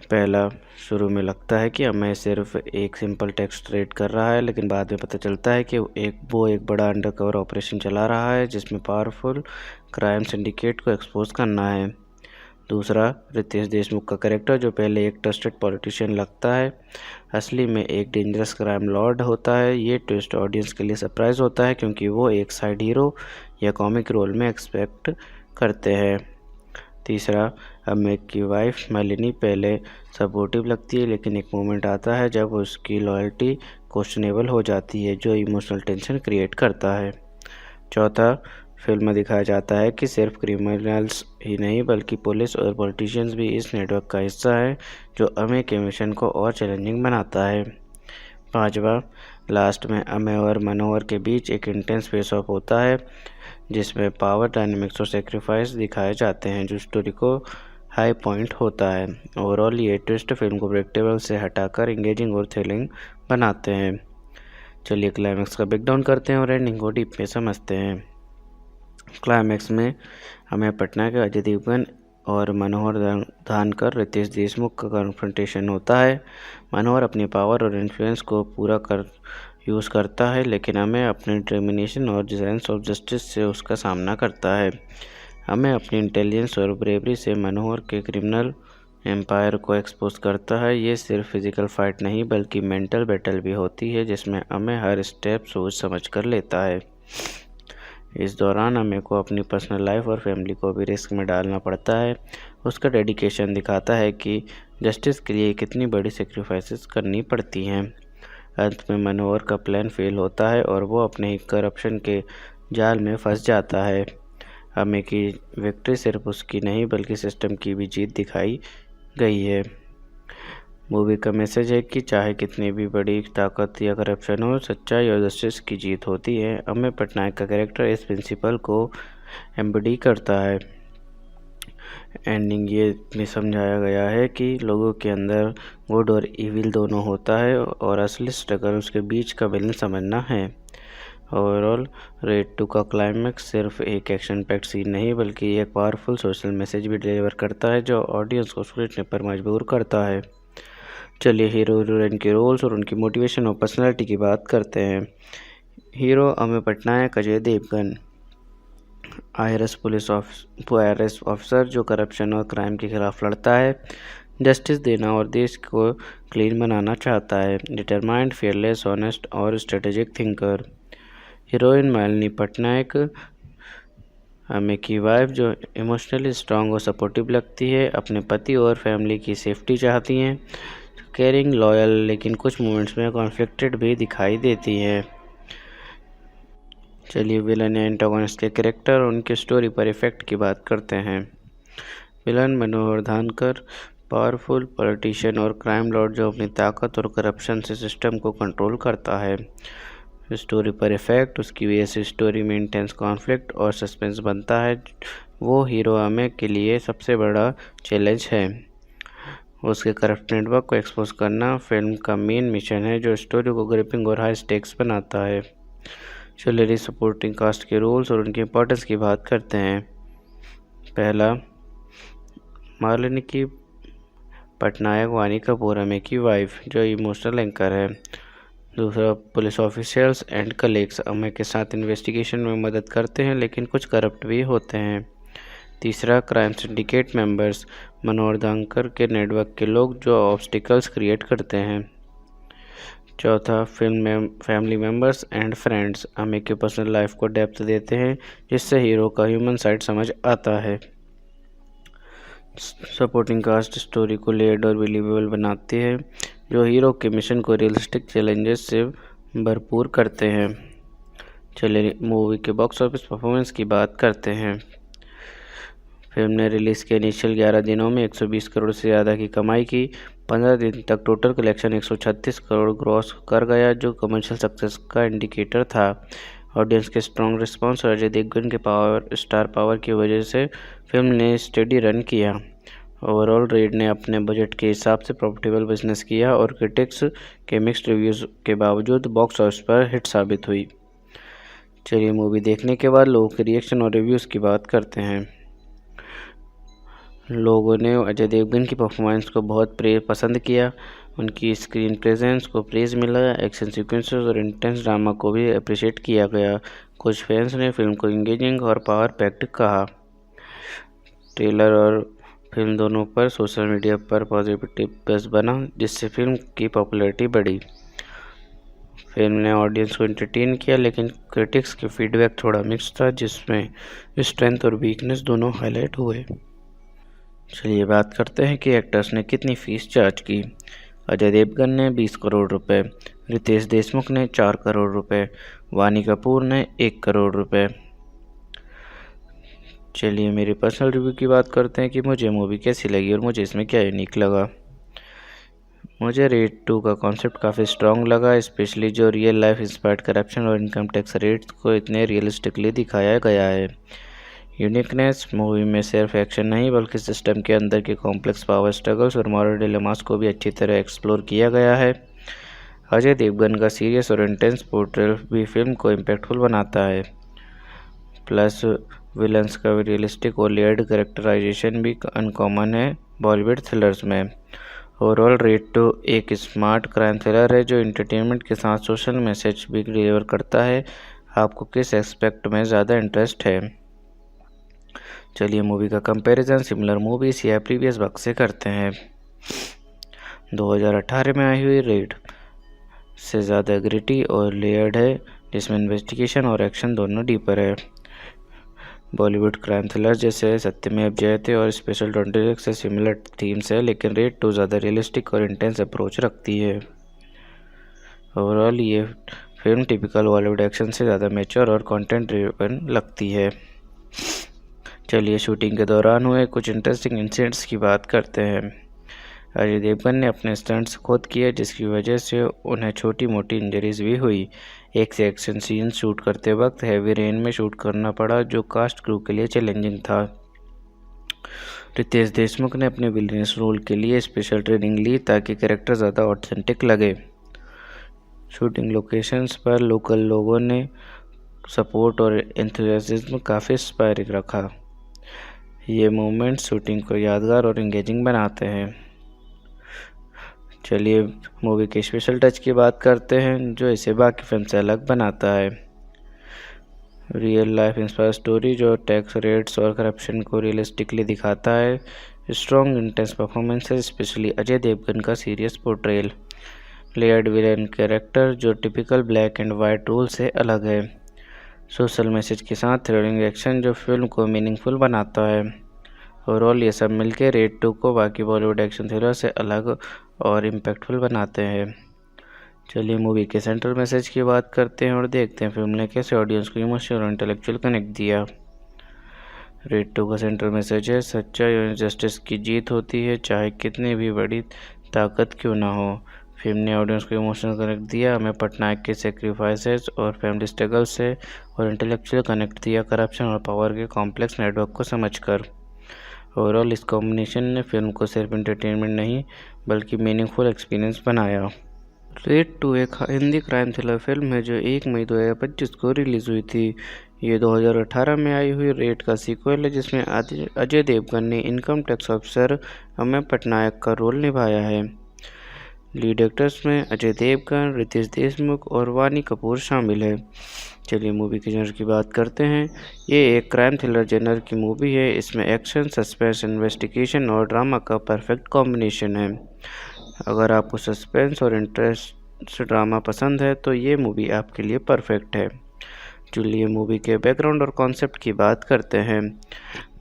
पहला, शुरू में लगता है कि अमेय सिर्फ एक सिंपल टैक्स रेड कर रहा है, लेकिन बाद में पता चलता है कि वो एक बड़ा अंडरकवर ऑपरेशन चला रहा है, जिसमें पावरफुल क्राइम सिंडिकेट को एक्सपोज करना है। दूसरा, रितेश देशमुख का कैरेक्टर जो पहले एक ट्रस्टेड पॉलिटिशियन लगता है, असली में एक डेंजरस क्राइम लॉर्ड होता है। ये ट्विस्ट ऑडियंस के लिए सरप्राइज होता है क्योंकि वो एक साइड हीरो या कॉमिक रोल में एक्सपेक्ट करते हैं। तीसरा, अमित की वाइफ मालिनी पहले सपोर्टिव लगती है, लेकिन एक मोमेंट आता है जब उसकी लॉयल्टी क्वेश्चनेबल हो जाती है, जो इमोशनल टेंशन क्रिएट करता है। चौथा, फिल्म में दिखाया जाता है कि सिर्फ क्रिमिनल्स ही नहीं बल्कि पुलिस और पॉलिटिशियंस भी इस नेटवर्क का हिस्सा है, जो अमेय के मिशन को और चैलेंजिंग बनाता है। पांचवा, लास्ट में अमेय और मनोहर के बीच एक इंटेंस फेस ऑफ होता है, जिसमें पावर डायनेमिक्स और सेक्रीफाइस दिखाए जाते हैं, जो स्टोरी को हाई पॉइंट होता है। ओवरऑल ये ट्विस्ट फिल्म को प्रेडिक्टेबल से हटाकर इंगेजिंग और थ्रिलिंग बनाते हैं। चलिए क्लाइमैक्स का ब्रेकडाउन करते हैं और एंडिंग को डीप में समझते हैं। क्लाइमैक्स में अमेय पटनायक, अजय देवगन और मनोहर धानकर रितेश देशमुख का कन्फ्रंटेशन होता है। मनोहर अपनी पावर और इन्फ्लुएंस को पूरा यूज़ करता है, लेकिन अमेय अपने डिटर्मिनेशन और सेंस ऑफ जस्टिस से उसका सामना करता है। अमेय अपनी इंटेलिजेंस और ब्रेवरी से मनोहर के क्रिमिनल एम्पायर को एक्सपोज करता है। ये सिर्फ फिजिकल फाइट नहीं बल्कि मेंटल बैटल भी होती है, जिसमें अमेय हर स्टेप सोच समझ कर लेता है। इस दौरान अमेय को अपनी पर्सनल लाइफ और फैमिली को भी रिस्क में डालना पड़ता है। उसका डेडिकेशन दिखाता है कि जस्टिस के लिए कितनी बड़ी सेक्रीफाइसेस करनी पड़ती हैं। अंत में मनोहर का प्लान फेल होता है और वो अपने ही करप्शन के जाल में फंस जाता है। अमेय की विक्ट्री सिर्फ उसकी नहीं बल्कि सिस्टम की भी जीत दिखाई गई है। मूवी का मैसेज है कि चाहे कितनी भी बड़ी ताकत या करप्शन हो, सच्चाई और जस्टिस की जीत होती है। अमेय पटनायक का कैरेक्टर इस प्रिंसिपल को एम्बडी करता है। एंडिंग ये में समझाया गया है कि लोगों के अंदर गुड और इविल दोनों होता है और असली स्ट्रगल उसके बीच का बैलेंस समझना है। ओवरऑल रेड 2 का क्लाइमैक्स सिर्फ एक एक्शन पैक्ड सीन नहीं बल्कि एक पावरफुल सोशल मैसेज भी डिलीवर करता है, जो ऑडियंस को सोचने पर मजबूर करता है। चलिए हीरो हीरोइन के रोल्स और उनकी मोटिवेशन और पर्सनालिटी की बात करते हैं। Hero Ameya Patnaik Ajay Devgan, IRS officer जो करप्शन और क्राइम के खिलाफ लड़ता है, जस्टिस देना और देश को क्लीन बनाना चाहता है। डिटरमाइंड, फियरलेस, ऑनेस्ट और strategic thinker. Heroine Malini Patnaik, Ameya की वाइफ जो इमोशनली स्ट्रांग और सपोर्टिव लगती है, अपने पति और फैमिली की सेफ्टी चाहती हैं, केयरिंग, लॉयल लेकिन कुछ मोमेंट्स में कॉन्फ्लिक्टेड भी दिखाई देती हैं। चलिए विलन या एंटागोनिस्ट के कैरेक्टर और उनके स्टोरी पर इफेक्ट की बात करते हैं। विलन मनोहर धानकर, पावरफुल पॉलिटिशियन और क्राइम लॉर्ड जो अपनी ताकत और करप्शन से सिस्टम को कंट्रोल करता है। स्टोरी पर इफेक्ट, उसकी वजह से स्टोरी में इंटेंस कॉन्फ्लिक्ट और सस्पेंस बनता है। वो हीरो अमेय के लिए सबसे बड़ा चैलेंज है। उसके करप्ट नेटवर्क को एक्सपोज करना फिल्म का मेन मिशन है, जो स्टोरी को ग्रिपिंग और हाई स्टेक्स बनाता है। चलिए सपोर्टिंग कास्ट के रोल्स और उनकी इंपॉर्टेंस की बात करते हैं। पहला, मालिनी की पटनायक वानी कपूर, अमेय की वाइफ जो इमोशनल एंकर है। दूसरा, police officials and colleagues Ameya के साथ इन्वेस्टिगेशन में मदद करते हैं लेकिन कुछ करप्ट भी होते हैं। तीसरा, क्राइम सिंडिकेट मेंबर्स, मनोहर धानकर के नेटवर्क के लोग जो ऑब्स्टिकल्स क्रिएट करते हैं। चौथा, फिल्म में family members and friends Ameya के पर्सनल लाइफ को डेप्थ देते हैं, जिससे हीरो का ह्यूमन साइड समझ आता है। सपोर्टिंग कास्ट स्टोरी को लेयर्ड और बिलीवेबल बनाती है, जो हीरो के मिशन को रियलिस्टिक चैलेंजेस से भरपूर करते हैं। चलिए मूवी के बॉक्स ऑफिस परफॉर्मेंस की बात करते हैं। फिल्म ने रिलीज़ के इनिशियल 11 दिनों में 120 करोड़ से ज़्यादा की कमाई की। 15 दिन तक टोटल कलेक्शन 136 करोड़ ग्रॉस कर गया, जो कमर्शियल सक्सेस का इंडिकेटर था। ऑडियंस के स्ट्रॉन्ग रिस्पांस और अजय देवगन के स्टार पावर की वजह से फिल्म ने स्टेडी रन किया। ओवरऑल रेड ने अपने बजट के हिसाब से प्रॉफिटेबल बिजनेस किया और क्रिटिक्स के मिक्स्ड रिव्यूज़ के बावजूद बॉक्स ऑफिस पर हिट साबित हुई। चलिए मूवी देखने के बाद लोगों के रिएक्शन और रिव्यूज़ की बात करते हैं। लोगों ने अजय देवगन की परफॉर्मेंस को बहुत पसंद किया। उनकी स्क्रीन प्रेजेंस को प्रेज मिला। एक्शन सीक्वेंसेस और इंटेंस ड्रामा को भी अप्रिशिएट किया गया। कुछ फैंस ने फिल्म को इंगेजिंग और पावर पैक्ड कहा। ट्रेलर और फिल्म दोनों पर सोशल मीडिया पर पॉजिटिव बज़ बना, जिससे फिल्म की पॉपुलैरिटी बढ़ी। फिल्म ने ऑडियंस को एंटरटेन किया, लेकिन क्रिटिक्स के फीडबैक थोड़ा मिक्स था, जिसमें स्ट्रेंथ और वीकनेस दोनों हाईलाइट हुए। चलिए बात करते हैं कि एक्टर्स ने कितनी फीस चार्ज की। अजय देवगन ने 20 करोड़ रुपए, रितेश देशमुख ने 4 करोड़ रुपए, वानी कपूर ने 1 करोड़ रुपए। चलिए मेरी पर्सनल रिव्यू की बात करते हैं कि मुझे मूवी कैसी लगी और मुझे इसमें क्या यूनिक लगा। मुझे रेड 2 का कॉन्सेप्ट काफ़ी स्ट्रॉन्ग लगा, स्पेशली जो रियल लाइफ इंस्पायर्ड करप्शन और इनकम टैक्स रेट्स को इतने रियलिस्टिकली दिखाया गया है। यूनिकनेस मूवी में सिर्फ एक्शन नहीं, बल्कि सिस्टम के अंदर के कॉम्प्लेक्स पावर स्ट्रगल्स और मॉरल डिलेमास को भी अच्छी तरह एक्सप्लोर किया गया है। अजय देवगन का सीरियस और इंटेंस पोर्ट्रेल भी फिल्म को इम्पैक्टफुल बनाता है। प्लस विलन्स का भी रियलिस्टिक और लेयर्ड कैरेक्टराइजेशन भी अनकॉमन है बॉलीवुड थ्रिलर्स में। ओवरऑल रेड 2 एक स्मार्ट क्राइम थ्रिलर है जो एंटरटेनमेंट के साथ सोशल मैसेज भी डिलीवर करता है। आपको किस एस्पेक्ट में ज़्यादा इंटरेस्ट है? चलिए मूवी का कंपैरिजन सिमिलर मूवीज या प्रीवियस वर्क से करते हैं। 2018 में आई हुई रेड से ज़्यादा ग्रिटी और लेयर्ड है, जिसमें इन्वेस्टिगेशन और एक्शन दोनों डीपर है। बॉलीवुड क्राइम थ्रिलर जैसे सत्यमेव जयते और स्पेशल 26 से सिमिलर थीम्स है, लेकिन रेड 2 ज़्यादा रियलिस्टिक और इंटेंस अप्रोच रखती है। ओवरऑल ये फिल्म टिपिकल बॉलीवुड एक्शन से ज़्यादा मैच्योर और कंटेंट ड्रिवन लगती है। चलिए शूटिंग के दौरान हुए कुछ इंटरेस्टिंग इंसिडेंट्स की बात करते हैं। अजय देवगन ने अपने स्टंट्स खुद किए, जिसकी वजह से उन्हें छोटी मोटी इंजरीज भी हुई। एक से एक्शन सीन शूट करते वक्त हैवी रेन में शूट करना पड़ा, जो कास्ट क्रू के लिए चैलेंजिंग था। रितेश देशमुख ने अपने विलेनियस रोल के लिए स्पेशल ट्रेनिंग ली ताकि कैरेक्टर ज़्यादा ऑथेंटिक लगे। शूटिंग लोकेशंस पर लोकल लोगों ने सपोर्ट और एंथुसियाज्म काफ़ी इंस्पायरिंग रखा। ये मोमेंट्स शूटिंग को यादगार और एंगेजिंग बनाते हैं। चलिए मूवी के स्पेशल टच की बात करते हैं, जो इसे बाकी फिल्म से अलग बनाता है। रियल लाइफ इंस्पायर स्टोरी जो टैक्स रेट्स और करप्शन को रियलिस्टिकली दिखाता है। Strong intense performances, especially Ajay Devgn का serious portrayal. Layered villain character जो typical black and white role से अलग है। सोशल मैसेज के साथ थ्रिलिंग एक्शन जो फिल्म को मीनिंगफुल बनाता है। ओवरऑल ये सब मिलकर रेड 2 को बाकी बॉलीवुड एक्शन थ्रिलर से अलग और इम्पैक्टफुल बनाते हैं। चलिए मूवी के सेंट्रल मैसेज की बात करते हैं और देखते हैं फिल्म ने कैसे ऑडियंस को इमोशनल और इंटेलेक्चुअल कनेक्ट दिया। रेड 2 का सेंट्रल मैसेज है, सच्चाई और जस्टिस की जीत होती है, चाहे कितनी भी बड़ी ताकत क्यों ना हो। फिल्म ने ऑडियंस को इमोशनल कनेक्ट दिया, हमें पटनायक के सेक्रीफाइसेस और फैमिली स्ट्रगल से, और इंटेलेक्चुअल कनेक्ट दिया करप्शन और पावर के कॉम्प्लेक्स नेटवर्क को समझकर। ओवरऑल इस कॉम्बिनेशन ने फिल्म को सिर्फ एंटरटेनमेंट नहीं, बल्कि मीनिंगफुल एक्सपीरियंस बनाया। रेड 2 एक हिंदी क्राइम थ्रिलर फिल्म है जो 1 मई 2025 को रिलीज़ हुई थी। ये 2018 में आई हुई रेड का सीक्वल है, जिसमें अजय देवगन ने income tax officer Ameya Patnaik का रोल निभाया है। लीड एक्टर्स में अजय देवगन, रितेश देशमुख और वानी कपूर शामिल है। चलिए मूवी के जनर की बात करते हैं। ये एक क्राइम थ्रिलर जनर की मूवी है। इसमें एक्शन, सस्पेंस, इन्वेस्टिगेशन और ड्रामा का परफेक्ट कॉम्बिनेशन है। अगर आपको सस्पेंस और इंटरेस्ट ड्रामा पसंद है तो ये मूवी आपके लिए परफेक्ट है। चलिए मूवी के बैकग्राउंड और कॉन्सेप्ट की बात करते हैं।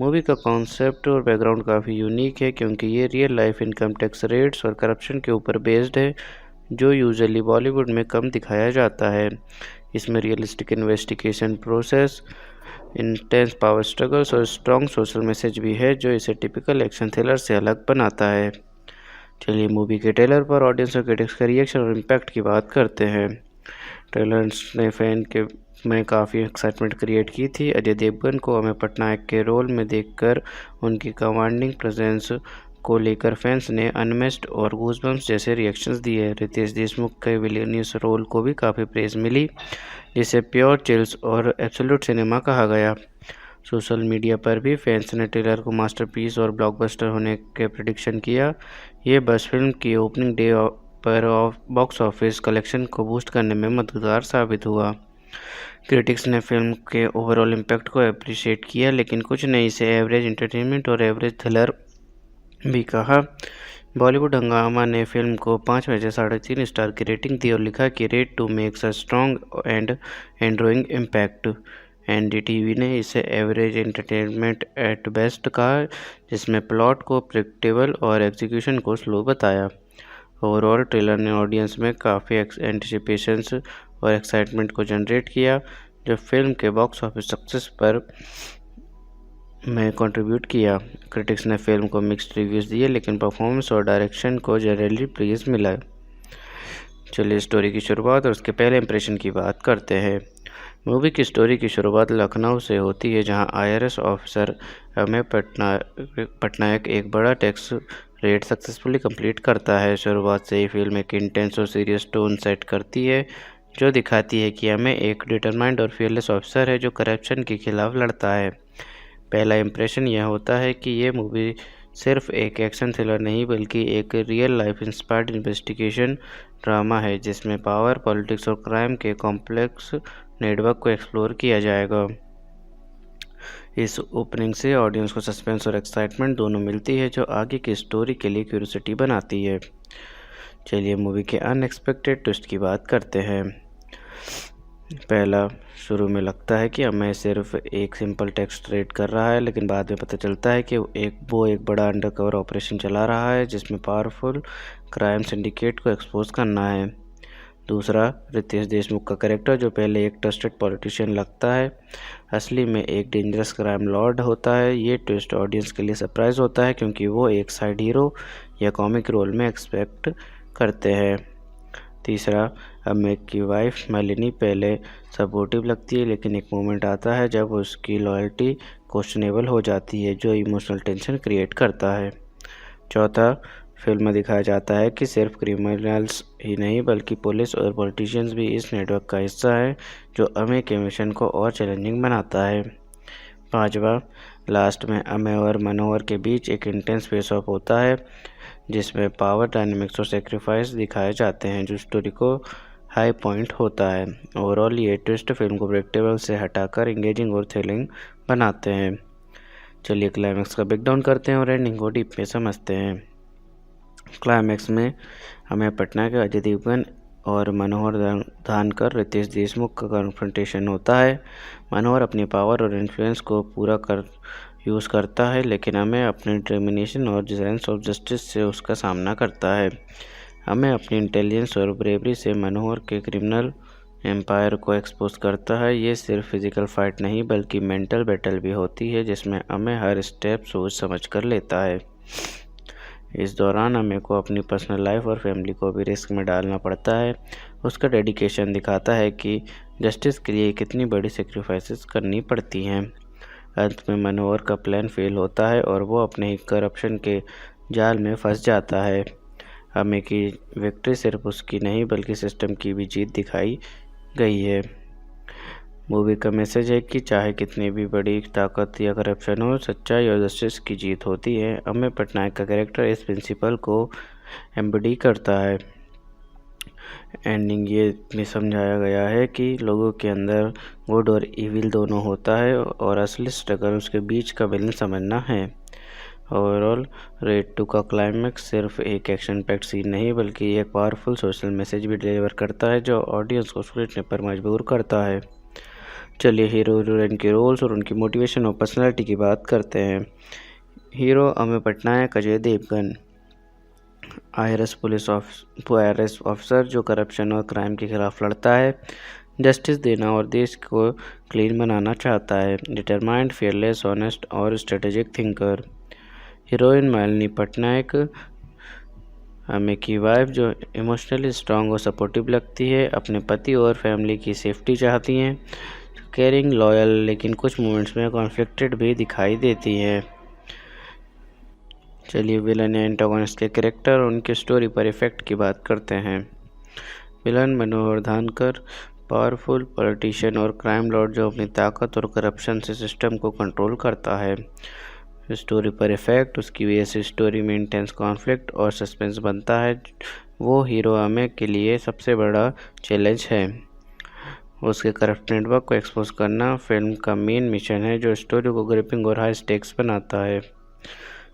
मूवी का कॉन्सेप्ट और बैकग्राउंड काफ़ी यूनिक है, क्योंकि ये real life income tax raids और करप्शन के ऊपर बेस्ड है, जो यूजुअली बॉलीवुड में कम दिखाया जाता है। इसमें realistic investigation process, intense power struggles और स्ट्रॉन्ग सोशल मैसेज भी है, जो इसे टिपिकल एक्शन थ्रिलर से अलग बनाता है। चलिए मूवी के ट्रेलर पर ऑडियंस और क्रिटिक्स का रिएक्शन और इम्पैक्ट की बात करते हैं। ट्रेलर्स ने फैन के में काफ़ी एक्साइटमेंट क्रिएट की थी। अजय देवगन को अमेय पटनायक के रोल में देखकर उनकी कमांडिंग प्रेजेंस को लेकर फैंस ने अनमेस्ड और गूज़बम्प्स जैसे रिएक्शंस दिए। रितेश देशमुख के विलेनियस रोल को भी काफ़ी प्रेज मिली, जिसे प्योर चिल्स और एब्सोल्यूट सिनेमा कहा गया। सोशल मीडिया पर भी फैंस ने ट्रेलर को मास्टरपीस और ब्लॉकबस्टर होने के प्रेडिक्शन किया। ये बस फिल्म की ओपनिंग डे पर बॉक्स ऑफिस कलेक्शन को बूस्ट करने में मददगार साबित हुआ। क्रिटिक्स ने फिल्म के ओवरऑल इम्पैक्ट को अप्रिशिएट किया, लेकिन कुछ ने इसे एवरेज एंटरटेनमेंट और एवरेज थ्रिलर भी कहा। बॉलीवुड हंगामा ने फिल्म को 5 में से 3.5 स्टार की रेटिंग दी और लिखा कि Raid two makes a strong and enduring impact. NDTV ने इसे एवरेज एंटरटेनमेंट एट बेस्ट कहा, जिसमें प्लॉट को प्रेडिक्टेबल और एग्जीक्यूशन को स्लो बताया। ओवरऑल ट्रेलर ने ऑडियंस में काफ़ी एंटिसिपेशंस और एक्साइटमेंट को जनरेट किया, जो फिल्म के बॉक्स ऑफिस सक्सेस पर में कंट्रीब्यूट किया। क्रिटिक्स ने फिल्म को मिक्स्ड रिव्यूज़ दिए, लेकिन परफॉर्मेंस और डायरेक्शन को जनरली प्रेज मिला। चलिए स्टोरी की शुरुआत और उसके पहले इंप्रेशन की बात करते हैं। मूवी की स्टोरी की शुरुआत लखनऊ से होती है, जहां आईआरएस ऑफिसर अमेय पटनायक एक बड़ा टैक्स रेड सक्सेसफुली कंप्लीट करता है। शुरुआत से ही फिल्म एक इंटेंस और सीरियस टोन सेट करती है, जो दिखाती है कि अमेय एक डिटरमाइंड और फियरलेस ऑफिसर है जो करप्शन के खिलाफ लड़ता है। पहला इंप्रेशन यह होता है कि ये मूवी सिर्फ एक एक्शन थ्रिलर नहीं, बल्कि एक real life inspired investigation drama है, जिसमें पावर, पॉलिटिक्स और क्राइम के कॉम्प्लेक्स नेटवर्क को एक्सप्लोर किया जाएगा। इस ओपनिंग से ऑडियंस को सस्पेंस और एक्साइटमेंट दोनों मिलती है, जो आगे की स्टोरी के लिए क्यूरियोसिटी बनाती है। चलिए मूवी के अनएक्सपेक्टेड ट्विस्ट की बात करते हैं। पहला, शुरू में लगता है कि अमेय सिर्फ एक सिंपल टेक्स्ट रेड कर रहा है, लेकिन बाद में पता चलता है कि वो एक बड़ा अंडरकवर ऑपरेशन चला रहा है, जिसमें पावरफुल क्राइम सिंडिकेट को एक्सपोज करना है। दूसरा, रितेश देशमुख का कैरेक्टर, जो पहले एक ट्रस्टेड पॉलिटिशियन लगता है, असली में एक डेंजरस क्राइम लॉर्ड होता है। ये ट्विस्ट ऑडियंस के लिए सरप्राइज होता है, क्योंकि वो एक साइड हीरो या कॉमिक रोल में एक्सपेक्ट करते हैं। तीसरा, अमेय की वाइफ मालिनी पहले सपोर्टिव लगती है, लेकिन एक मोमेंट आता है जब उसकी लॉयल्टी क्वेश्चनेबल हो जाती है, जो इमोशनल टेंशन क्रिएट करता है। चौथा, फिल्म में दिखाया जाता है कि सिर्फ क्रिमिनल्स ही नहीं, बल्कि पुलिस और पॉलिटिशियंस भी इस नेटवर्क का हिस्सा है, जो अमेय के मिशन को और चैलेंजिंग बनाता है। पांचवा, लास्ट में अमेय और मनोहर के बीच एक इंटेंस फेस ऑफ होता है, जिसमें पावर डायनेमिक्स और सेक्रीफाइस दिखाए जाते हैं, जो स्टोरी को हाई पॉइंट होता है। ओवरऑल ये ट्विस्ट फिल्म को प्रेडिक्टेबल से हटाकर इंगेजिंग और थ्रिलिंग बनाते हैं। चलिए क्लाइमैक्स का ब्रेकडाउन करते हैं और एंडिंग को डीप में समझते हैं। क्लाइमैक्स में अमेय पटनायक, अजय देवगन और मनोहर धानकर रितेश देशमुख का कन्फ्रंटेशन होता है। मनोहर अपनी पावर और इन्फ्लुएंस को पूरा यूज़ करता है, लेकिन अमेय अपनी डिटर्मिनेशन और सेंस ऑफ जस्टिस से उसका सामना करता है। अमेय अपनी इंटेलिजेंस और ब्रेवरी से मनोहर के क्रिमिनल एम्पायर को एक्सपोज करता है। ये सिर्फ फिजिकल फाइट नहीं, बल्कि मेंटल बैटल भी होती है, जिसमें अमेय हर स्टेप सोच समझ कर लेता है। इस दौरान अमेय को अपनी पर्सनल लाइफ और फैमिली को भी रिस्क में डालना पड़ता है। उसका डेडिकेशन दिखाता है कि जस्टिस के लिए कितनी बड़ी सेक्रीफाइसेस करनी पड़ती हैं। अंत में मनोहर का प्लान फेल होता है और वो अपने ही करप्शन के जाल में फंस जाता है। अमेय की विक्ट्री सिर्फ उसकी नहीं, बल्कि सिस्टम की भी जीत दिखाई गई है। मूवी का मैसेज है कि चाहे कितनी भी बड़ी ताकत या करप्शन हो, सच्चाई और जस्टिस की जीत होती है। अमेय पटनायक का कैरेक्टर इस प्रिंसिपल को एम्बडी करता है। एंडिंग ये भी समझाया गया है कि लोगों के अंदर गुड और इविल दोनों होता है, और असली स्ट्रगल उसके बीच का बैलेंस समझना है। ओवरऑल रेड 2 का क्लाइमैक्स सिर्फ एक एक्शन पैक्ड सीन नहीं, बल्कि एक पावरफुल सोशल मैसेज भी डिलीवर करता है, जो ऑडियंस को सोचने पर मजबूर करता है। चलिए हीरो हीरोइन के रोल्स और उनकी मोटिवेशन और पर्सनालिटी की बात करते हैं। Hero Ameya Patnaik, Ajay Devgan, IRS officer जो करप्शन और क्राइम के खिलाफ लड़ता है, जस्टिस देना और देश को क्लीन बनाना चाहता है। डिटरमाइंड, फियरलेस, ऑनेस्ट और strategic thinker. Heroine Malini Patnaik, Ameya की वाइफ, जो इमोशनली स्ट्रांग और सपोर्टिव लगती है, अपने पति और फैमिली की सेफ्टी चाहती हैं, केयरिंग, लॉयल, लेकिन कुछ मोमेंट्स में कॉन्फ्लिक्टेड भी दिखाई देती हैं। चलिए विलन या एंटागोनिस्ट के कैरेक्टर और उनके स्टोरी पर इफेक्ट की बात करते हैं। विलन मनोहर धानकर, पावरफुल पॉलिटिशियन और क्राइम लॉर्ड, जो अपनी ताकत और करप्शन से सिस्टम को कंट्रोल करता है। स्टोरी पर इफेक्ट, उसकी वजह से स्टोरी में इंटेंस कॉन्फ्लिक्ट और सस्पेंस बनता है। वो हीरो अमेय के लिए सबसे बड़ा चैलेंज है। उसके करप्ट नेटवर्क को एक्सपोज करना फिल्म का मेन मिशन है, जो स्टोरी को ग्रिपिंग और हाई स्टेक्स बनाता है।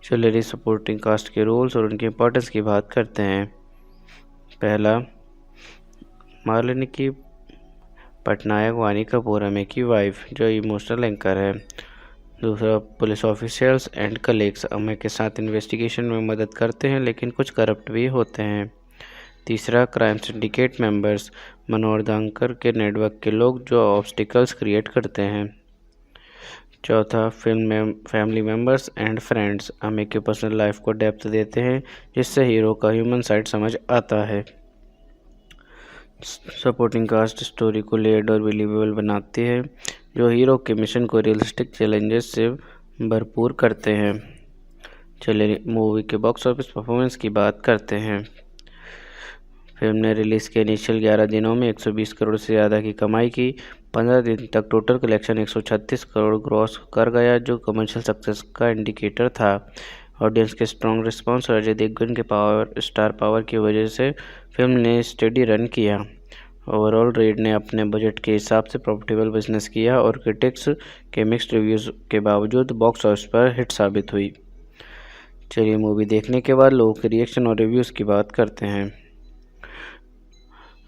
चलिए सपोर्टिंग कास्ट के रोल्स और उनकी इम्पोर्टेंस की बात करते हैं। पहला, मालिनी की पटनायक वानी कपूर अमे की वाइफ जो इमोशनल एंकर है। दूसरा, पुलिस ऑफिसर्स एंड कलीग्स अमे के साथ इन्वेस्टिगेशन में मदद करते हैं लेकिन कुछ करप्ट भी होते हैं। तीसरा, क्राइम सिंडिकेट मेंबर्स मनोहर दांकर के नेटवर्क के लोग जो ऑब्स्टिकल्स क्रिएट करते हैं। चौथा, फिल्म में फैमिली मेंबर्स एंड फ्रेंड्स अमे की पर्सनल लाइफ को डेप्थ देते हैं जिससे हीरो का ह्यूमन साइड समझ आता है। सपोर्टिंग कास्ट स्टोरी को लेयर्ड और बिलीवेबल बनाती है जो हीरो के मिशन को रियलिस्टिक चैलेंजेस से भरपूर करते हैं। चलिए मूवी के बॉक्स ऑफिस परफॉर्मेंस की बात करते हैं। फिल्म ने रिलीज़ के इनिशियल 11 दिनों में 120 करोड़ से ज़्यादा की कमाई की। 15 दिन तक टोटल कलेक्शन 136 करोड़ ग्रॉस कर गया जो कमर्शियल सक्सेस का इंडिकेटर था। ऑडियंस के स्ट्रॉन्ग रिस्पांस और अजय देवगन के स्टार पावर की वजह से फिल्म ने स्टेडी रन किया। ओवरऑल रेड ने अपने बजट के हिसाब से प्रॉफिटेबल बिजनेस किया और क्रिटिक्स के मिक्स्ड रिव्यूज़ के बावजूद बॉक्स ऑफिस पर हिट साबित हुई। चलिए मूवी देखने के बाद लोगों के रिएक्शन और रिव्यूज़ की बात करते हैं।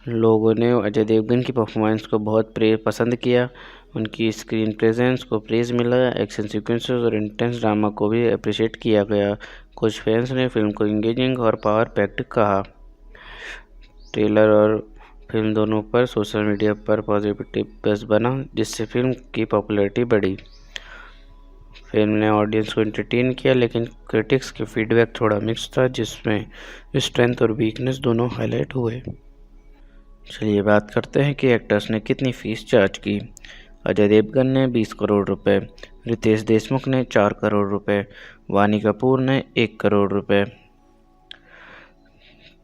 लोगों ने अजय देवगन की परफॉर्मेंस को बहुत पसंद किया। उनकी स्क्रीन प्रेजेंस को प्रेज मिला। एक्शन सीक्वेंसेस और इंटेंस ड्रामा को भी अप्रिशिएट किया गया। कुछ फैंस ने फिल्म को इंगेजिंग और पावर पैक्ड कहा। ट्रेलर और फिल्म दोनों पर सोशल मीडिया पर पॉजिटिव बज़ बना जिससे फिल्म की पॉपुलैरिटी बढ़ी। फिल्म ने ऑडियंस को एंटरटेन किया लेकिन क्रिटिक्स के फीडबैक थोड़ा मिक्स था जिसमें स्ट्रेंथ और वीकनेस दोनों हाईलाइट हुए। चलिए बात करते हैं कि एक्टर्स ने कितनी फीस चार्ज की। अजय देवगन ने 20 करोड़ रुपए, रितेश देशमुख ने 4 करोड़ रुपए, वानी कपूर ने 1 करोड़ रुपए।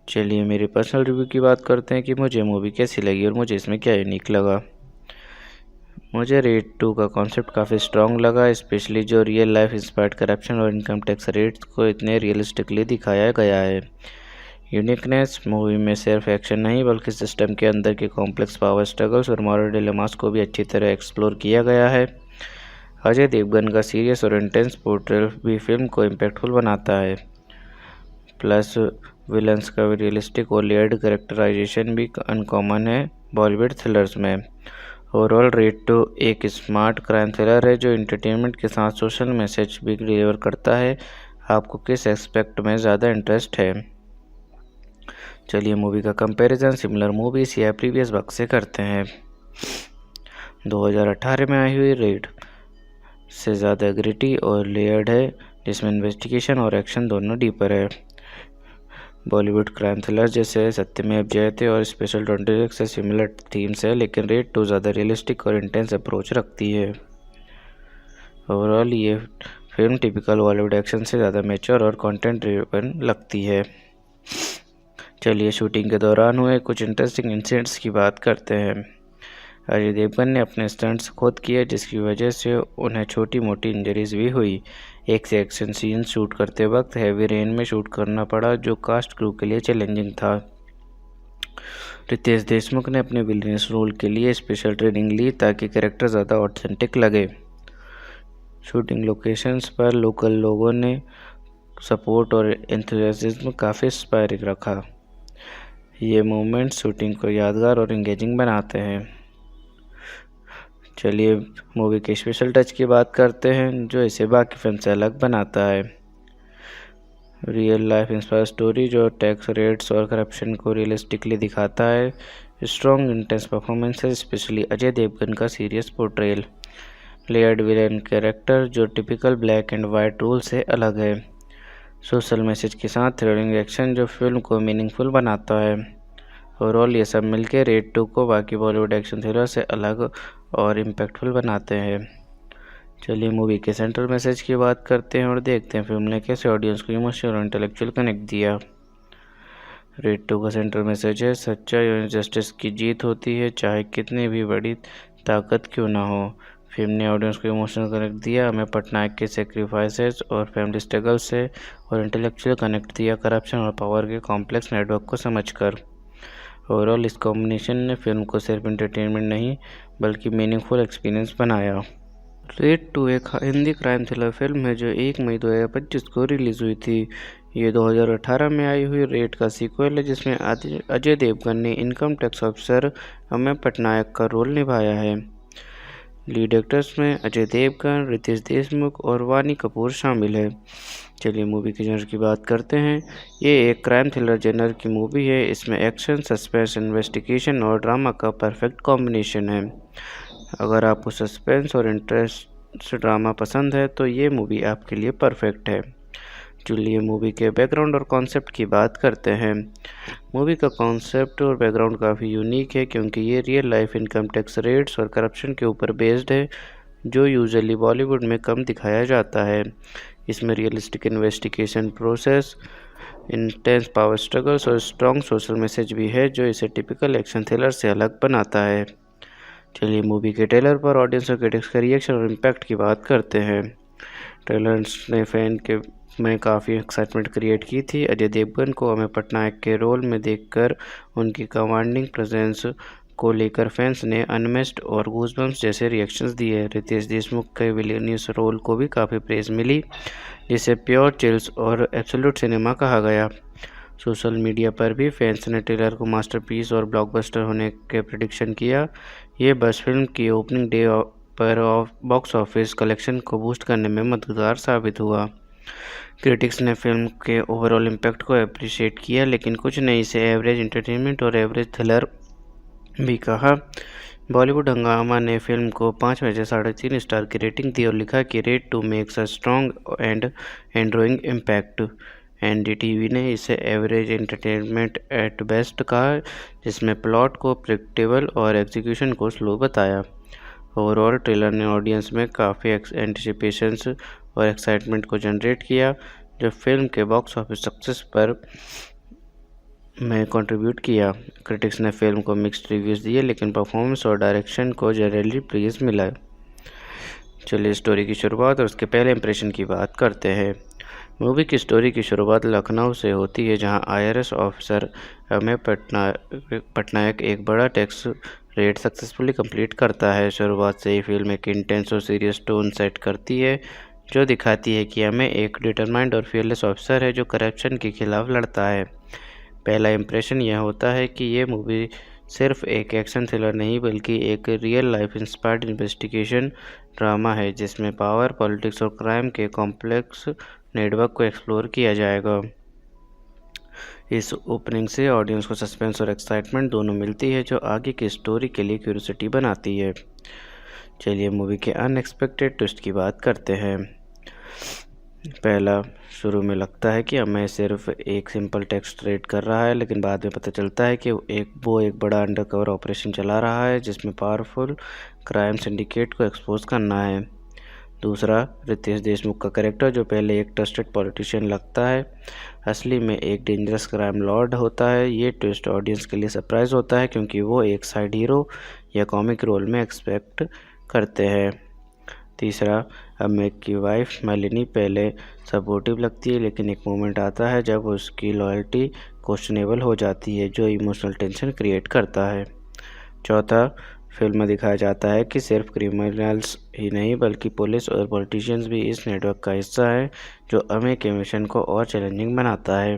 चलिए मेरे पर्सनल रिव्यू की बात करते हैं कि मुझे मूवी कैसी लगी और मुझे इसमें क्या यूनिक लगा। मुझे रेड 2 का कॉन्सेप्ट काफ़ी स्ट्रॉन्ग लगा, स्पेशली जो रियल लाइफ इंस्पायर्ड करप्शन और इनकम टैक्स रेट्स को इतने रियलिस्टिकली दिखाया गया है। यूनिकनेस मूवी में सिर्फ एक्शन नहीं बल्कि सिस्टम के अंदर के कॉम्प्लेक्स पावर स्ट्रगल्स और मॉरल डिलेमास को भी अच्छी तरह एक्सप्लोर किया गया है। अजय देवगन का सीरियस और इंटेंस पोर्ट्रेल भी फिल्म को इम्पैक्टफुल बनाता है। प्लस विलन्स का रियलिस्टिक और लेयर्ड कैरेक्टराइजेशन भी अनकॉमन है बॉलीवुड थ्रिलर्स में। ओवरऑल रेड 2 एक स्मार्ट क्राइम थ्रिलर है जो एंटरटेनमेंट के साथ सोशल मैसेज भी डिलीवर करता है। आपको किस एस्पेक्ट में ज़्यादा इंटरेस्ट है? चलिए मूवी का कंपैरिजन सिमिलर मूवीज या प्रीवियस वर्क से करते हैं। 2018 में आई हुई रेड से ज़्यादा ग्रिटी और लेयर्ड है जिसमें इन्वेस्टिगेशन और एक्शन दोनों डीपर है। बॉलीवुड क्राइम थ्रिलर जैसे सत्यमेव जयते और स्पेशल 26 से सिमिलर थीम्स है लेकिन रेड 2 ज़्यादा रियलिस्टिक और इंटेंस अप्रोच रखती है। ओवरऑल ये फिल्म टिपिकल बॉलीवुड एक्शन से ज़्यादा मैच्योर और कंटेंट ड्रिवन लगती है। चलिए शूटिंग के दौरान हुए कुछ इंटरेस्टिंग इंसिडेंट्स की बात करते हैं। अजय देवगन ने अपने स्टंट्स खुद किए जिसकी वजह से उन्हें छोटी मोटी इंजरीज भी हुई। एक से एक्शन सीन शूट करते वक्त हैवी रेन में शूट करना पड़ा जो कास्ट क्रू के लिए चैलेंजिंग था। रितेश देशमुख ने अपने विलेनियस रोल के लिए स्पेशल ट्रेनिंग ली ताकि कैरेक्टर ज़्यादा ऑथेंटिक लगे। शूटिंग लोकेशंस पर लोकल लोगों ने सपोर्ट और एंथुसियाज्म काफ़ी इंस्पायरिंग रखा। ये मोमेंट्स शूटिंग को यादगार और एंगेजिंग बनाते हैं। चलिए मूवी के स्पेशल टच की बात करते हैं जो इसे बाकी फिल्म से अलग बनाता है। रियल लाइफ इंस्पायर स्टोरी जो टैक्स रेट्स और करप्शन को रियलिस्टिकली दिखाता है। Strong intense performances especially Ajay Devgn का serious portrayal. Layered villain character जो typical black and white role से अलग है। सोशल मैसेज के साथ थ्रिलिंग एक्शन जो फिल्म को मीनिंगफुल बनाता है। ओवरऑल ये सब मिलकर रेड 2 को बाकी बॉलीवुड एक्शन थ्रिलर से अलग और इम्पैक्टफुल बनाते हैं। चलिए मूवी के सेंट्रल मैसेज की बात करते हैं और देखते हैं फिल्म ने कैसे ऑडियंस को इमोशनल और इंटेलेक्चुअल कनेक्ट दिया। रेड 2 का सेंट्रल मैसेज है सच्चाई और जस्टिस की जीत होती है चाहे कितनी भी बड़ी ताकत क्यों ना हो। फिल्म ने ऑडियंस को इमोशनल कनेक्ट दिया, हमें पटनायक के सेक्रीफाइसेस और फैमिली स्ट्रगल से और इंटेलेक्चुअल कनेक्ट दिया करप्शन और पावर के कॉम्प्लेक्स नेटवर्क को समझकर। ओवरऑल इस कॉम्बिनेशन ने फिल्म को सिर्फ एंटरटेनमेंट नहीं बल्कि मीनिंगफुल एक्सपीरियंस बनाया। रेड 2 एक हिंदी क्राइम थ्रिलर फिल्म है जो 1 मई 2025 को रिलीज़ हुई थी। ये 2018 में आई हुई रेड का सीक्वल है जिसमें अजय देवगन ने income tax officer Ameya Patnaik का रोल निभाया है। लीड एक्टर्स में अजय देवगन, रितेश देशमुख और वानी कपूर शामिल है। चलिए मूवी के जनर की बात करते हैं। ये एक क्राइम थ्रिलर जनर की मूवी है। इसमें एक्शन, सस्पेंस, इन्वेस्टिगेशन और ड्रामा का परफेक्ट कॉम्बिनेशन है। अगर आपको सस्पेंस और इंटरेस्ट ड्रामा पसंद है तो ये मूवी आपके लिए परफेक्ट है। चलिए मूवी के बैकग्राउंड और कॉन्सेप्ट की बात करते हैं। मूवी का कॉन्सेप्ट और बैकग्राउंड काफ़ी यूनिक है क्योंकि ये real life income tax raids और करप्शन के ऊपर बेस्ड है, जो यूजुअली बॉलीवुड में कम दिखाया जाता है। इसमें realistic investigation process, intense power struggles और स्ट्रॉन्ग सोशल मैसेज भी है, जो इसे टिपिकल एक्शन थ्रिलर से अलग बनाता है। चलिए मूवी के ट्रेलर पर ऑडियंस और क्रिटिक्स का रिएक्शन और इम्पैक्ट की बात करते हैं। ट्रेलर्स ने फैन के में काफ़ी एक्साइटमेंट क्रिएट की थी। अजय देवगन को अमेय पटनायक के रोल में देखकर उनकी कमांडिंग प्रेजेंस को लेकर फैंस ने अनमेस्ड और गूज़बम्प्स जैसे रिएक्शंस दिए। रितेश देशमुख के विलेनियस रोल को भी काफ़ी प्रेज़ मिली, जिसे प्योर चिल्स और एब्सोल्यूट सिनेमा कहा गया। सोशल मीडिया पर भी फैंस ने ट्रेलर को मास्टरपीस और ब्लॉकबस्टर होने के प्रेडिक्शन किया। ये बस फिल्म की ओपनिंग डे पर बॉक्स ऑफिस कलेक्शन को बूस्ट करने में मददगार साबित हुआ। क्रिटिक्स ने फिल्म के ओवरऑल इम्पैक्ट को अप्रिशिएट किया, लेकिन कुछ ने इसे एवरेज एंटरटेनमेंट और एवरेज थ्रिलर भी कहा। बॉलीवुड हंगामा ने फिल्म को 5 में से 3.5 स्टार की रेटिंग दी और लिखा कि Raid 2 makes a strong and enduring impact. NDTV ने इसे एवरेज एंटरटेनमेंट एट बेस्ट कहा, जिसमें प्लॉट को प्रेडिक्टेबल और एग्जीक्यूशन को स्लो बताया। ओवरऑल ट्रेलर ने ऑडियंस में काफ़ी एंटिसिपेशंस और एक्साइटमेंट को जनरेट किया, जो फिल्म के बॉक्स ऑफिस सक्सेस पर में कंट्रीब्यूट किया। क्रिटिक्स ने फिल्म को मिक्स्ड रिव्यूज़ दिए, लेकिन परफॉर्मेंस और डायरेक्शन को जनरली प्रेज मिला। चलिए स्टोरी की शुरुआत और उसके पहले इंप्रेशन की बात करते हैं। मूवी की स्टोरी की शुरुआत लखनऊ से होती है, जहां आईआरएस ऑफिसर अमेय पटनायक एक बड़ा टैक्स रेड सक्सेसफुली कंप्लीट करता है। शुरुआत से ही फिल्म एक इंटेंस और सीरियस टोन सेट करती है, जो दिखाती है कि अमेय एक डिटरमाइंड और फियरलेस ऑफिसर है जो करप्शन के खिलाफ लड़ता है। पहला इंप्रेशन यह होता है कि ये मूवी सिर्फ एक एक्शन थ्रिलर नहीं बल्कि एक real life inspired investigation drama है, जिसमें पावर, पॉलिटिक्स और क्राइम के कॉम्प्लेक्स नेटवर्क को एक्सप्लोर किया जाएगा। इस ओपनिंग से ऑडियंस को सस्पेंस और एक्साइटमेंट दोनों मिलती है, जो आगे की स्टोरी के लिए क्यूरियोसिटी बनाती है। चलिए मूवी के अनएक्सपेक्टेड ट्विस्ट की बात करते हैं। पहला, शुरू में लगता है कि अमेय सिर्फ एक सिंपल टैक्स रेड कर रहा है, लेकिन बाद में पता चलता है कि वो एक बड़ा अंडरकवर ऑपरेशन चला रहा है, जिसमें पावरफुल क्राइम सिंडिकेट को एक्सपोज करना है। दूसरा, रितेश देशमुख का कैरेक्टर, जो पहले एक ट्रस्टेड पॉलिटिशियन लगता है, असली में एक डेंजरस क्राइम लॉर्ड होता है। ये ट्विस्ट ऑडियंस के लिए सरप्राइज होता है, क्योंकि वो एक साइड हीरो या कॉमिक रोल में एक्सपेक्ट करते हैं। तीसरा, अमेय की वाइफ मालिनी पहले सपोर्टिव लगती है, लेकिन एक मोमेंट आता है जब उसकी लॉयल्टी क्वेश्चनेबल हो जाती है, जो इमोशनल टेंशन क्रिएट करता है। चौथा, फिल्म में दिखाया जाता है कि सिर्फ क्रिमिनल्स ही नहीं बल्कि पुलिस और पॉलिटिशियंस भी इस नेटवर्क का हिस्सा है, जो अमेय के मिशन को और चैलेंजिंग बनाता है।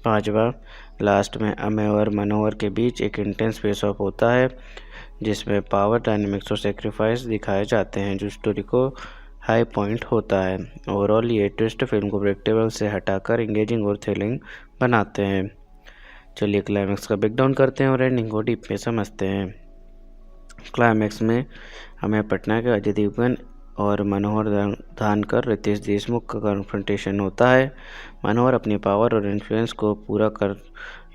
पांचवा, लास्ट में अमेय और मनोहर के बीच एक इंटेंस फेस ऑफ होता है, जिसमें पावर डायनेमिक्स और सेक्रीफाइस दिखाए जाते हैं, जो स्टोरी को हाई पॉइंट होता है। ओवरऑल ये ट्विस्ट फिल्म को प्रेडिक्टेबल से हटाकर इंगेजिंग और थ्रिलिंग बनाते हैं। चलिए क्लाइमैक्स का ब्रेकडाउन करते हैं और एंडिंग को डीप में समझते हैं। क्लाइमैक्स में अमेय पटनायक, अजय देवगन और मनोहर धानकर, रितेश देशमुख का कन्फ्रंटेशन होता है। मनोहर अपनी पावर और इन्फ्लुएंस को पूरा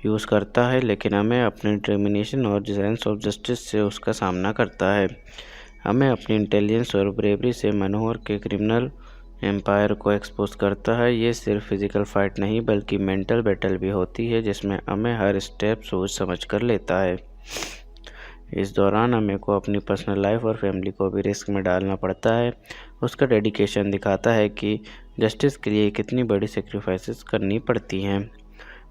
यूज़ करता है, लेकिन अमेय अपनी डिटर्मिनेशन और सेंस ऑफ जस्टिस से उसका सामना करता है। अमेय अपनी इंटेलिजेंस और ब्रेवरी से मनोहर के क्रिमिनल एम्पायर को एक्सपोज करता है। ये सिर्फ फिजिकल फाइट नहीं बल्कि मेंटल बैटल भी होती है, जिसमें अमेय हर स्टेप सोच समझ कर लेता है। इस दौरान अमेय को अपनी पर्सनल लाइफ और फैमिली को भी रिस्क में डालना पड़ता है। उसका डेडिकेशन दिखाता है कि जस्टिस के लिए कितनी बड़ी सेक्रीफाइसेस करनी पड़ती हैं।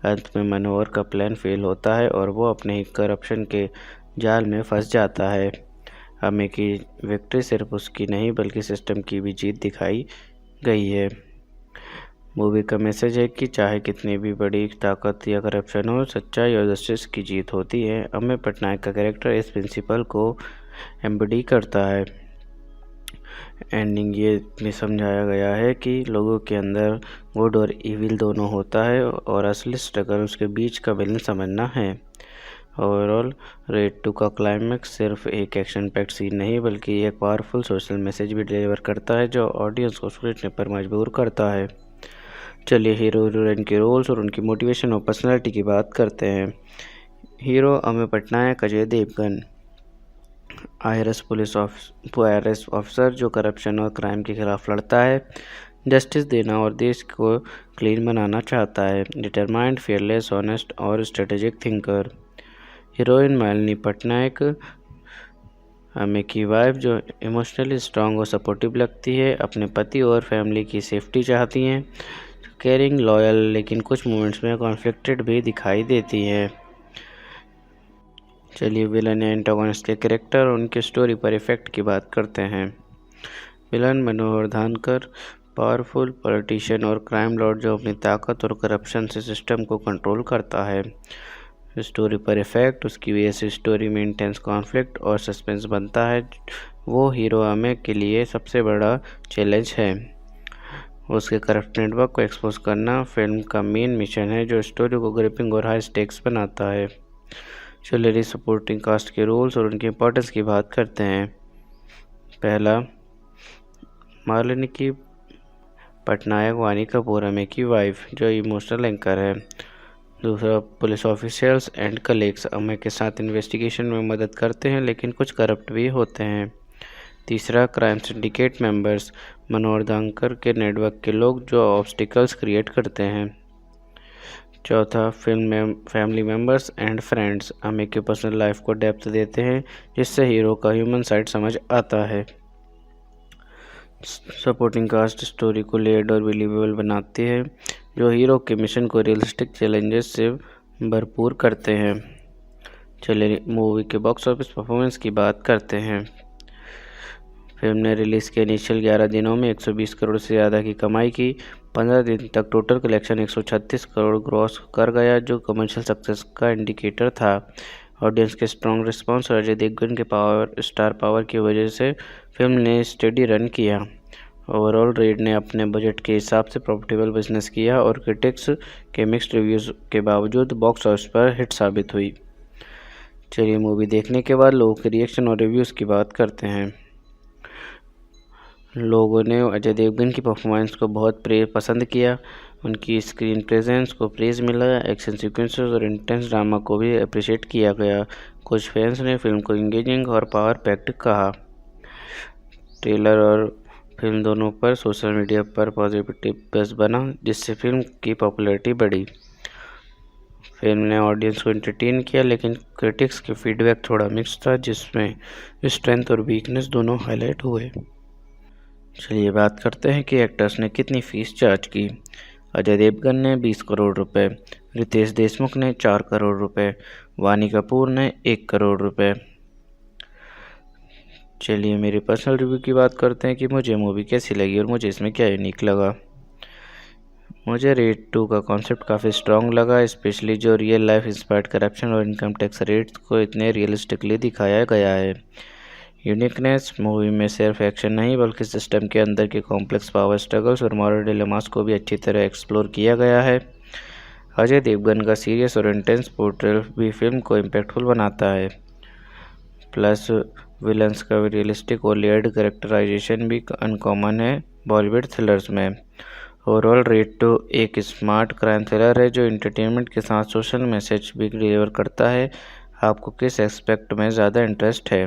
अंत में मनोहर का प्लान फेल होता है और वो अपने ही करप्शन के जाल में फंस जाता है। हमें की विक्ट्री सिर्फ उसकी नहीं बल्कि सिस्टम की भी जीत दिखाई गई है। मूवी का मैसेज है कि चाहे कितनी भी बड़ी ताकत या करप्शन हो, सच्चाई और जस्टिस की जीत होती है। अमेय पटनायक का कैरेक्टर इस प्रिंसिपल को एम्बडी करता है। एंडिंग ये में समझाया गया है कि लोगों के अंदर गुड और इविल दोनों होता है और असली स्ट्रगल उसके बीच का बैलेंस समझना है। ओवरऑल रेड 2 का क्लाइमैक्स सिर्फ एक एक्शन पैक्ड सीन नहीं बल्कि एक पावरफुल सोशल मैसेज भी डिलीवर करता है जो ऑडियंस को सोचने पर मजबूर करता है। चलिए हीरो हीरोइन के रोल्स और उनकी मोटिवेशन और पर्सनालिटी की बात करते हैं। Hero Ameya Patnaik Ajay Devgan, IRS officer जो करप्शन और क्राइम के खिलाफ लड़ता है, जस्टिस देना और देश को क्लीन बनाना चाहता है। डिटरमाइंड, फियरलेस, ऑनेस्ट और strategic thinker. Heroine Malini Patnaik Ameya की वाइफ जो इमोशनली स्ट्रांग और सपोर्टिव लगती है, अपने पति और फैमिली की सेफ्टी चाहती हैं, केयरिंग, लॉयल लेकिन कुछ मोमेंट्स में कॉन्फ्लिक्टेड भी दिखाई देती हैं। चलिए विलन या एंटागोनिस्ट के कैरेक्टर और उनके स्टोरी पर इफेक्ट की बात करते हैं। विलन मनोहर धानकर, पावरफुल पॉलिटिशियन और क्राइम लॉर्ड जो अपनी ताकत और करप्शन से सिस्टम को कंट्रोल करता है। स्टोरी पर इफेक्ट, उसकी वजह से स्टोरी में इंटेंस कॉन्फ्लिक्ट और सस्पेंस बनता है। वो हीरो अमेय के लिए सबसे बड़ा चैलेंज है। उसके करप्ट नेटवर्क को एक्सपोज करना फिल्म का मेन मिशन है जो स्टोरी को ग्रिपिंग और हाई स्टेक्स बनाता है। चलिए सपोर्टिंग कास्ट के रोल्स और उनकी इंपॉर्टेंस की बात करते हैं। पहला, मालिनी की पटनायक वानी कपूर अमेय की वाइफ जो इमोशनल एंकर है। दूसरा, police officials and colleagues Ameya के साथ इन्वेस्टिगेशन में मदद करते हैं लेकिन कुछ करप्ट भी होते हैं। तीसरा, क्राइम सिंडिकेट मेंबर्स मनोहर धानकर के नेटवर्क के लोग जो ऑब्स्टिकल्स क्रिएट करते हैं। चौथा, फिल्म में family members and friends Ameya के पर्सनल लाइफ को डेप्थ देते हैं जिससे हीरो का ह्यूमन साइड समझ आता है। सपोर्टिंग कास्ट स्टोरी को लेयर्ड और बिलीवेबल बनाती है जो हीरो के मिशन को रियलिस्टिक चैलेंजेस से भरपूर करते हैं। चलिए मूवी के बॉक्स ऑफिस परफॉर्मेंस की बात करते हैं। फिल्म ने रिलीज़ के इनिशियल 11 दिनों में 120 करोड़ से ज़्यादा की कमाई की। 15 दिन तक टोटल कलेक्शन 136 करोड़ ग्रॉस कर गया जो कमर्शियल सक्सेस का इंडिकेटर था। ऑडियंस के स्ट्रॉन्ग रिस्पांस और अजय देवगन के स्टार पावर की वजह से फिल्म ने स्टेडी रन किया। ओवरऑल रेड ने अपने बजट के हिसाब से प्रॉफिटेबल बिजनेस किया और क्रिटिक्स के मिक्स्ड रिव्यूज़ के बावजूद बॉक्स ऑफिस पर हिट साबित हुई। चलिए मूवी देखने के बाद लोगों के रिएक्शन और रिव्यूज़ की बात करते हैं। लोगों ने अजय देवगन की परफॉर्मेंस को बहुत पसंद किया। उनकी स्क्रीन प्रेजेंस को प्रेज मिला। एक्शन सीक्वेंसेस और इंटेंस ड्रामा को भी अप्रिशिएट किया गया। कुछ फैंस ने फिल्म को इंगेजिंग और पावर पैक्ड कहा। ट्रेलर और फिल्म दोनों पर सोशल मीडिया पर पॉजिटिव बज़ बना जिससे फिल्म की पॉपुलैरिटी बढ़ी। फिल्म ने ऑडियंस को एंटरटेन किया लेकिन क्रिटिक्स के फीडबैक थोड़ा मिक्स था जिसमें स्ट्रेंथ और वीकनेस दोनों हाईलाइट हुए। चलिए बात करते हैं कि एक्टर्स ने कितनी फीस चार्ज की। अजय देवगन ने 20 करोड़ रुपए, रितेश देशमुख ने 4 करोड़ रुपए, वानी कपूर ने 1 करोड़ रुपए। चलिए मेरी पर्सनल रिव्यू की बात करते हैं कि मुझे मूवी कैसी लगी और मुझे इसमें क्या यूनिक लगा। मुझे रेड 2 का कॉन्सेप्ट काफ़ी स्ट्रॉन्ग लगा, स्पेशली जो रियल लाइफ इंस्पायर्ड करप्शन और इनकम टैक्स रेट्स को इतने रियलिस्टिकली दिखाया गया है। यूनिकनेस, मूवी में सिर्फ एक्शन नहीं बल्कि सिस्टम के अंदर के कॉम्प्लेक्स पावर स्ट्रगल्स और मॉरल डिलेमास को भी अच्छी तरह एक्सप्लोर किया गया है। अजय देवगन का सीरियस और इंटेंस पोर्ट्रेल भी फिल्म को इम्पैक्टफुल बनाता है। प्लस विलन्स का रियलिस्टिक और लेयर्ड कैरेक्टराइजेशन भी अनकॉमन है बॉलीवुड थ्रिलर्स में। ओवरऑल रेड 2 एक स्मार्ट क्राइम थ्रिलर है जो एंटरटेनमेंट के साथ सोशल मैसेज भी डिलीवर करता है। आपको किस एस्पेक्ट में ज़्यादा इंटरेस्ट है?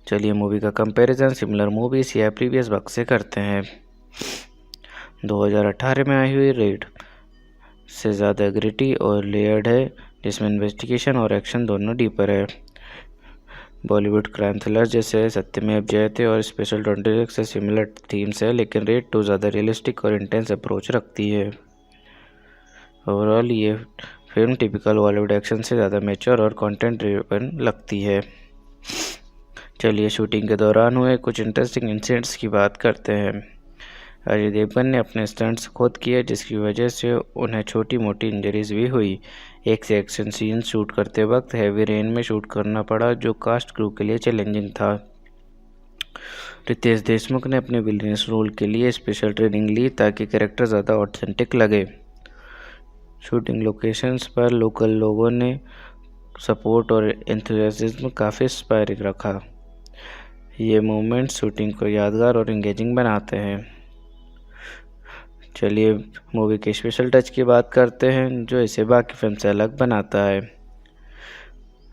चलिए मूवी का कंपैरिजन सिमिलर मूवीज या प्रीवियस वर्क से करते हैं। 2018 में आई हुई रेड से ज़्यादा ग्रिटी और लेयर्ड है जिसमें इन्वेस्टिगेशन और एक्शन दोनों डीपर है। बॉलीवुड क्राइम थ्रिलर जैसे सत्यमेव जयते और स्पेशल 26 से सिमिलर थीम्स है लेकिन रेड 2 ज़्यादा रियलिस्टिक और इंटेंस अप्रोच रखती है। ओवरऑल ये फिल्म टिपिकल बॉलीवुड एक्शन से ज़्यादा मैच्योर और कंटेंट ड्रिवन लगती है। चलिए शूटिंग के दौरान हुए कुछ इंटरेस्टिंग इंसिडेंट्स की बात करते हैं। अजय देवगन ने अपने स्टंट्स खुद किए, जिसकी वजह से उन्हें छोटी मोटी इंजरीज भी हुई। एक से एक्शन सीन शूट करते वक्त हैवी रेन में शूट करना पड़ा, जो कास्ट क्रू के लिए चैलेंजिंग था। रितेश देशमुख ने अपने विलेनियस रोल के लिए स्पेशल ट्रेनिंग ली ताकि कैरेक्टर ज़्यादा ऑथेंटिक लगे। शूटिंग लोकेशंस पर लोकल लोगों ने सपोर्ट और एंथुसियाज्म काफ़ी इंस्पायरिंग रखा। ये मोमेंट्स शूटिंग को यादगार और एंगेजिंग बनाते हैं। चलिए मूवी के स्पेशल टच की बात करते हैं, जो इसे बाकी फिल्म से अलग बनाता है।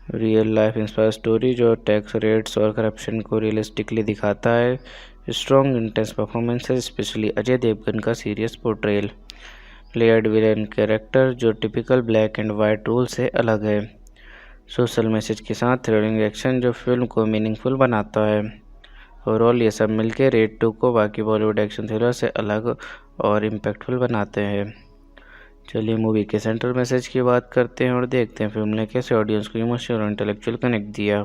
रियल लाइफ इंस्पायर स्टोरी जो टैक्स रेट्स और करप्शन को रियलिस्टिकली दिखाता है। Strong intense performances, especially Ajay Devgn का serious portrayal. Layered villain character जो typical black and white role से अलग है। सोशल मैसेज के साथ थ्रिलिंग एक्शन जो फिल्म को मीनिंगफुल बनाता है। ओवरऑल ये सब मिलकर रेड 2 को बाकी बॉलीवुड एक्शन थ्रिलर से अलग और इम्पैक्टफुल बनाते हैं। चलिए मूवी के सेंट्रल मैसेज की बात करते हैं और देखते हैं फिल्म ने कैसे ऑडियंस को इमोशनल और इंटेलेक्चुअल कनेक्ट दिया।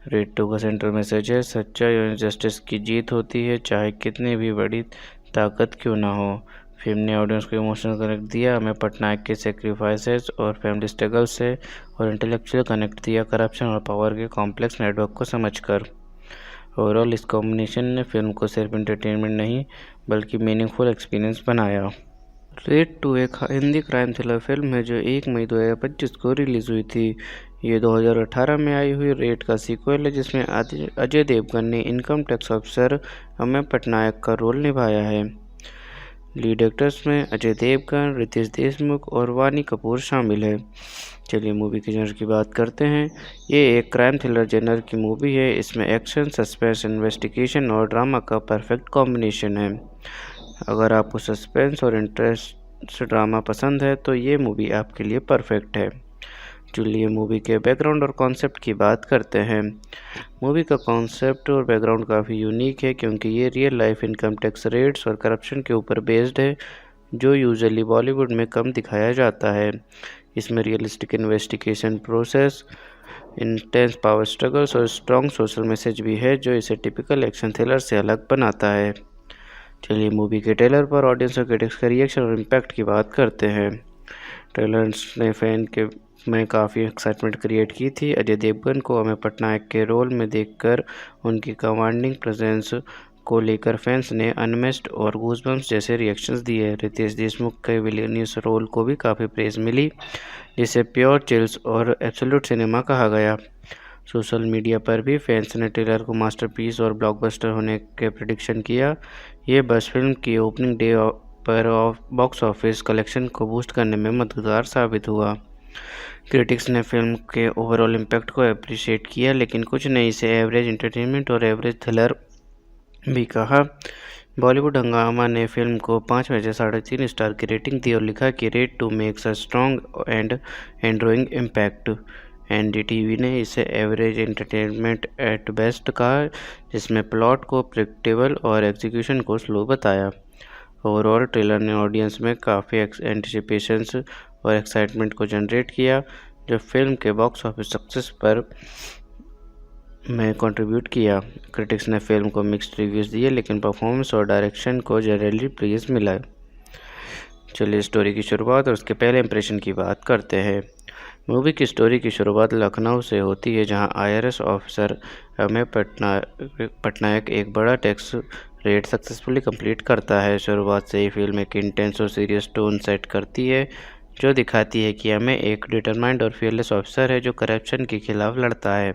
रेड 2 का सेंट्रल मैसेज है, सच्चाई और जस्टिस की जीत होती है, चाहे कितनी भी बड़ी ताकत क्यों ना हो। फिल्म ने ऑडियंस को इमोशनल कनेक्ट दिया, हमें पटनायक के सेक्रीफाइसेस और फैमिली स्ट्रगल से, और इंटेलेक्चुअल कनेक्ट दिया करप्शन और पावर के कॉम्प्लेक्स नेटवर्क को समझकर। ओवरऑल इस कॉम्बिनेशन ने फिल्म को सिर्फ एंटरटेनमेंट नहीं बल्कि मीनिंगफुल एक्सपीरियंस बनाया। रेड 2 एक हिंदी क्राइम थ्रिलर फिल्म है जो 1 मई 2025 को रिलीज़ हुई थी। ये 2018 में आई हुई रेड का सीक्वल है, जिसमें अजय देवगन ने income tax officer Ameya Patnaik का रोल निभाया है। लीड एक्टर्स में अजय देवगन, रितेश देशमुख और वानी कपूर शामिल है। चलिए मूवी के जनर की बात करते हैं। ये एक क्राइम थ्रिलर जनर की मूवी है। इसमें एक्शन, सस्पेंस, इन्वेस्टिगेशन और ड्रामा का परफेक्ट कॉम्बिनेशन है। अगर आपको सस्पेंस और इंटरेस्ट ड्रामा पसंद है तो ये मूवी आपके लिए परफेक्ट है। चलिए मूवी के बैकग्राउंड और कॉन्सेप्ट की बात करते हैं। मूवी का कॉन्सेप्ट और बैकग्राउंड काफ़ी यूनिक है, क्योंकि ये real life income tax raids और करप्शन के ऊपर बेस्ड है, जो यूजुअली बॉलीवुड में कम दिखाया जाता है। इसमें realistic investigation process, intense power struggles और स्ट्रॉन्ग सोशल मैसेज भी है, जो इसे टिपिकल एक्शन थ्रिलर से अलग बनाता है। चलिए मूवी के ट्रेलर पर ऑडियंस और क्रिटिक्स का रिएक्शन और इम्पैक्ट की बात करते हैं। ट्रेलर्स ने फैन के में काफ़ी एक्साइटमेंट क्रिएट की थी। अजय देवगन को अमेय पटनायक के रोल में देखकर उनकी कमांडिंग प्रेजेंस को लेकर फैंस ने अनमेस्ड और गूज़बम्प्स जैसे रिएक्शंस दिए। रितेश देशमुख के विलेनियस रोल को भी काफ़ी प्रेज मिली, जिसे प्योर चिल्स और एब्सोल्यूट सिनेमा कहा गया। सोशल मीडिया पर भी फैंस ने ट्रेलर को मास्टरपीस और ब्लॉकबस्टर होने के प्रेडिक्शन किया। ये बस फिल्म की ओपनिंग डे पर बॉक्स ऑफिस कलेक्शन को बूस्ट करने में मददगार साबित हुआ। क्रिटिक्स ने फिल्म के ओवरऑल इम्पैक्ट को अप्रिशिएट किया, लेकिन कुछ ने इसे एवरेज एंटरटेनमेंट और एवरेज थ्रिलर भी कहा। बॉलीवुड हंगामा ने फिल्म को 5 में से 3.5 स्टार की रेटिंग दी और लिखा कि Raid 2 makes a strong and enduring impact. NDTV ने इसे एवरेज एंटरटेनमेंट एट बेस्ट कहा, जिसमें प्लॉट को प्रेडिक्टेबल और एग्जीक्यूशन को स्लो बताया। ओवरऑल ट्रेलर ने ऑडियंस में काफ़ी एंटिसिपेशंस और एक्साइटमेंट को जनरेट किया, जो फिल्म के बॉक्स ऑफिस सक्सेस पर में कंट्रीब्यूट किया। क्रिटिक्स ने फिल्म को मिक्स्ड रिव्यूज़ दिए, लेकिन परफॉर्मेंस और डायरेक्शन को जनरली प्रेज मिला। चलिए स्टोरी की शुरुआत और उसके पहले इंप्रेशन की बात करते हैं। मूवी की स्टोरी की शुरुआत लखनऊ से होती है, जहां आईआरएस ऑफिसर अमेय पटनायक एक बड़ा टैक्स रेड सक्सेसफुली कंप्लीट करता है। शुरुआत से ही फिल्म एक इंटेंस और सीरियस टोन सेट करती है, जो दिखाती है कि अमेय एक डिटरमाइंड और फियरलेस ऑफिसर है जो करप्शन के खिलाफ लड़ता है।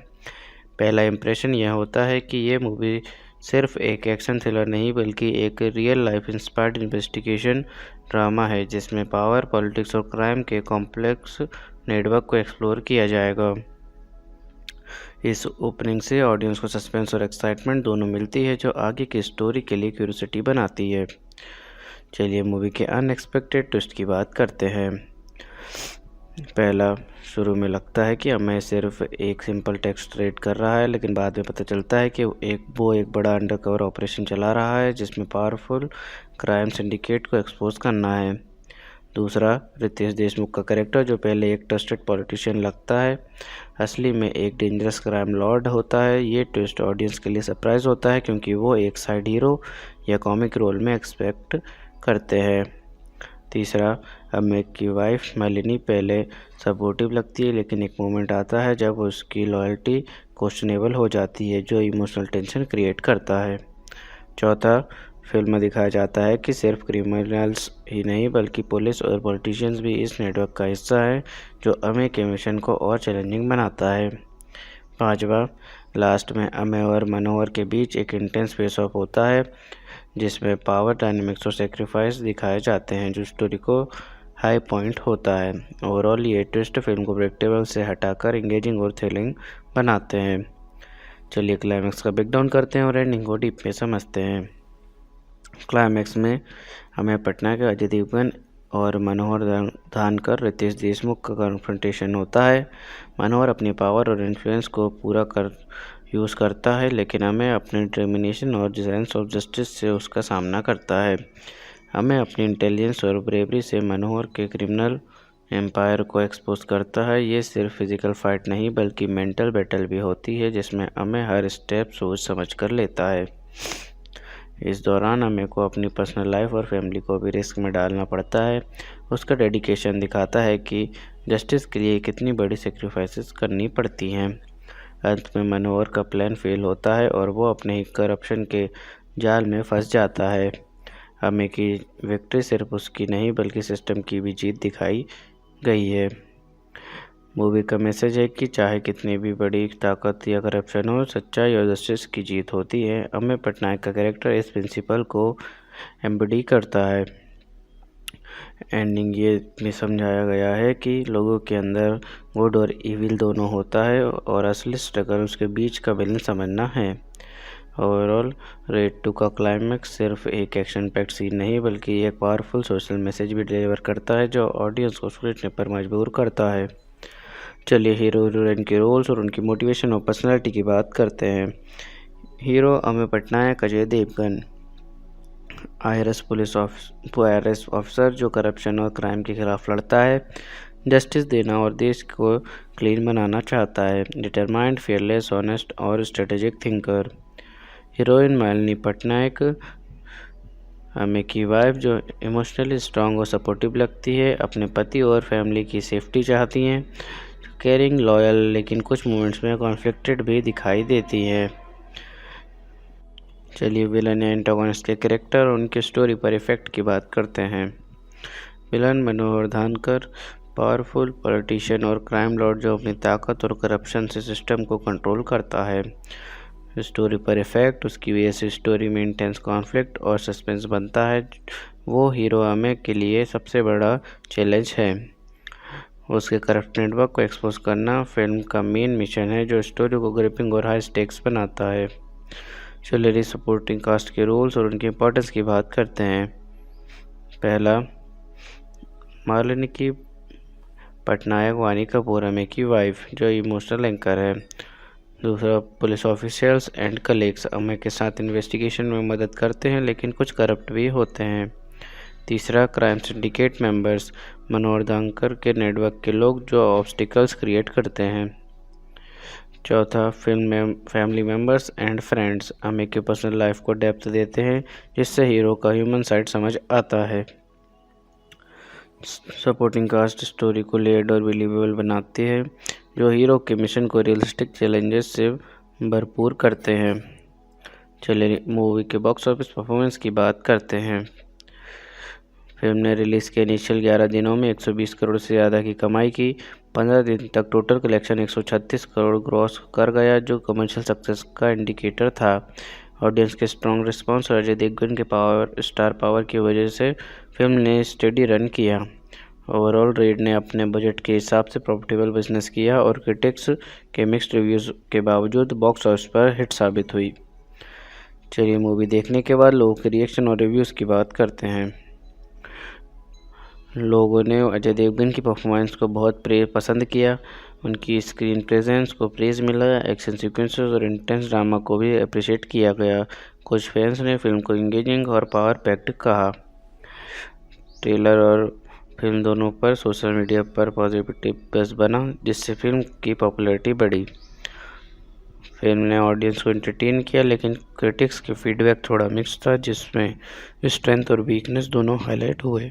पहला इंप्रेशन यह होता है कि ये मूवी सिर्फ एक एक्शन थ्रिलर नहीं बल्कि एक real life inspired investigation drama है, जिसमें पावर, पॉलिटिक्स और क्राइम के कॉम्प्लेक्स नेटवर्क को एक्सप्लोर किया जाएगा। इस ओपनिंग से ऑडियंस को सस्पेंस और एक्साइटमेंट दोनों मिलती है, जो आगे की स्टोरी के लिए क्यूरियोसिटी बनाती है। चलिए मूवी के अनएक्सपेक्टेड ट्विस्ट की बात करते हैं। पहला, शुरू में लगता है कि अमेय सिर्फ एक सिंपल टैक्स रेड कर रहा है, लेकिन बाद में पता चलता है कि वो एक बड़ा अंडरकवर ऑपरेशन चला रहा है, जिसमें पावरफुल क्राइम सिंडिकेट को एक्सपोज करना है। दूसरा, रितेश देशमुख का कैरेक्टर जो पहले एक ट्रस्टेड पॉलिटिशियन लगता है, असली में एक डेंजरस क्राइम लॉर्ड होता है। ये ट्विस्ट ऑडियंस के लिए सरप्राइज होता है क्योंकि वो एक साइड हीरो या कॉमिक रोल में एक्सपेक्ट करते हैं। तीसरा, अमित की वाइफ मालिनी पहले सपोर्टिव लगती है, लेकिन एक मोमेंट आता है जब उसकी लॉयल्टी क्वेश्चनेबल हो जाती है, जो इमोशनल टेंशन क्रिएट करता है। चौथा, फिल्म में दिखाया जाता है कि सिर्फ क्रिमिनल्स ही नहीं बल्कि पुलिस और पॉलिटिशियंस भी इस नेटवर्क का हिस्सा है, जो अमेय के मिशन को और चैलेंजिंग बनाता है। पांचवा, लास्ट में अमेय और मनोहर के बीच एक इंटेंस फेस ऑफ होता है, जिसमें पावर डायनेमिक्स और सेक्रीफाइस दिखाए जाते हैं, जो स्टोरी को हाई पॉइंट होता है। ओवरऑल ये ट्विस्ट फिल्म को प्रेडिक्टेबल से हटाकर इंगेजिंग और थ्रिलिंग बनाते हैं। चलिए क्लाइमैक्स का ब्रेकडाउन करते हैं और एंडिंग को डीप में समझते हैं। क्लाइमैक्स में अमेय पटनायक, अजय देवगन और मनोहर धानकर रितेश देशमुख का कन्फ्रंटेशन होता है। मनोहर अपनी पावर और इन्फ्लुएंस को पूरा यूज़ करता है, लेकिन अमेय अपने डिटर्मिनेशन और सेंस ऑफ जस्टिस से उसका सामना करता है। अमेय अपनी इंटेलिजेंस और ब्रेवरी से मनोहर के क्रिमिनल एम्पायर को एक्सपोज करता है। ये सिर्फ फिजिकल फाइट नहीं बल्कि मेंटल बैटल भी होती है, जिसमें अमेय हर स्टेप सोच समझ कर लेता है। इस दौरान अमेय को अपनी पर्सनल लाइफ और फैमिली को भी रिस्क में डालना पड़ता है। उसका डेडिकेशन दिखाता है कि जस्टिस के लिए कितनी बड़ी सेक्रीफाइसेस करनी पड़ती हैं। अंत में मनोहर का प्लान फेल होता है और वो अपने ही करप्शन के जाल में फंस जाता है। अमेय की विक्ट्री सिर्फ उसकी नहीं बल्कि सिस्टम की भी जीत दिखाई गई है। मूवी का मैसेज है कि चाहे कितनी भी बड़ी ताकत या करप्शन हो, सच्चाई और जस्टिस की जीत होती है। अमेय पटनायक का कैरेक्टर इस प्रिंसिपल को एम्बडी करता है। एंडिंग ये में समझाया गया है कि लोगों के अंदर गुड और इविल दोनों होता है और असली स्ट्रगल उसके बीच का बैलेंस समझना है। ओवरऑल रेड 2 का क्लाइमैक्स सिर्फ एक एक्शन पैक्ड सीन नहीं बल्कि एक पावरफुल सोशल मैसेज भी डिलीवर करता है, जो ऑडियंस को सोचने पर मजबूर करता है। चलिए हीरो हीरोइन के रोल्स और उनकी मोटिवेशन और पर्सनालिटी की बात करते हैं। Hero Ameya Patnaik Ajay Devgan, IRS officer जो करप्शन और क्राइम के खिलाफ लड़ता है, जस्टिस देना और देश को क्लीन बनाना चाहता है। डिटरमाइंड, फियरलेस, ऑनेस्ट और strategic thinker. Heroine Malini Patnaik, Ameya की वाइफ जो इमोशनली स्ट्रांग और सपोर्टिव लगती है, अपने पति और फैमिली की सेफ्टी चाहती हैं, केयरिंग, लॉयल लेकिन कुछ मोमेंट्स में कॉन्फ्लिक्टेड भी दिखाई देती हैं। चलिए विलन या एंटागोनिस्ट के कैरेक्टर और उनके स्टोरी पर इफेक्ट की बात करते हैं। विलन मनोहर धानकर, पावरफुल पॉलिटिशियन और क्राइम लॉर्ड जो अपनी ताकत और करप्शन से सिस्टम को कंट्रोल करता है। स्टोरी पर इफेक्ट, उसकी वजह से स्टोरी में इंटेंस कॉन्फ्लिक्ट और सस्पेंस बनता है। वो हीरो अमेय के लिए सबसे बड़ा चैलेंज है। उसके करप्ट नेटवर्क को एक्सपोज करना फिल्म का मेन मिशन है, जो स्टोरी को ग्रिपिंग और हाई स्टेक्स बनाता है। चलिए सपोर्टिंग कास्ट के रोल्स और उनकी इंपॉर्टेंस की बात करते हैं। पहला, मालिनी की पटनायक वानी कपूर, अमेय की वाइफ जो इमोशनल एंकर है। दूसरा, police officials and colleagues Ameya के साथ इन्वेस्टिगेशन में मदद करते हैं लेकिन कुछ करप्ट भी होते हैं। तीसरा, क्राइम सिंडिकेट मेंबर्स, मनोहर धानकर के नेटवर्क के लोग जो ऑब्स्टिकल्स क्रिएट करते हैं। चौथा, फिल्म में family members and friends Ameya की पर्सनल लाइफ को डेप्थ देते हैं, जिससे हीरो का ह्यूमन साइड समझ आता है। सपोर्टिंग कास्ट स्टोरी को लेयर्ड और बिलीवेबल बनाती है, जो हीरो के मिशन को रियलिस्टिक चैलेंजेस से भरपूर करते हैं। चलिए मूवी के बॉक्स ऑफिस परफॉर्मेंस की बात करते हैं। फिल्म ने रिलीज़ के इनिशियल 11 दिनों में 120 करोड़ से ज़्यादा की कमाई की। 15 दिन तक टोटल कलेक्शन 136 करोड़ ग्रॉस कर गया, जो कमर्शियल सक्सेस का इंडिकेटर था। ऑडियंस के स्ट्रॉन्ग रिस्पांस और अजय देवगन के स्टार पावर की वजह से फिल्म ने स्टेडी रन किया। ओवरऑल रेड ने अपने बजट के हिसाब से प्रॉफिटेबल बिजनेस किया और क्रिटिक्स के मिक्स्ड रिव्यूज़ के बावजूद बॉक्स ऑफिस पर हिट साबित हुई। चलिए मूवी देखने के बाद लोगों के रिएक्शन और रिव्यूज़ की बात करते हैं। लोगों ने अजय देवगन की परफॉर्मेंस को बहुत पसंद किया। उनकी स्क्रीन प्रेजेंस को प्रेज मिला। एक्शन सीक्वेंसेस और इंटेंस ड्रामा को भी अप्रिशिएट किया गया। कुछ फैंस ने फिल्म को इंगेजिंग और पावर पैक्ड कहा। ट्रेलर और फिल्म दोनों पर सोशल मीडिया पर पॉजिटिव बज़ बना, जिससे फिल्म की पॉपुलैरिटी बढ़ी। फिल्म ने ऑडियंस को एंटरटेन किया, लेकिन क्रिटिक्स के फीडबैक थोड़ा मिक्स था, जिसमें स्ट्रेंथ और वीकनेस दोनों हाईलाइट हुए।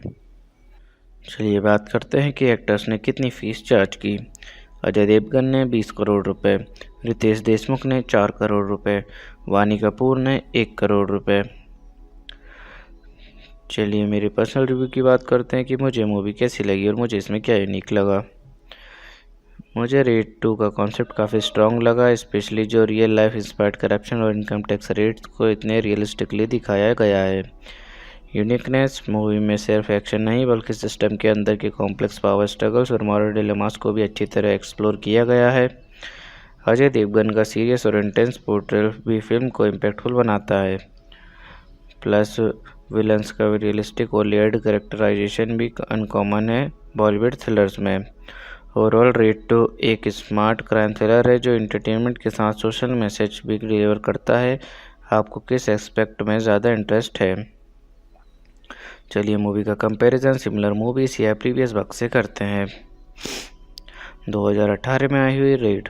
चलिए बात करते हैं कि एक्टर्स ने कितनी फीस चार्ज की। अजय देवगन ने 20 करोड़ रुपए, रितेश देशमुख ने 4 करोड़ रुपए, वानी कपूर ने 1 करोड़ रुपए। चलिए मेरे पर्सनल रिव्यू की बात करते हैं कि मुझे मूवी कैसी लगी और मुझे इसमें क्या यूनिक लगा। मुझे रेड 2 का कॉन्सेप्ट काफ़ी स्ट्रॉन्ग लगा, स्पेशली जो रियल लाइफ इंस्पायर्ड करप्शन और इनकम टैक्स रेट्स को इतने रियलिस्टिकली दिखाया गया है। यूनिकनेस मूवी में सिर्फ एक्शन नहीं, बल्कि सिस्टम के अंदर के कॉम्प्लेक्स पावर स्ट्रगल्स और मॉरल डिलेमास को भी अच्छी तरह एक्सप्लोर किया गया है। अजय देवगन का सीरियस और इंटेंस पोर्ट्रेल भी फिल्म को इम्पैक्टफुल बनाता है। प्लस विलन्स का भी रियलिस्टिक और लेयर्ड कैरेक्टराइजेशन भी अनकॉमन है बॉलीवुड थ्रिलर्स में। ओवरऑल रेड 2 एक स्मार्ट क्राइम थ्रिलर है जो एंटरटेनमेंट के साथ सोशल मैसेज भी डिलीवर करता है। आपको किस एस्पेक्ट में ज़्यादा इंटरेस्ट है? चलिए मूवी का कंपैरिजन सिमिलर मूवीज या प्रीवियस वर्क से करते हैं। 2018 में आई हुई रेड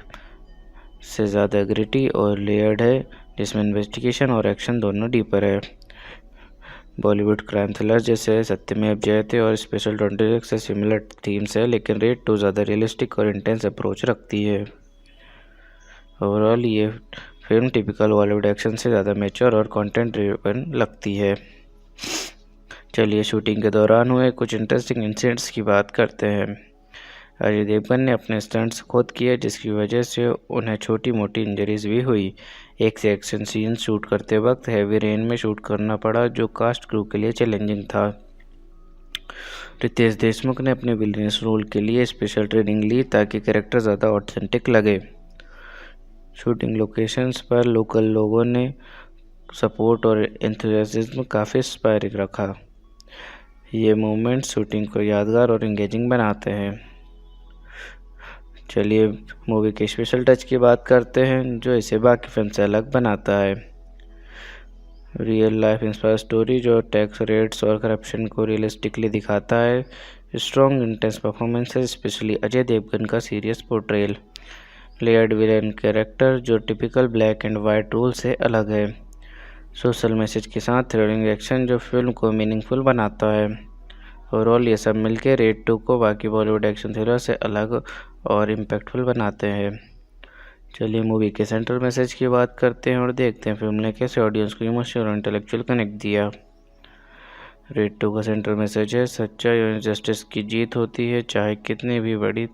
से ज़्यादा ग्रिटी और लेयर्ड है, जिसमें इन्वेस्टिगेशन और एक्शन दोनों डीपर है। बॉलीवुड क्राइम थ्रिलर जैसे सत्यमेव जयते और स्पेशल 26 से सिमिलर थीम्स है, लेकिन रेड 2 ज़्यादा रियलिस्टिक और इंटेंस अप्रोच रखती है। ओवरऑल ये फिल्म टिपिकल बॉलीवुड एक्शन से ज़्यादा मैच्योर और कंटेंट ड्रिवन लगती है। चलिए शूटिंग के दौरान हुए कुछ इंटरेस्टिंग इंसिडेंट्स की बात करते हैं। अजय देवगन ने अपने स्टंट्स खुद किए, जिसकी वजह से उन्हें छोटी मोटी इंजरीज भी हुई। एक से एक्शन सीन शूट करते वक्त हैवी रेन में शूट करना पड़ा, जो कास्ट क्रू के लिए चैलेंजिंग था। रितेश देशमुख ने अपने विलेनियस रोल के लिए स्पेशल ट्रेनिंग ली ताकि कैरेक्टर ज़्यादा ऑथेंटिक लगे। शूटिंग लोकेशंस पर लोकल लोगों ने सपोर्ट और एंथुसियाज्म काफ़ी इंस्पायरिंग रखा। ये मोमेंट्स शूटिंग को यादगार और एंगेजिंग बनाते हैं। चलिए मूवी के स्पेशल टच की बात करते हैं, जो इसे बाकी फिल्म से अलग बनाता है। रियल लाइफ इंस्पायर स्टोरी जो टैक्स रेट्स और करप्शन को रियलिस्टिकली दिखाता है। Strong intense performances, especially Ajay Devgn का serious portrayal. Layered villain character जो typical black and white role से अलग है। सोशल मैसेज के साथ थ्रिलिंग एक्शन जो फिल्म को मीनिंगफुल बनाता है। ओवरऑल ये सब मिलकर रेड 2 को बाकी बॉलीवुड एक्शन थ्रिलर से अलग और इम्पैक्टफुल बनाते हैं। चलिए मूवी के सेंट्रल मैसेज की बात करते हैं और देखते हैं फिल्म ने कैसे ऑडियंस को इमोशनल और इंटेलेक्चुअल कनेक्ट दिया। रेड 2 का सेंट्रल मैसेज है, सच्चाई और जस्टिस की जीत होती है, चाहे कितनी भी बड़ी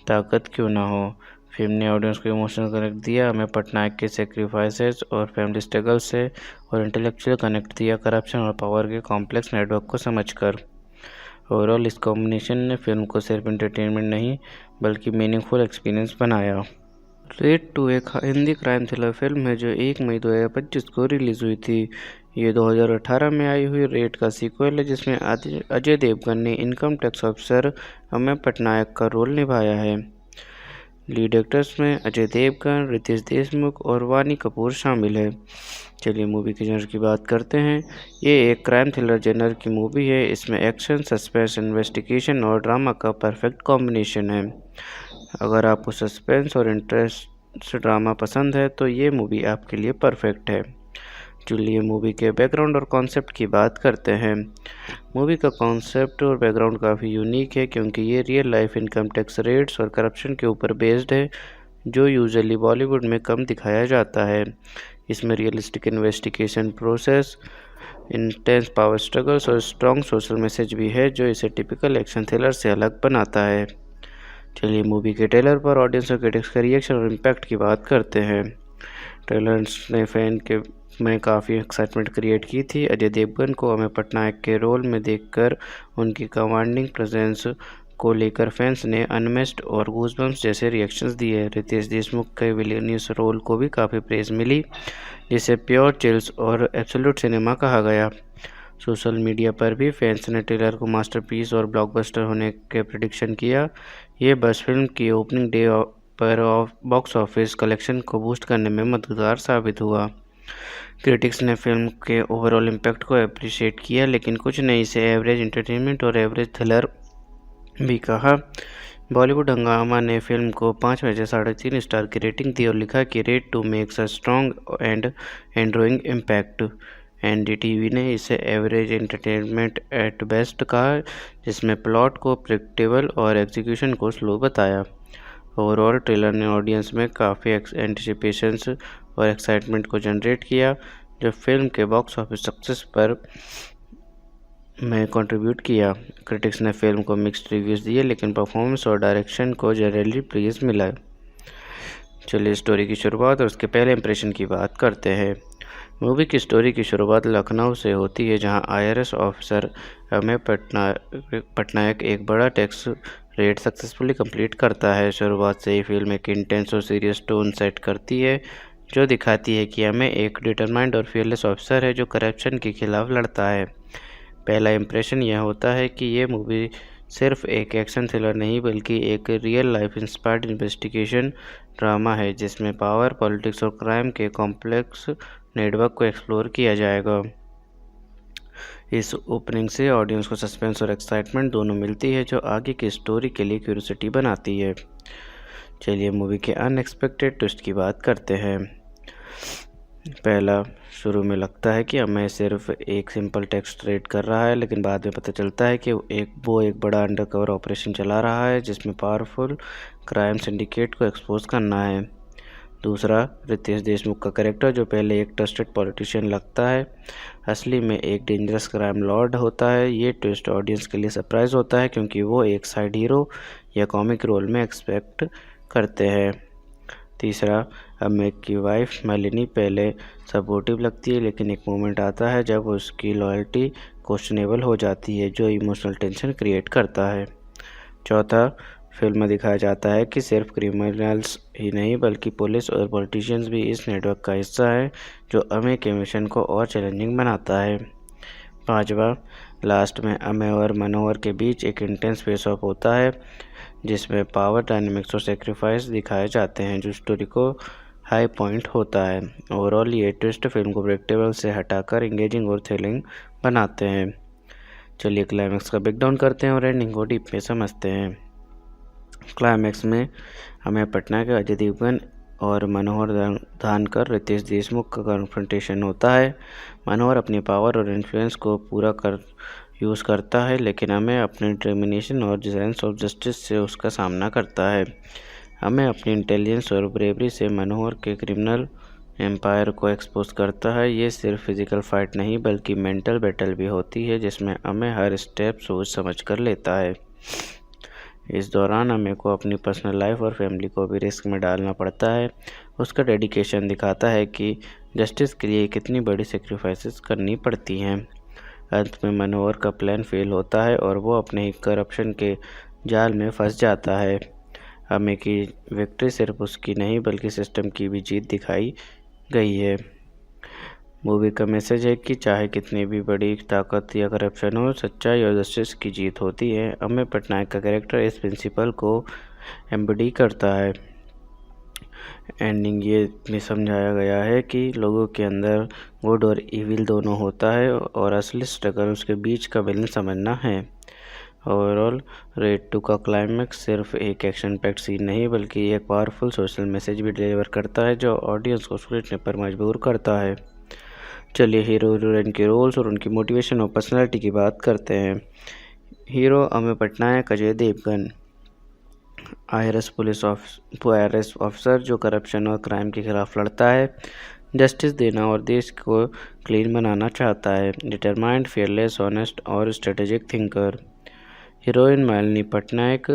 ताकत क्यों ना हो। फिल्म ने ऑडियंस को इमोशनल कनेक्ट दिया, हमें पटनायक के सेक्रीफाइसेस और फैमिली स्ट्रगल से, और इंटेलेक्चुअल कनेक्ट दिया करप्शन और पावर के कॉम्प्लेक्स नेटवर्क को समझकर। ओवरऑल इस कॉम्बिनेशन ने फिल्म को सिर्फ एंटरटेनमेंट नहीं, बल्कि मीनिंगफुल एक्सपीरियंस बनाया। रेड 2 एक हिंदी क्राइम थ्रिलर फिल्म है जो 1 मई 2025 को रिलीज़ हुई थी। ये 2018 में आई हुई रेड का सीक्वल है, जिसमें अजय देवगन ने income tax officer Ameya Patnaik का रोल निभाया है। लीड एक्टर्स में अजय देवगन, रितेश देशमुख और वानी कपूर शामिल है। चलिए मूवी के जनर की बात करते हैं। ये एक क्राइम थ्रिलर जनर की मूवी है। इसमें एक्शन, सस्पेंस, इन्वेस्टिगेशन और ड्रामा का परफेक्ट कॉम्बिनेशन है। अगर आपको सस्पेंस और इंटरेस्ट ड्रामा पसंद है तो ये मूवी आपके लिए परफेक्ट है। चलिए मूवी के बैकग्राउंड और कॉन्सेप्ट की बात करते हैं। मूवी का कॉन्सेप्ट और बैकग्राउंड काफ़ी यूनिक है, क्योंकि ये real life income tax raids और करप्शन के ऊपर बेस्ड है, जो यूजुअली बॉलीवुड में कम दिखाया जाता है। इसमें realistic investigation process, intense power struggles और स्ट्रॉन्ग सोशल मैसेज भी है, जो इसे टिपिकल एक्शन थ्रिलर से अलग बनाता है। चलिए मूवी के ट्रेलर पर ऑडियंस और क्रिटिक्स का रिएक्शन और इम्पैक्ट की बात करते हैं। ट्रेलर्स ने फैन के में काफ़ी एक्साइटमेंट क्रिएट की थी। अजय देवगन को अमेय पटनायक के रोल में देखकर उनकी कमांडिंग प्रेजेंस को लेकर फैंस ने अनमेस्ड और गूज़बम्प्स जैसे रिएक्शंस दिए। रितेश देशमुख के विलेनियस रोल को भी काफ़ी प्रेज मिली, जिसे प्योर चिल्स और एब्सोल्यूट सिनेमा कहा गया। सोशल मीडिया पर भी फैंस ने ट्रेलर को मास्टरपीस और ब्लॉकबस्टर होने के प्रेडिक्शन किया। ये बस फिल्म की ओपनिंग डे पर बॉक्स ऑफिस कलेक्शन को बूस्ट करने में मददगार साबित हुआ। क्रिटिक्स ने फिल्म के ओवरऑल इम्पैक्ट को अप्रिशिएट किया, लेकिन कुछ ने इसे एवरेज एंटरटेनमेंट और एवरेज थ्रिलर भी कहा। बॉलीवुड हंगामा ने फिल्म को 5 में से 3.5 स्टार की रेटिंग दी और लिखा कि Raid two makes a strong and enduring impact. NDTV ने इसे एवरेज एंटरटेनमेंट एट बेस्ट कहा, जिसमें प्लॉट को प्रेडिक्टेबल और एग्जीक्यूशन को स्लो बताया। ओवरऑल ट्रेलर ने ऑडियंस में काफ़ी एंटिसिपेशंस और एक्साइटमेंट को जनरेट किया, जो फिल्म के बॉक्स ऑफिस सक्सेस पर में कंट्रीब्यूट किया। क्रिटिक्स ने फिल्म को मिक्स्ड रिव्यूज़ दिए, लेकिन परफॉर्मेंस और डायरेक्शन को जनरली प्रेज मिला। चलिए स्टोरी की शुरुआत और उसके पहले इंप्रेशन की बात करते हैं। मूवी की स्टोरी की शुरुआत लखनऊ से होती है, जहां आईआरएस ऑफिसर अमेय पटनायक एक बड़ा टैक्स रेड सक्सेसफुली कंप्लीट करता है। शुरुआत से ही फिल्म एक इंटेंस और सीरियस टोन सेट करती है, जो दिखाती है कि अमेय एक डिटरमाइंड और फियरलेस ऑफिसर है जो करप्शन के खिलाफ लड़ता है। पहला इंप्रेशन यह होता है कि ये मूवी सिर्फ एक एक्शन थ्रिलर नहीं, बल्कि एक real life inspired investigation drama है, जिसमें पावर, पॉलिटिक्स और क्राइम के कॉम्प्लेक्स नेटवर्क को एक्सप्लोर किया जाएगा। इस ओपनिंग से ऑडियंस को सस्पेंस और एक्साइटमेंट दोनों मिलती है, जो आगे की स्टोरी के लिए क्यूरियोसिटी बनाती है। चलिए मूवी के अनएक्सपेक्टेड ट्विस्ट की बात करते हैं। पहला, शुरू में लगता है कि अमेय सिर्फ एक सिंपल टेक्स्ट रेड कर रहा है, लेकिन बाद में पता चलता है कि वो एक बड़ा अंडरकवर ऑपरेशन चला रहा है, जिसमें पावरफुल क्राइम सिंडिकेट को एक्सपोज करना है। दूसरा, रितेश देशमुख का कैरेक्टर, जो पहले एक ट्रस्टेड पॉलिटिशियन लगता है, असली में एक डेंजरस क्राइम लॉर्ड होता है। ये ट्विस्ट ऑडियंस के लिए सरप्राइज होता है, क्योंकि वो एक साइड हीरो या कॉमिक रोल में एक्सपेक्ट करते हैं। तीसरा, अमेय की वाइफ मालिनी पहले सपोर्टिव लगती है, लेकिन एक मोमेंट आता है जब उसकी लॉयल्टी क्वेश्चनेबल हो जाती है, जो इमोशनल टेंशन क्रिएट करता है। चौथा, फिल्म में दिखाया जाता है कि सिर्फ क्रिमिनल्स ही नहीं, बल्कि पुलिस और पॉलिटिशियंस भी इस नेटवर्क का हिस्सा है, जो अमेय के मिशन को और चैलेंजिंग बनाता है। पांचवा, लास्ट में अमेय और मनोहर के बीच एक इंटेंस फेस ऑफ होता है, जिसमें पावर डायनेमिक्स और सेक्रीफाइस दिखाए जाते हैं, जो स्टोरी को हाई पॉइंट होता है। ओवरऑल ये ट्विस्ट फिल्म को प्रेडिक्टेबल से हटाकर इंगेजिंग और थ्रिलिंग बनाते हैं। चलिए क्लाइमैक्स का ब्रेकडाउन करते हैं और एंडिंग को डीप में समझते हैं। क्लाइमैक्स में अमेय पटनायक, अजय देवगन और मनोहर धानकर रितेश देशमुख का कन्फ्रंटेशन होता है। मनोहर अपनी पावर और इन्फ्लुएंस को पूरा यूज़ करता है, लेकिन अमेय अपने डिटर्मिनेशन और सेंस ऑफ जस्टिस से उसका सामना करता है। अमेय अपनी इंटेलिजेंस और ब्रेवरी से मनोहर के क्रिमिनल एम्पायर को एक्सपोज करता है। ये सिर्फ फिजिकल फाइट नहीं, बल्कि मेंटल बैटल भी होती है, जिसमें अमेय हर स्टेप सोच समझ कर लेता है। इस दौरान अमेय को अपनी पर्सनल लाइफ और फैमिली को भी रिस्क में डालना पड़ता है। उसका डेडिकेशन दिखाता है कि जस्टिस के लिए कितनी बड़ी सेक्रीफाइसेस करनी पड़ती हैं। अंत में मनोहर का प्लान फेल होता है और वो अपने ही करप्शन के जाल में फंस जाता है। अमेय की विक्ट्री सिर्फ उसकी नहीं, बल्कि सिस्टम की भी जीत दिखाई गई है। मूवी का मैसेज है कि चाहे कितनी भी बड़ी ताकत या करप्शन हो, सच्चाई और जस्टिस की जीत होती है। अमेय पटनायक का कैरेक्टर इस प्रिंसिपल को एम्बडी करता है। एंडिंग ये भी समझाया गया है कि लोगों के अंदर गुड और इविल दोनों होता है, और असली स्ट्रगल उसके बीच का बैलेंस समझना है। ओवरऑल रेड 2 का क्लाइमैक्स सिर्फ एक एक्शन पैक्ड सीन नहीं, बल्कि एक पावरफुल सोशल मैसेज भी डिलीवर करता है, जो ऑडियंस को सोचने पर मजबूर करता है। चलिए हीरो हीरोइन के रोल्स और उनकी मोटिवेशन और पर्सनालिटी की बात करते हैं। Hero Ameya Patnaik, Ajay Devgan, IRS officer जो करप्शन और क्राइम के खिलाफ लड़ता है, जस्टिस देना और देश को क्लीन बनाना चाहता है। डिटरमाइंड, फियरलेस, ऑनेस्ट और strategic thinker. Heroine Malini Patnaik,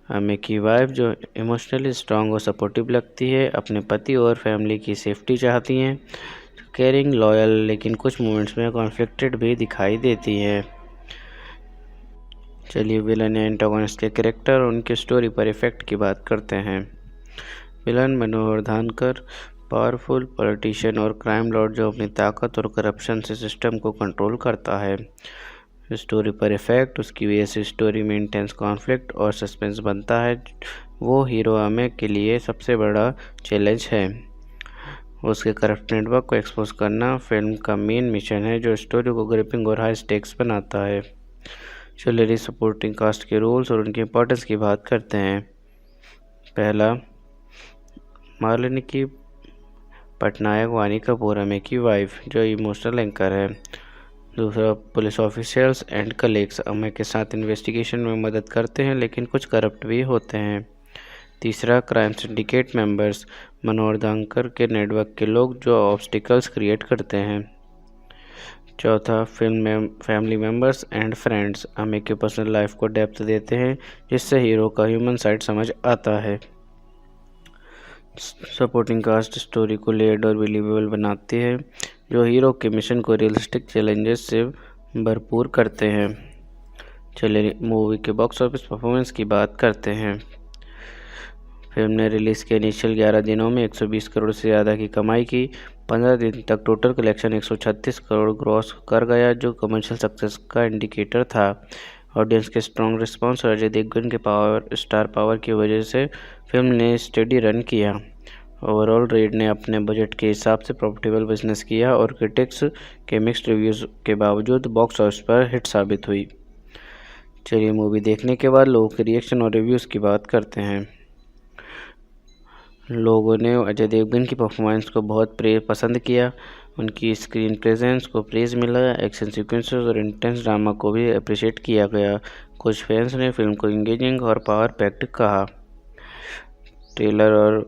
Ameya की वाइफ, जो इमोशनली स्ट्रांग और सपोर्टिव लगती है, अपने पति और फैमिली की सेफ्टी चाहती हैं, केयरिंग, लॉयल, लेकिन कुछ मोमेंट्स में कॉन्फ्लिक्टेड भी दिखाई देती हैं। चलिए विलन या एंटागोनिस्ट के कैरेक्टर और उनके स्टोरी पर इफेक्ट की बात करते हैं। विलन मनोहर धानकर, पावरफुल पॉलिटिशियन और क्राइम लॉर्ड, जो अपनी ताकत और करप्शन से सिस्टम को कंट्रोल करता है। स्टोरी पर इफेक्ट, उसकी वजह से स्टोरी में इंटेंस कॉन्फ्लिक्ट और सस्पेंस बनता है। वो हीरो अमेय के लिए सबसे बड़ा चैलेंज है। उसके करप्ट नेटवर्क को एक्सपोज करना फिल्म का मेन मिशन है, जो स्टोरी को ग्रिपिंग और हाई स्टेक्स बनाता है। चलिए सपोर्टिंग कास्ट के रोल्स और उनकी इम्पोर्टेंस की बात करते हैं। पहला, मालिनी की पटनायक वानी कपूर अमे की वाइफ जो इमोशनल एंकर है। दूसरा, पुलिस ऑफिसर्स एंड कलीग्स अमे के साथ इन्वेस्टिगेशन में मदद करते हैं लेकिन कुछ करप्ट भी होते हैं। तीसरा, क्राइम सिंडिकेट मेंबर्स मनोहर दांकर के नेटवर्क के लोग जो ऑब्स्टिकल्स क्रिएट करते हैं। चौथा, फिल्म में फैमिली मेंबर्स एंड फ्रेंड्स अमे की पर्सनल लाइफ को डेप्थ देते हैं जिससे हीरो का ह्यूमन साइड समझ आता है। सपोर्टिंग कास्ट स्टोरी को लेयर्ड और बिलीवेबल बनाती है जो हीरो के मिशन को रियलिस्टिक चैलेंजेस से भरपूर करते हैं। चलिए मूवी के बॉक्स ऑफिस परफॉर्मेंस की बात करते हैं। फिल्म ने रिलीज़ के इनिशियल 11 दिनों में 120 करोड़ से ज़्यादा की कमाई की। 15 दिन तक टोटल कलेक्शन 136 करोड़ ग्रॉस कर गया जो कमर्शियल सक्सेस का इंडिकेटर था। ऑडियंस के स्ट्रॉन्ग रिस्पांस और अजय देवगन के स्टार पावर की वजह से फिल्म ने स्टेडी रन किया। ओवरऑल रेड ने अपने बजट के हिसाब से प्रॉफिटेबल बिजनेस किया और क्रिटिक्स के मिक्स्ड रिव्यूज़ के बावजूद बॉक्स ऑफिस पर हिट साबित हुई। चलिए मूवी देखने के बाद लोगों के रिएक्शन और रिव्यूज़ की बात करते हैं। लोगों ने अजय देवगन की परफॉर्मेंस को बहुत पसंद किया। उनकी स्क्रीन प्रेजेंस को प्रेज मिला। एक्शन सीक्वेंसेस और इंटेंस ड्रामा को भी अप्रिशिएट किया गया। कुछ फैंस ने फिल्म को इंगेजिंग और पावर पैक्ड कहा। ट्रेलर और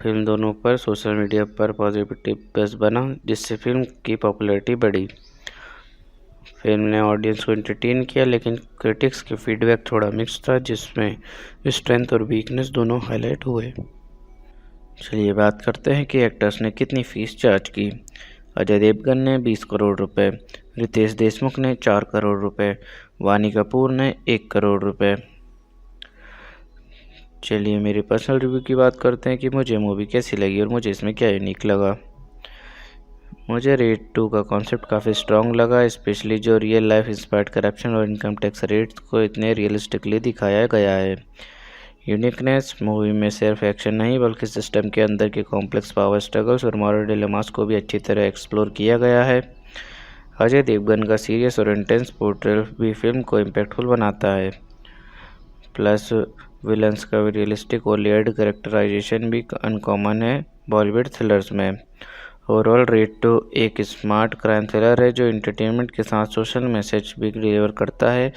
फिल्म दोनों पर सोशल मीडिया पर पॉजिटिव बज़ बना जिससे फिल्म की पॉपुलैरिटी बढ़ी। फिल्म ने ऑडियंस को एंटरटेन किया लेकिन क्रिटिक्स के फीडबैक थोड़ा मिक्स था जिसमें स्ट्रेंथ और वीकनेस दोनों हाईलाइट हुए। चलिए बात करते हैं कि एक्टर्स ने कितनी फीस चार्ज की। अजय देवगन ने 20 करोड़ रुपए, रितेश देशमुख ने 4 करोड़ रुपए, वानी कपूर ने 1 करोड़ रुपए। चलिए मेरी पर्सनल रिव्यू की बात करते हैं कि मुझे मूवी कैसी लगी और मुझे इसमें क्या यूनिक लगा। मुझे रेड 2 का कॉन्सेप्ट काफ़ी स्ट्रॉन्ग लगा, स्पेशली जो रियल लाइफ इंस्पायर्ड करप्शन और इनकम टैक्स रेट्स को इतने रियलिस्टिकली दिखाया गया है। यूनिकनेस मूवी में सिर्फ एक्शन नहीं बल्कि सिस्टम के अंदर के कॉम्प्लेक्स पावर स्ट्रगल्स और मॉरल डिलेमास को भी अच्छी तरह एक्सप्लोर किया गया है। अजय देवगन का सीरियस और इंटेंस पोर्ट्रेल भी फिल्म को इम्पैक्टफुल बनाता है। प्लस विलन्स का रियलिस्टिक और लेयर्ड कैरेक्टराइजेशन भी अनकॉमन है बॉलीवुड थ्रिलर्स में। ओवरऑल रेड 2 एक स्मार्ट क्राइम थ्रिलर है जो एंटरटेनमेंट के साथ सोशल मैसेज भी डिलीवर करता है।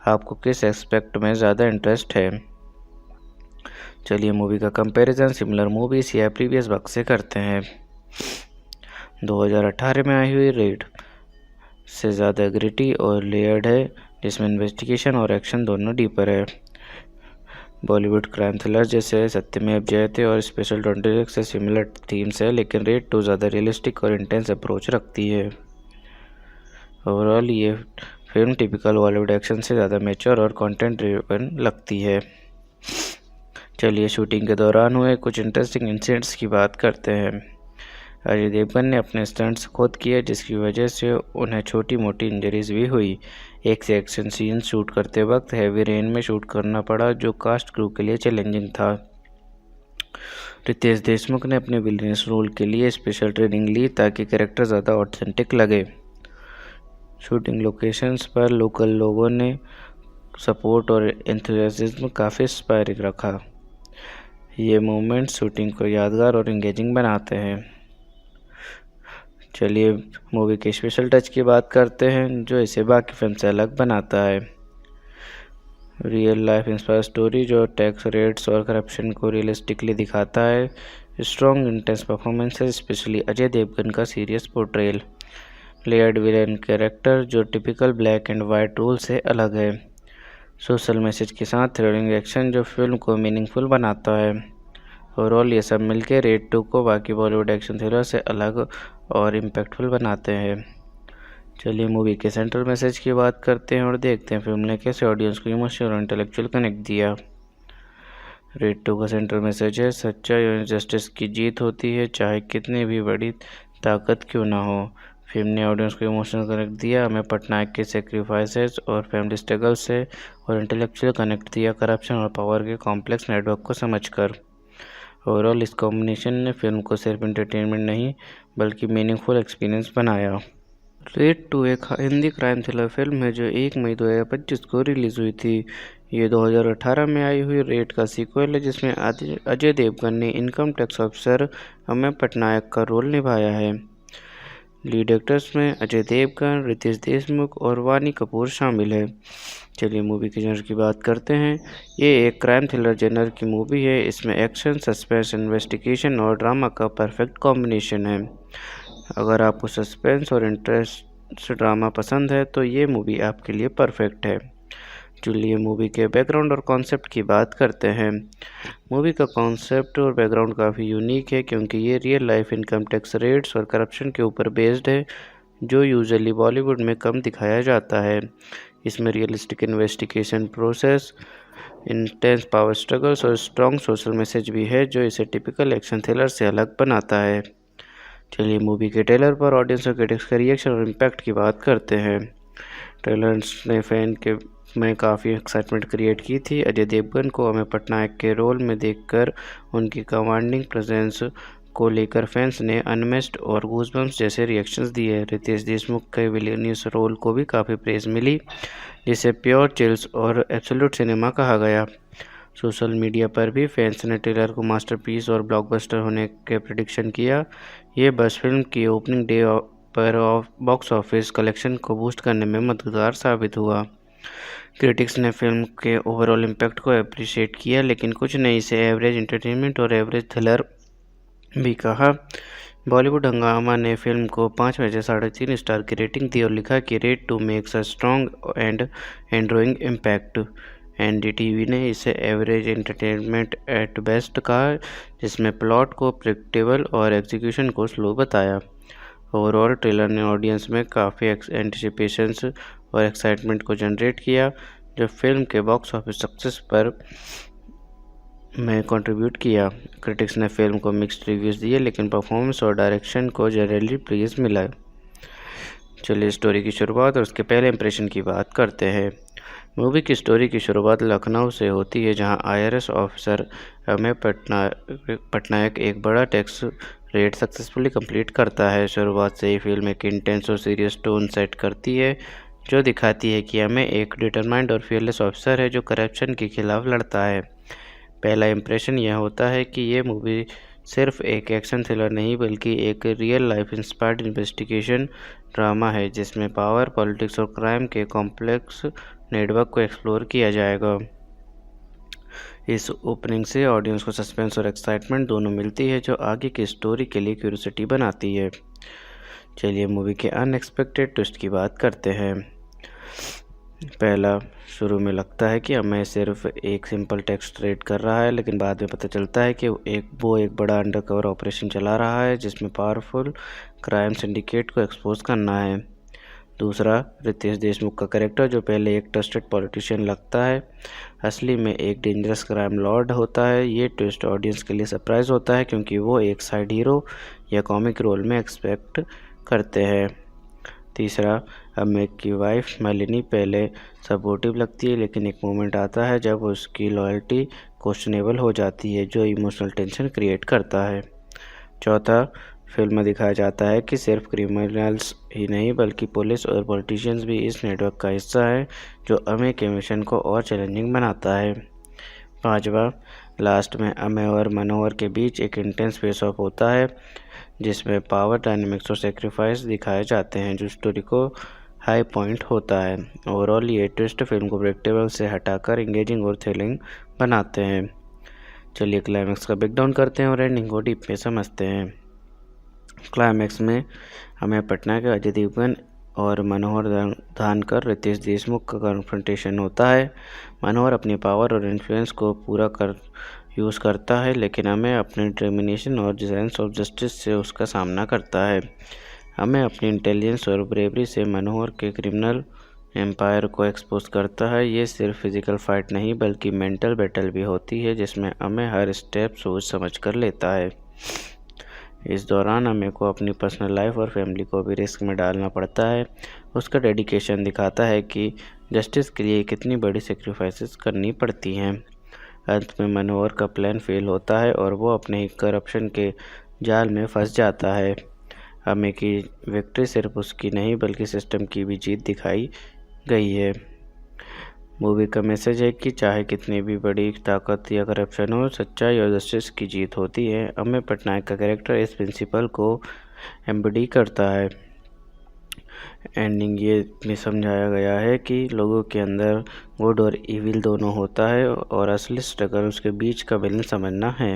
आपको किस एस्पेक्ट में ज़्यादा इंटरेस्ट है? चलिए मूवी का कंपैरिजन सिमिलर मूवीज या प्रीवियस वर्क से करते हैं। 2018 में आई हुई रेड से ज़्यादा ग्रिटी और लेयर्ड है जिसमें इन्वेस्टिगेशन और एक्शन दोनों डीपर है। बॉलीवुड क्राइम थ्रिलर जैसे सत्यमेव जयते और स्पेशल 26 से सिमिलर थीम्स है लेकिन रेड 2 ज़्यादा रियलिस्टिक और इंटेंस अप्रोच रखती है। ओवरऑल ये फिल्म टिपिकल बॉलीवुड एक्शन से ज़्यादा मैच्योर और कंटेंट ड्रिवन लगती है। चलिए शूटिंग के दौरान हुए कुछ इंटरेस्टिंग इंसिडेंट्स की बात करते हैं। अजय देवगन ने अपने स्टंट्स खुद किए जिसकी वजह से उन्हें छोटी मोटी इंजरीज भी हुई। एक से एक्शन सीन शूट करते वक्त हैवी रेन में शूट करना पड़ा जो कास्ट क्रू के लिए चैलेंजिंग था। रितेश देशमुख ने अपने विलेनियस रोल के लिए स्पेशल ट्रेनिंग ली ताकि कैरेक्टर ज़्यादा ऑथेंटिक लगे। शूटिंग लोकेशंस पर लोकल लोगों ने सपोर्ट और एंथुसियाज्म काफ़ी इंस्पायरिंग रखा। ये मोमेंट्स शूटिंग को यादगार और एंगेजिंग बनाते हैं। चलिए मूवी के स्पेशल टच की बात करते हैं जो इसे बाकी फिल्म से अलग बनाता है। रियल लाइफ इंस्पायर स्टोरी जो टैक्स रेट्स और करप्शन को रियलिस्टिकली दिखाता है। Strong intense performances especially Ajay Devgn का serious portrayal. Layered villain character जो typical black and white role से अलग है। सोशल मैसेज के साथ थ्रिलिंग एक्शन जो फिल्म को मीनिंगफुल बनाता है। ओवरऑल ये सब मिलकर रेड 2 को बाकी बॉलीवुड एक्शन थ्रिलर से अलग और इम्पैक्टफुल बनाते हैं। चलिए मूवी के सेंट्रल मैसेज की बात करते हैं और देखते हैं फिल्म ने कैसे ऑडियंस को इमोशनल और इंटेलेक्चुअल कनेक्ट दिया। रेड 2 का सेंट्रल मैसेज है सच्चाई और जस्टिस की जीत होती है चाहे कितनी भी बड़ी ताकत क्यों ना हो। फिल्म ने ऑडियंस को इमोशनल कनेक्ट दिया, हमें पटनायक के सेक्रीफाइसेस और फैमिली स्ट्रगल से और इंटेलेक्चुअल कनेक्ट दिया करप्शन और पावर के कॉम्प्लेक्स नेटवर्क को समझकर। ओवरऑल इस कॉम्बिनेशन ने फिल्म को सिर्फ एंटरटेनमेंट नहीं बल्कि मीनिंगफुल एक्सपीरियंस बनाया। रेड 2 एक हिंदी क्राइम थ्रिलर फिल्म है जो 1 मई 2025 को रिलीज़ हुई थी। ये 2018 में आई हुई रेड का सीक्वल है जिसमें अजय देवगन ने income tax officer Ameya Patnaik का रोल निभाया है। लीड एक्टर्स में अजय देवगन, रितेश देशमुख और वानी कपूर शामिल है। चलिए मूवी के जनर की बात करते हैं। ये एक क्राइम थ्रिलर जनर की मूवी है। इसमें एक्शन, सस्पेंस, इन्वेस्टिगेशन और ड्रामा का परफेक्ट कॉम्बिनेशन है। अगर आपको सस्पेंस और इंटरेस्ट ड्रामा पसंद है तो ये मूवी आपके लिए परफेक्ट है। चलिए मूवी के बैकग्राउंड और कॉन्सेप्ट की बात करते हैं। मूवी का कॉन्सेप्ट और बैकग्राउंड काफ़ी यूनिक है क्योंकि ये real life income tax raids और करप्शन के ऊपर बेस्ड है, जो यूजुअली बॉलीवुड में कम दिखाया जाता है। इसमें realistic investigation process, intense power struggles और स्ट्रॉन्ग सोशल मैसेज भी है, जो इसे टिपिकल एक्शन थ्रिलर से अलग बनाता है। चलिए मूवी के ट्रेलर पर ऑडियंस और क्रिटिक्स का रिएक्शन और इम्पैक्ट की बात करते हैं। ट्रेलर्स ने फैन के में काफ़ी एक्साइटमेंट क्रिएट की थी। अजय देवगन को अमेय पटनायक के रोल में देखकर उनकी कमांडिंग प्रेजेंस को लेकर फैंस ने अनमेस्ड और गूज़बम्प्स जैसे रिएक्शंस दिए। रितेश देशमुख के विलेनियस रोल को भी काफ़ी प्रेज़ मिली, जिसे प्योर चिल्स और एब्सोल्यूट सिनेमा कहा गया। सोशल मीडिया पर भी फैंस ने ट्रेलर को मास्टरपीस और ब्लॉकबस्टर होने के प्रेडिक्शन किया। ये बस फिल्म की ओपनिंग डे पर बॉक्स ऑफिस कलेक्शन को बूस्ट करने में मददगार साबित हुआ। क्रिटिक्स ने फिल्म के ओवरऑल इम्पैक्ट को अप्रिशिएट किया, लेकिन कुछ ने इसे एवरेज एंटरटेनमेंट और एवरेज थ्रिलर भी कहा। बॉलीवुड हंगामा ने फिल्म को 5 में से 3.5 स्टार की रेटिंग दी और लिखा कि Raid 2 makes a strong and enduring impact. NDTV ने इसे एवरेज एंटरटेनमेंट एट बेस्ट कहा, जिसमें प्लॉट को प्रेडिक्टेबल और एग्जीक्यूशन को स्लो बताया। ओवरऑल ट्रेलर ने ऑडियंस में काफ़ी एंटिसिपेशंस और एक्साइटमेंट को जनरेट किया, जो फिल्म के बॉक्स ऑफिस सक्सेस पर में कंट्रीब्यूट किया। क्रिटिक्स ने फिल्म को मिक्स्ड रिव्यूज़ दिए, लेकिन परफॉर्मेंस और डायरेक्शन को जनरली प्रेज मिला। चलिए स्टोरी की शुरुआत और उसके पहले इंप्रेशन की बात करते हैं। मूवी की स्टोरी की शुरुआत लखनऊ से होती है, जहां आईआरएस ऑफिसर अमेय पटनायक एक बड़ा टैक्स रेड सक्सेसफुली कंप्लीट करता है। शुरुआत से ही फिल्म एक इंटेंस और सीरियस टोन सेट करती है, जो दिखाती है कि अमेय एक डिटरमाइंड और फियरलेस ऑफिसर है जो करप्शन के खिलाफ लड़ता है। पहला इंप्रेशन यह होता है कि ये मूवी सिर्फ एक एक्शन थ्रिलर नहीं बल्कि एक real life inspired investigation drama है, जिसमें पावर, पॉलिटिक्स और क्राइम के कॉम्प्लेक्स नेटवर्क को एक्सप्लोर किया जाएगा। इस ओपनिंग से ऑडियंस को सस्पेंस और एक्साइटमेंट दोनों मिलती है, जो आगे की स्टोरी के लिए क्यूरियोसिटी बनाती है। चलिए मूवी के अनएक्सपेक्टेड ट्विस्ट की बात करते हैं। पहला, शुरू में लगता है कि अमेय सिर्फ एक सिंपल टैक्स रेड कर रहा है, लेकिन बाद में पता चलता है कि वो एक बड़ा अंडरकवर ऑपरेशन चला रहा है, जिसमें पावरफुल क्राइम सिंडिकेट को एक्सपोज करना है। दूसरा, रितेश देशमुख का कैरेक्टर, जो पहले एक ट्रस्टेड पॉलिटिशियन लगता है, असली में एक डेंजरस क्राइम लॉर्ड होता है। ये ट्विस्ट ऑडियंस के लिए सरप्राइज होता है, क्योंकि वो एक साइड हीरो या कॉमिक रोल में एक्सपेक्ट करते हैं। तीसरा, अमेय की वाइफ मालिनी पहले सपोर्टिव लगती है, लेकिन एक मोमेंट आता है जब उसकी लॉयल्टी क्वेश्चनेबल हो जाती है, जो इमोशनल टेंशन क्रिएट करता है। चौथा, फिल्म में दिखाया जाता है कि सिर्फ क्रिमिनल्स ही नहीं बल्कि पुलिस और पॉलिटिशियंस भी इस नेटवर्क का हिस्सा है, जो अमेय के मिशन को और चैलेंजिंग बनाता है। पांचवा, लास्ट में अमेय और मनोहर के बीच एक इंटेंस फेस ऑफ होता है, जिसमें पावर डायनेमिक्स और सेक्रीफाइस दिखाए जाते हैं, जो स्टोरी को हाई पॉइंट होता है। ओवरऑल ये ट्विस्ट फिल्म को प्रेडिक्टेबल से हटाकर इंगेजिंग और थ्रिलिंग बनाते हैं। चलिए क्लाइमैक्स का ब्रेकडाउन करते हैं और एंडिंग को डीप में समझते हैं। क्लाइमैक्स में अमेय पटनायक, अजय देवगन और मनोहर धानकर रितेश देशमुख का कन्फ्रंटेशन होता है। मनोहर अपनी पावर और इन्फ्लुएंस को पूरा यूज़ करता है, लेकिन अमेय अपने डिटर्मिनेशन और सेंस ऑफ जस्टिस से उसका सामना करता है। अमेय अपनी इंटेलिजेंस और ब्रेवरी से मनोहर के क्रिमिनल एम्पायर को एक्सपोज करता है। ये सिर्फ फिजिकल फाइट नहीं बल्कि मेंटल बैटल भी होती है, जिसमें अमेय हर स्टेप सोच समझ कर लेता है। इस दौरान अमेय को अपनी पर्सनल लाइफ और फैमिली को भी रिस्क में डालना पड़ता है। उसका डेडिकेशन दिखाता है कि जस्टिस के लिए कितनी बड़ी सेक्रीफाइसेस करनी पड़ती हैं। अंत में मनोहर का प्लान फेल होता है और वो अपने ही करप्शन के जाल में फंस जाता है। हमें की विक्ट्री सिर्फ उसकी नहीं बल्कि सिस्टम की भी जीत दिखाई गई है। मूवी का मैसेज है कि चाहे कितनी भी बड़ी ताकत या करप्शन हो, सच्चाई और जस्टिस की जीत होती है। अमेय पटनायक का कैरेक्टर इस प्रिंसिपल को एम्बडी करता है। एंडिंग ये में समझाया गया है कि लोगों के अंदर गुड और इविल दोनों होता है और असली स्ट्रगल उसके बीच का बैलेंस समझना है।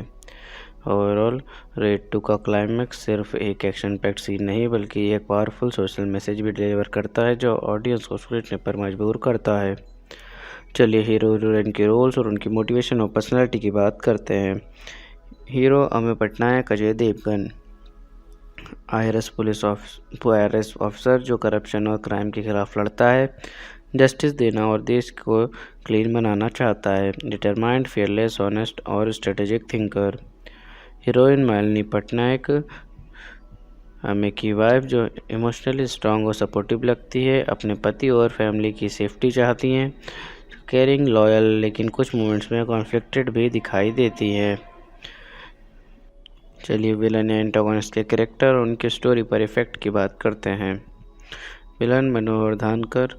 ओवरऑल रेड 2 का क्लाइमैक्स सिर्फ एक एक्शन पैक्ड सीन नहीं बल्कि एक पावरफुल सोशल मैसेज भी डिलीवर करता है जो ऑडियंस को सोचने पर मजबूर करता है। चलिए हीरो हीरोइन के रोल्स और उनकी मोटिवेशन और पर्सनालिटी की बात करते हैं। Hero Ameya Patnaik Ajay Devgan, IRS officer जो करप्शन और क्राइम के खिलाफ लड़ता है, जस्टिस देना और देश को क्लीन बनाना चाहता है। डिटरमाइंड, फियरलेस, ऑनेस्ट और strategic thinker. Heroine Malini Patnaik Ameya की वाइफ जो इमोशनली स्ट्रांग और सपोर्टिव लगती है, अपने पति और फैमिली की सेफ्टी चाहती हैं, केयरिंग, लॉयल लेकिन कुछ मोमेंट्स में कॉन्फ्लिक्टेड भी दिखाई देती हैं। चलिए विलन या एंटागोनिस्ट के कैरेक्टर और उनके स्टोरी पर इफेक्ट की बात करते हैं। विलन मनोहर धानकर,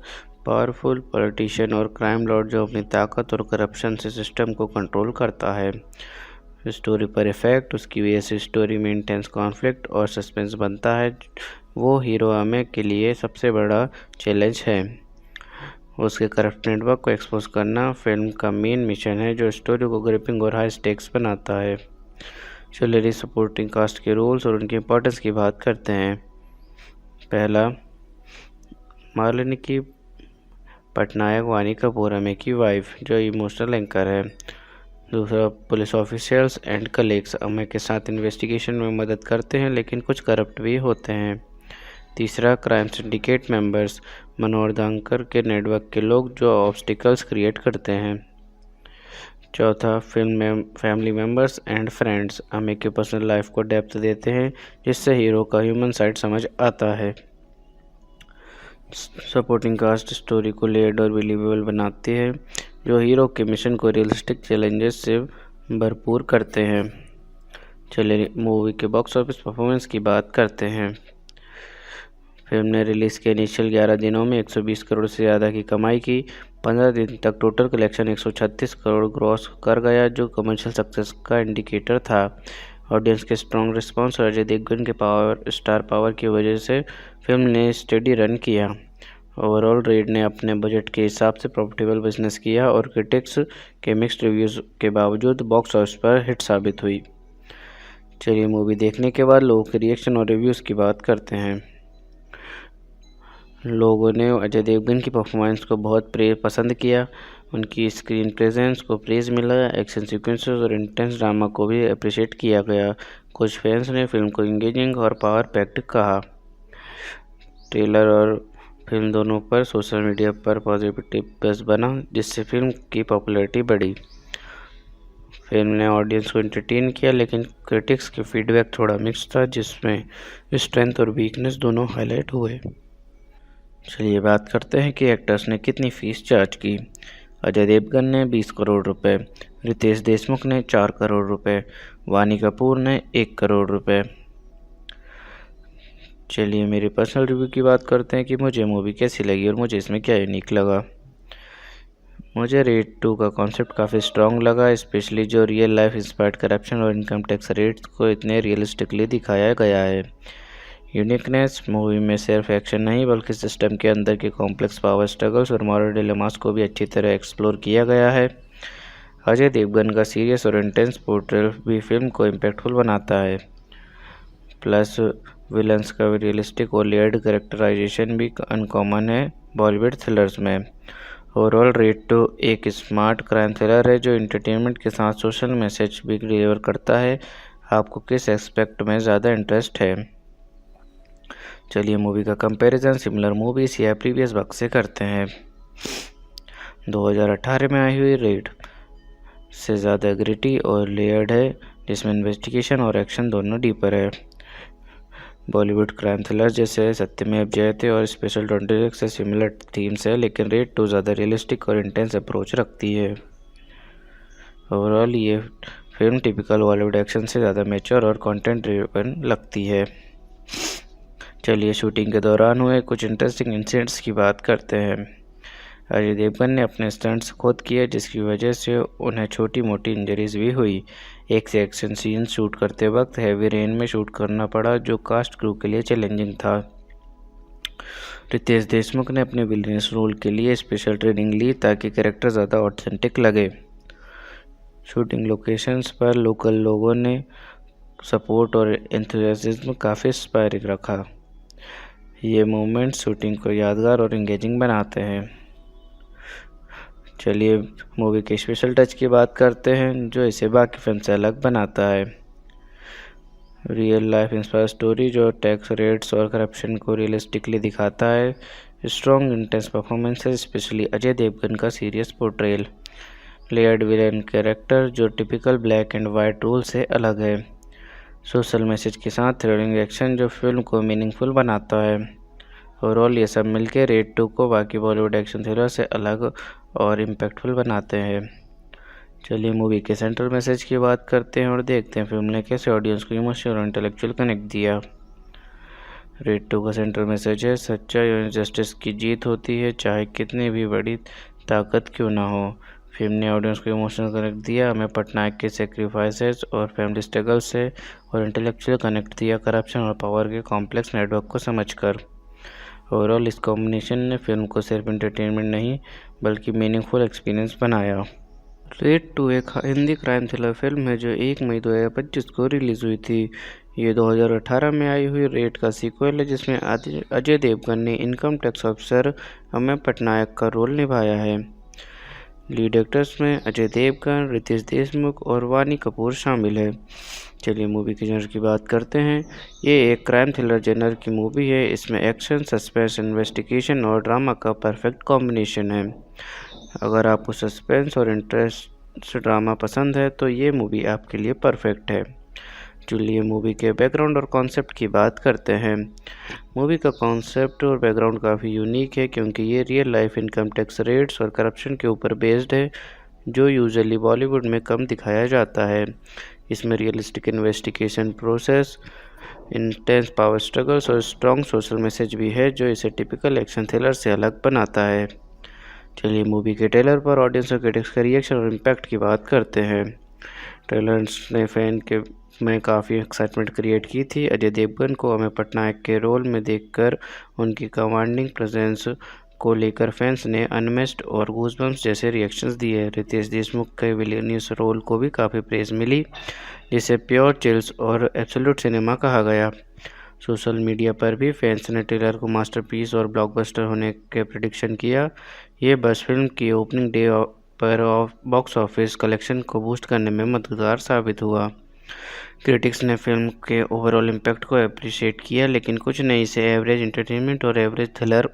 पावरफुल पॉलिटिशियन और क्राइम लॉर्ड जो अपनी ताकत और करप्शन से सिस्टम को कंट्रोल करता है। स्टोरी पर इफेक्ट, उसकी वजह से स्टोरी में इंटेंस कॉन्फ्लिक्ट और सस्पेंस बनता है। वो हीरो अमेय के लिए सबसे बड़ा चैलेंज है। उसके करप्ट नेटवर्क को एक्सपोज करना फिल्म का मेन मिशन है जो स्टोरी को ग्रिपिंग और हाई स्टेक्स बनाता है। चलिए सपोर्टिंग कास्ट के रोल्स और उनकी इम्पोर्टेंस की बात करते हैं। पहला, मालिनी की पटनायक वानी कपूर अमेय की वाइफ जो इमोशनल एंकर है। दूसरा, police officials and colleagues Ameya के साथ इन्वेस्टिगेशन में मदद करते हैं लेकिन कुछ करप्ट भी होते हैं। तीसरा, क्राइम सिंडिकेट मेंबर्स मनोहर धानकर के नेटवर्क के लोग जो ऑब्स्टिकल्स क्रिएट करते हैं। चौथा, फिल्म में family members and friends Ameya के पर्सनल लाइफ को डेप्थ देते हैं जिससे हीरो का ह्यूमन साइड समझ आता है। सपोर्टिंग कास्ट स्टोरी को लेयर्ड और बिलीवेबल बनाती है जो हीरो के मिशन को रियलिस्टिक चैलेंजेस से भरपूर करते हैं। चलिए मूवी के बॉक्स ऑफिस परफॉर्मेंस की बात करते हैं। फिल्म ने रिलीज़ के इनिशियल 11 दिनों में 120 करोड़ से ज़्यादा की कमाई की। 15 दिन तक टोटल कलेक्शन 136 करोड़ ग्रॉस कर गया जो कमर्शियल सक्सेस का इंडिकेटर था। ऑडियंस के स्ट्रॉन्ग रिस्पांस और अजय देवगन के स्टार पावर की वजह से फिल्म ने स्टेडी रन किया। ओवरऑल रेड ने अपने बजट के हिसाब से प्रॉफिटेबल बिजनेस किया और क्रिटिक्स के मिक्स्ड रिव्यूज़ के बावजूद बॉक्स ऑफिस पर हिट साबित हुई। चलिए मूवी देखने के बाद लोगों के रिएक्शन और रिव्यूज़ की बात करते हैं। लोगों ने अजय देवगन की परफॉर्मेंस को बहुत पसंद किया। उनकी स्क्रीन प्रेजेंस को प्रेज मिला। एक्शन सीक्वेंसेस और इंटेंस ड्रामा को भी अप्रिशिएट किया गया। कुछ फैंस ने फिल्म को इंगेजिंग और पावर पैक्ड कहा। ट्रेलर और फिल्म दोनों पर सोशल मीडिया पर पॉजिटिव बज़ बना जिससे फिल्म की पॉपुलैरिटी बढ़ी। फिल्म ने ऑडियंस को एंटरटेन किया लेकिन क्रिटिक्स के फीडबैक थोड़ा मिक्स था जिसमें स्ट्रेंथ और वीकनेस दोनों हाईलाइट हुए। चलिए बात करते हैं कि एक्टर्स ने कितनी फीस चार्ज की। अजय देवगन ने 20 करोड़ रुपए, रितेश देशमुख ने 4 करोड़ रुपए, वानी कपूर ने 1 करोड़ रुपए। चलिए मेरी पर्सनल रिव्यू की बात करते हैं कि मुझे मूवी कैसी लगी और मुझे इसमें क्या यूनिक लगा। मुझे रेड 2 का कॉन्सेप्ट काफ़ी स्ट्रॉन्ग लगा, स्पेशली जो रियल लाइफ इंस्पायर्ड करप्शन और इनकम टैक्स रेट्स को इतने रियलिस्टिकली दिखाया गया है। यूनिकनेस, मूवी में सिर्फ एक्शन नहीं बल्कि सिस्टम के अंदर के कॉम्प्लेक्स पावर स्ट्रगल्स और मॉरल डिलेमास को भी अच्छी तरह एक्सप्लोर किया गया है। अजय देवगन का सीरियस और इंटेंस पोर्ट्रेल भी फिल्म को इम्पैक्टफुल बनाता है। प्लस विलन्स का रियलिस्टिक और लेयर्ड कैरेक्टराइजेशन भी अनकॉमन है बॉलीवुड थ्रिलर्स में। ओवरऑल रेड 2 एक स्मार्ट क्राइम थ्रिलर है जो एंटरटेनमेंट के साथ सोशल मैसेज भी डिलीवर करता है। आपको किस एस्पेक्ट में ज़्यादा इंटरेस्ट है? चलिए मूवी का कंपैरिजन सिमिलर मूवीज या प्रीवियस वर्क से करते हैं। 2018 में आई हुई रेड से ज़्यादा ग्रिटी और लेयर्ड है जिसमें इन्वेस्टिगेशन और एक्शन दोनों डीपर है। बॉलीवुड क्राइम थ्रिलर जैसे सत्यमेव जयते और स्पेशल 26 से सिमिलर थीम्स है लेकिन रेड 2 ज़्यादा रियलिस्टिक और इंटेंस अप्रोच रखती है। ओवरऑल ये फिल्म टिपिकल बॉलीवुड एक्शन से ज़्यादा मैच्योर और कंटेंट ड्रिवन लगती है। चलिए शूटिंग के दौरान हुए कुछ इंटरेस्टिंग इंसिडेंट्स की बात करते हैं। अजय देवगन ने अपने स्टंट्स खुद किए, जिसकी वजह से उन्हें छोटी मोटी इंजरीज भी हुई। एक से एक्शन सीन शूट करते वक्त हैवी रेन में शूट करना पड़ा, जो कास्ट क्रू के लिए चैलेंजिंग था। रितेश देशमुख ने अपने विलेनियस रोल के लिए स्पेशल ट्रेनिंग ली ताकि कैरेक्टर ज़्यादा ऑथेंटिक लगे। शूटिंग लोकेशंस पर लोकल लोगों ने सपोर्ट और एंथुसियाज्म काफ़ी इंस्पायरिंग रखा। ये मोमेंट्स शूटिंग को यादगार और एंगेजिंग बनाते हैं। चलिए मूवी के स्पेशल टच की बात करते हैं, जो इसे बाकी फिल्म से अलग बनाता है। रियल लाइफ इंस्पायर स्टोरी जो टैक्स रेट्स और करप्शन को रियलिस्टिकली दिखाता है। Strong intense performances, especially Ajay Devgn का serious portrayal. Layered villain character जो typical black and white role से अलग है। सोशल मैसेज के साथ थ्रिलिंग एक्शन जो फिल्म को मीनिंगफुल बनाता है। ओवरऑल ये सब मिलकर रेड 2 को बाकी बॉलीवुड एक्शन थ्रिलर से अलग और इम्पैक्टफुल बनाते हैं। चलिए मूवी के सेंट्रल मैसेज की बात करते हैं और देखते हैं फिल्म ने कैसे ऑडियंस को इमोशनल और इंटेलेक्चुअल कनेक्ट दिया। रेड 2 का सेंट्रल मैसेज है, सच्चाई और जस्टिस की जीत होती है, चाहे कितनी भी बड़ी ताकत क्यों ना हो। फिल्म ने ऑडियंस को इमोशनल कनेक्ट दिया, हमें पटनायक के सेक्रीफाइसेस और फैमिली स्ट्रगल से, और इंटेलेक्चुअल कनेक्ट दिया करप्शन और पावर के कॉम्प्लेक्स नेटवर्क को समझकर। ओवरऑल इस कॉम्बिनेशन ने फिल्म को सिर्फ एंटरटेनमेंट नहीं बल्कि मीनिंगफुल एक्सपीरियंस बनाया। रेड 2 एक हिंदी क्राइम थ्रिलर फिल्म है जो 1 मई 2025 को रिलीज़ हुई थी। ये 2018 में आई हुई रेड का सीक्वल है, जिसमें अजय देवगन ने income tax officer Ameya Patnaik का रोल निभाया है। लीड एक्टर्स में अजय देवगन, रितेश देशमुख और वानी कपूर शामिल है। चलिए मूवी के जनर की बात करते हैं। ये एक क्राइम थ्रिलर जनर की मूवी है। इसमें एक्शन, सस्पेंस, इन्वेस्टिगेशन और ड्रामा का परफेक्ट कॉम्बिनेशन है। अगर आपको सस्पेंस और इंटरेस्ट ड्रामा पसंद है तो ये मूवी आपके लिए परफेक्ट है। चलिए मूवी के बैकग्राउंड और कॉन्सेप्ट की बात करते हैं। मूवी का कॉन्सेप्ट और बैकग्राउंड काफ़ी यूनिक है, क्योंकि ये real life income tax raids और करप्शन के ऊपर बेस्ड है, जो यूजुअली बॉलीवुड में कम दिखाया जाता है। इसमें realistic investigation process, intense power struggles और स्ट्रॉन्ग सोशल मैसेज भी है, जो इसे टिपिकल एक्शन थ्रिलर से अलग बनाता है। चलिए मूवी के ट्रेलर पर ऑडियंस और क्रिटिक्स का रिएक्शन और इम्पैक्ट की बात करते हैं। ट्रेलर्स ने फैन के में काफ़ी एक्साइटमेंट क्रिएट की थी। अजय देवगन को अमेय पटनायक के रोल में देखकर उनकी कमांडिंग प्रेजेंस को लेकर फैंस ने अनमेस्ड और गूज़बम्प्स जैसे रिएक्शंस दिए। रितेश देशमुख के विलेनियस रोल को भी काफ़ी प्रेज मिली, जिसे प्योर चिल्स और एब्सोल्यूट सिनेमा कहा गया। सोशल मीडिया पर भी फैंस ने ट्रेलर को मास्टरपीस और ब्लॉकबस्टर होने के प्रेडिक्शन किया। ये बस फिल्म की ओपनिंग डे पर बॉक्स ऑफिस कलेक्शन को बूस्ट करने में मददगार साबित हुआ। क्रिटिक्स ने फिल्म के ओवरऑल इम्पैक्ट को अप्रिशिएट किया, लेकिन कुछ ने इसे एवरेज एंटरटेनमेंट और एवरेज थ्रिलर